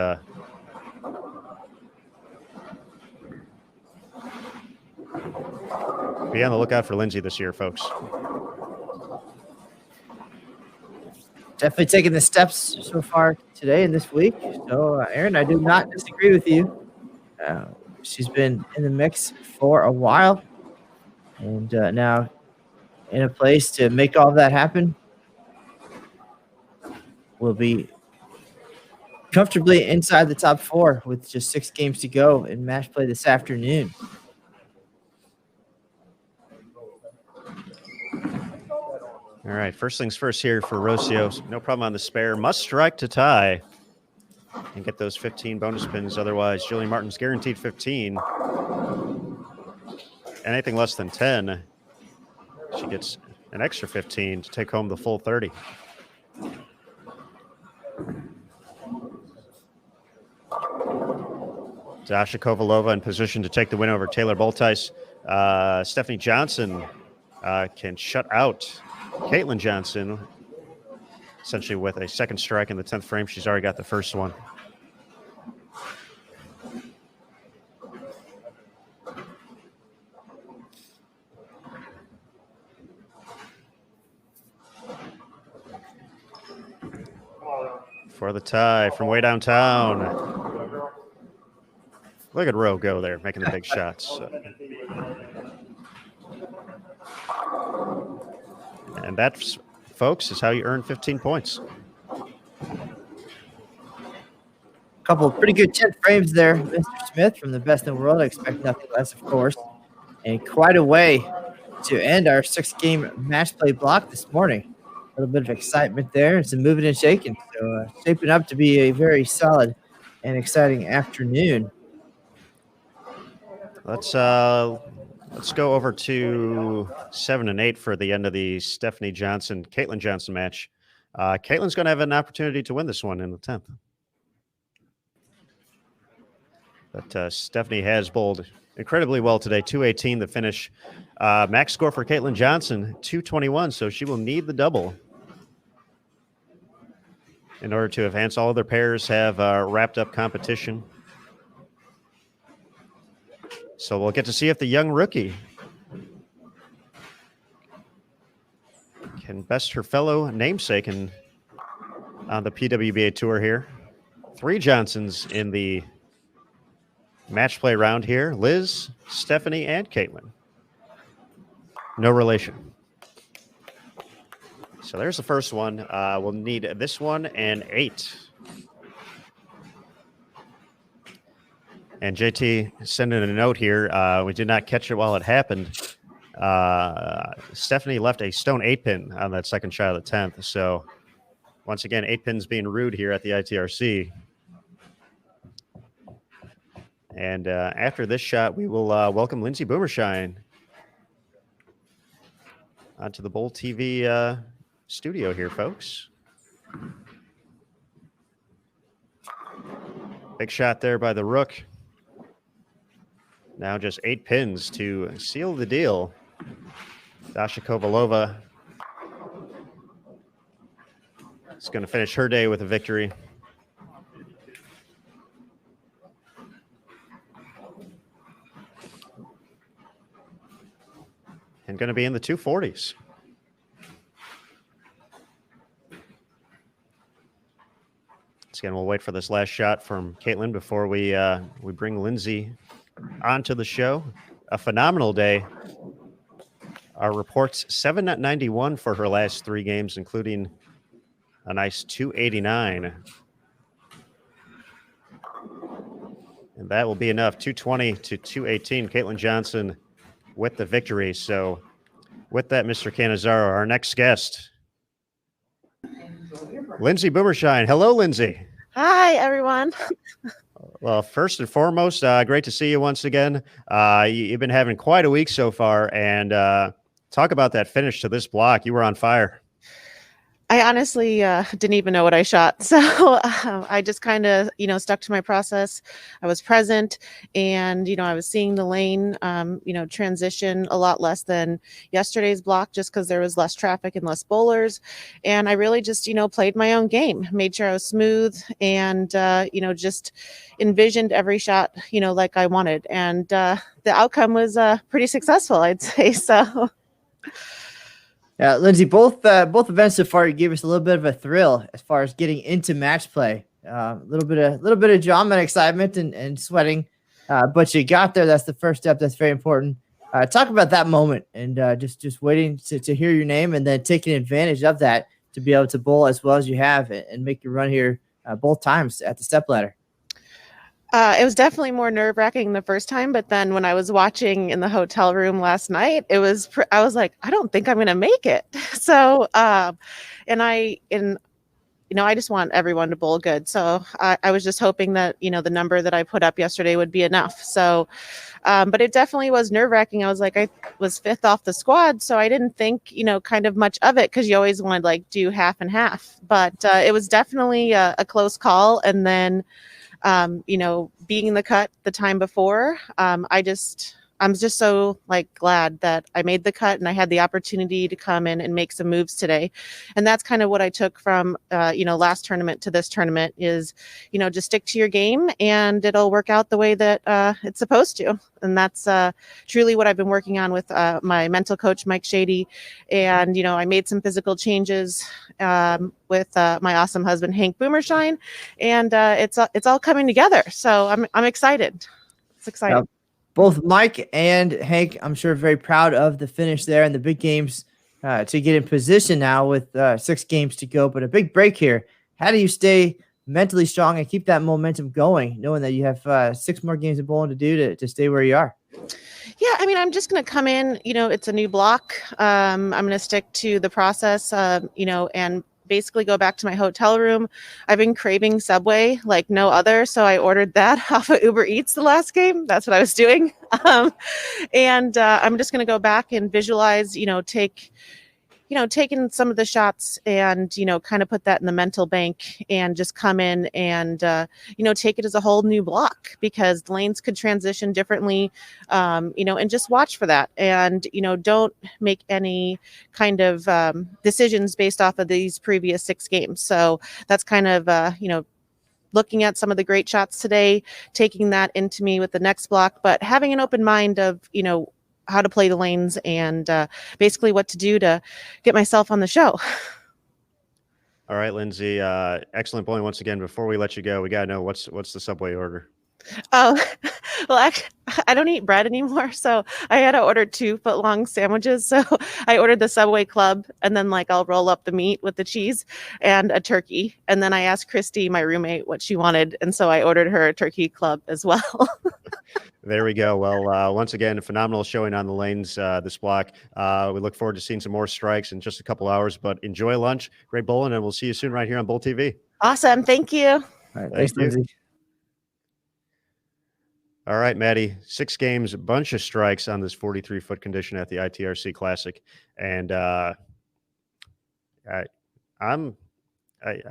be on the lookout for Lindsay this year, folks. Definitely taking the steps so far today and this week. So, Aaron, I do not disagree with you. She's been in the mix for a while, and now in a place to make all that happen. Will be comfortably inside the top 4 with just 6 games to go in match play this afternoon. All right, first things first here for Rocio. No problem on the spare. Must strike to tie and get those 15 bonus pins. Otherwise, Jillian Martin's guaranteed 15. Anything less than 10, she gets an extra 15 to take home the full 30. Dasha Kovalova in position to take the win over Taylor Boltice. Stephanie Johnson can shut out Caitlin Johnson, essentially with a second strike in the 10th frame. She's already got the first one. for the tie from way downtown. Look at Rowe go there, making the big shots. And that, folks, is how you earn 15 points. Couple of pretty good 10 frames there, Mr. Smith from the best in the world. I expect nothing less, of course. And quite a way to end our 6-game match play block this morning. A little bit of excitement there and some moving and shaking. So shaping up to be a very solid and exciting afternoon. Let's go over to 7 and 8 for the end of the Stephanie Johnson, Caitlin Johnson match. Caitlin's going to have an opportunity to win this one in the 10th. But Stephanie has bowled incredibly well today. 218 the finish. Max score for Caitlin Johnson, 221. So she will need the double in order to advance. All other pairs have wrapped up competition. So we'll get to see if the young rookie can best her fellow namesake on the PWBA tour here. 3 Johnsons in the match play round here. Liz, Stephanie, and Caitlin. No relation. So there's the first one. We'll need this one and 8. And JT sending a note here. We did not catch it while it happened. Stephanie left a stone 8-pin on that second shot of the 10th. So once again, 8 pins being rude here at the ITRC. And after this shot, we will welcome Lindsay Boomershine onto the Bowl TV studio here, folks. Big shot there by the Rook. Now just 8 pins to seal the deal. Dasha Kovalova is going to finish her day with a victory. And going to be in the 240s. Again, we'll wait for this last shot from Caitlin before we bring Lindsay onto the show. A phenomenal day. Our reports 791 for her last 3 games, including a nice 289. And that will be enough. 220 to 218. Caitlin Johnson with the victory. So with that, Mr. Cannizzaro, our next guest, Lindsay Boomershine. Hello, Lindsay. Hi, everyone. Well, first and foremost, great to see you once again. You've been having quite a week so far, and talk about that finish to this block. You were on fire. I honestly didn't even know what I shot. So I just kind of, stuck to my process. I was present and, I was seeing the lane, transition a lot less than yesterday's block just because there was less traffic and less bowlers. And I really just, played my own game, made sure I was smooth and, just envisioned every shot, like I wanted. And the outcome was pretty successful, I'd say. So. Lindsay, both events so far, you gave us a little bit of a thrill as far as getting into match play. A little bit of drama and excitement and sweating, but you got there. That's the first step. That's very important. Talk about that moment and just waiting to hear your name and then taking advantage of that to be able to bowl as well as you have and make your run here both times at the stepladder. It was definitely more nerve-wracking the first time, but then when I was watching in the hotel room last night, I was like, I don't think I'm going to make it. So, I just want everyone to bowl good. So I was just hoping that, the number that I put up yesterday would be enough. So, but it definitely was nerve-wracking. I was like, I was 5th off the squad, so I didn't think, kind of much of it because you always want to do half and half. But it was definitely a close call. And then, being in the cut the time before, I just I'm just so like glad that I made the cut and I had the opportunity to come in and make some moves today. And that's kind of what I took from, last tournament to this tournament is, just stick to your game and it'll work out the way that it's supposed to. And that's truly what I've been working on with my mental coach, Mike Shady. And, I made some physical changes with my awesome husband, Hank Boomershine. And it's all coming together. So I'm excited. It's exciting. Both Mike and Hank, I'm sure, very proud of the finish there and the big games to get in position now with 6 games to go. But a big break here. How do you stay mentally strong and keep that momentum going, knowing that you have 6 more games of bowling to do to stay where you are? Yeah, I mean, I'm just going to come in, it's a new block. I'm going to stick to the process, and basically go back to my hotel room. I've been craving Subway like no other, so I ordered that off of Uber Eats the last game. That's what I was doing. And I'm just going to go back and visualize, taking some of the shots and, kind of put that in the mental bank and just come in and, take it as a whole new block because the lanes could transition differently, and just watch for that. And, don't make any kind of decisions based off of these previous 6 games. So that's kind of, looking at some of the great shots today, taking that into me with the next block, but having an open mind of, how to play the lanes and basically what to do to get myself on the show. All right, Lindsay. Excellent bowling once again. Before we let you go, we gotta know what's the Subway order. Oh, well, actually, I don't eat bread anymore, so I had to order 2-foot-long sandwiches. So I ordered the Subway Club, and then I'll roll up the meat with the cheese and a turkey. And then I asked Christy, my roommate, what she wanted, and so I ordered her a turkey club as well. There we go. Well, once again, a phenomenal showing on the lanes this block. We look forward to seeing some more strikes in just a couple hours, but enjoy lunch, great bowling, and we'll see you soon right here on Bowl TV. Awesome. Thank you. All right, thanks, Thank you. Lindsay. All right, Maddie, 6 games, a bunch of strikes on this 43-foot condition at the ITRC Classic. And I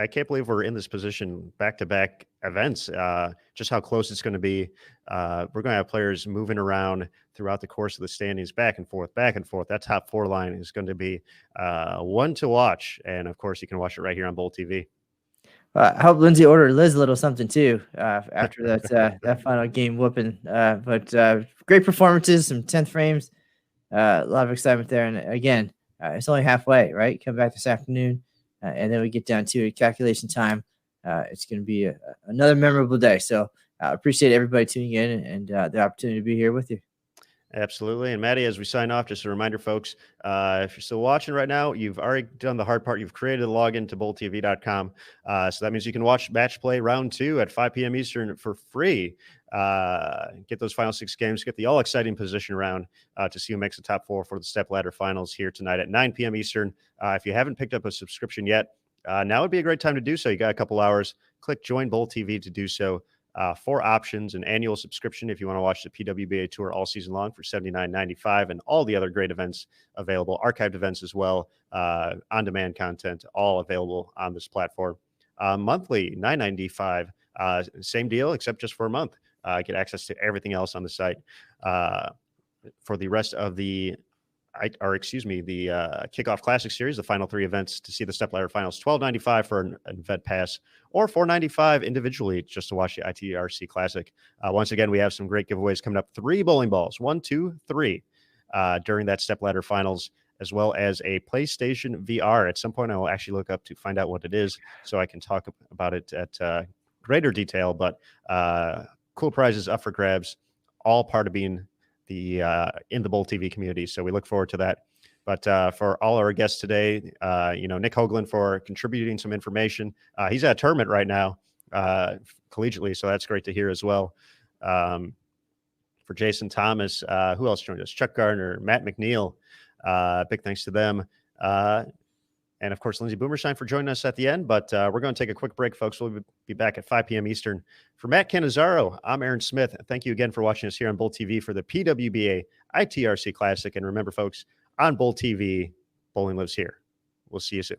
can't believe we're in this position back-to-back events, just how close it's going to be. We're going to have players moving around throughout the course of the standings, back and forth, back and forth. That top 4 line is going to be one to watch. And, of course, you can watch it right here on Bowl TV. I hope Lindsay ordered Liz a little something too after that final game whooping. But great performances, some 10th frames, a lot of excitement there. And again, it's only halfway, right? Come back this afternoon, and then we get down to calculation time. It's going to be another memorable day. So I appreciate everybody tuning in and the opportunity to be here with you. Absolutely. And Maddie, as we sign off, just a reminder, folks, if you're still watching right now, you've already done the hard part. You've created a login to bowltv.com. So that means you can watch Match Play Round 2 at 5 p.m. Eastern for free. Get those final 6 games, get the all-exciting position round to see who makes the top 4 for the step ladder finals here tonight at 9 p.m. Eastern. If you haven't picked up a subscription yet, now would be a great time to do so. You got a couple hours. Click Join Bowl TV to do so. 4 options: an annual subscription if you want to watch the PWBA tour all season long for $79.95, and all the other great events available, archived events as well, on-demand content, all available on this platform. Monthly, $9.95, same deal except just for a month. Get access to everything else on the site. For the rest of the Kickoff Classic Series, the final 3 events to see the step ladder finals, $12.95 for an event pass, or $4.95 individually just to watch the ITRC Classic. Once again, we have some great giveaways coming up. 3 bowling balls, 1, 2, 3, during that step ladder finals, as well as a PlayStation VR. At some point, I will actually look up to find out what it is so I can talk about it at greater detail. But cool prizes up for grabs, all part of being in the Bowl TV community. So we look forward to that. But for all our guests today, Nick Hoagland for contributing some information. He's at a tournament right now, collegiately, so that's great to hear as well. For Jason Thomas, who else joined us? Chuck Gardner, Matt McNeil. Big thanks to them. And, of course, Lindsay Boomershine for joining us at the end. But we're going to take a quick break, folks. We'll be back at 5 p.m. Eastern. For Matt Cannizzaro, I'm Aaron Smith. Thank you again for watching us here on Bowl TV for the PWBA ITRC Classic. And remember, folks, on Bowl TV, bowling lives here. We'll see you soon.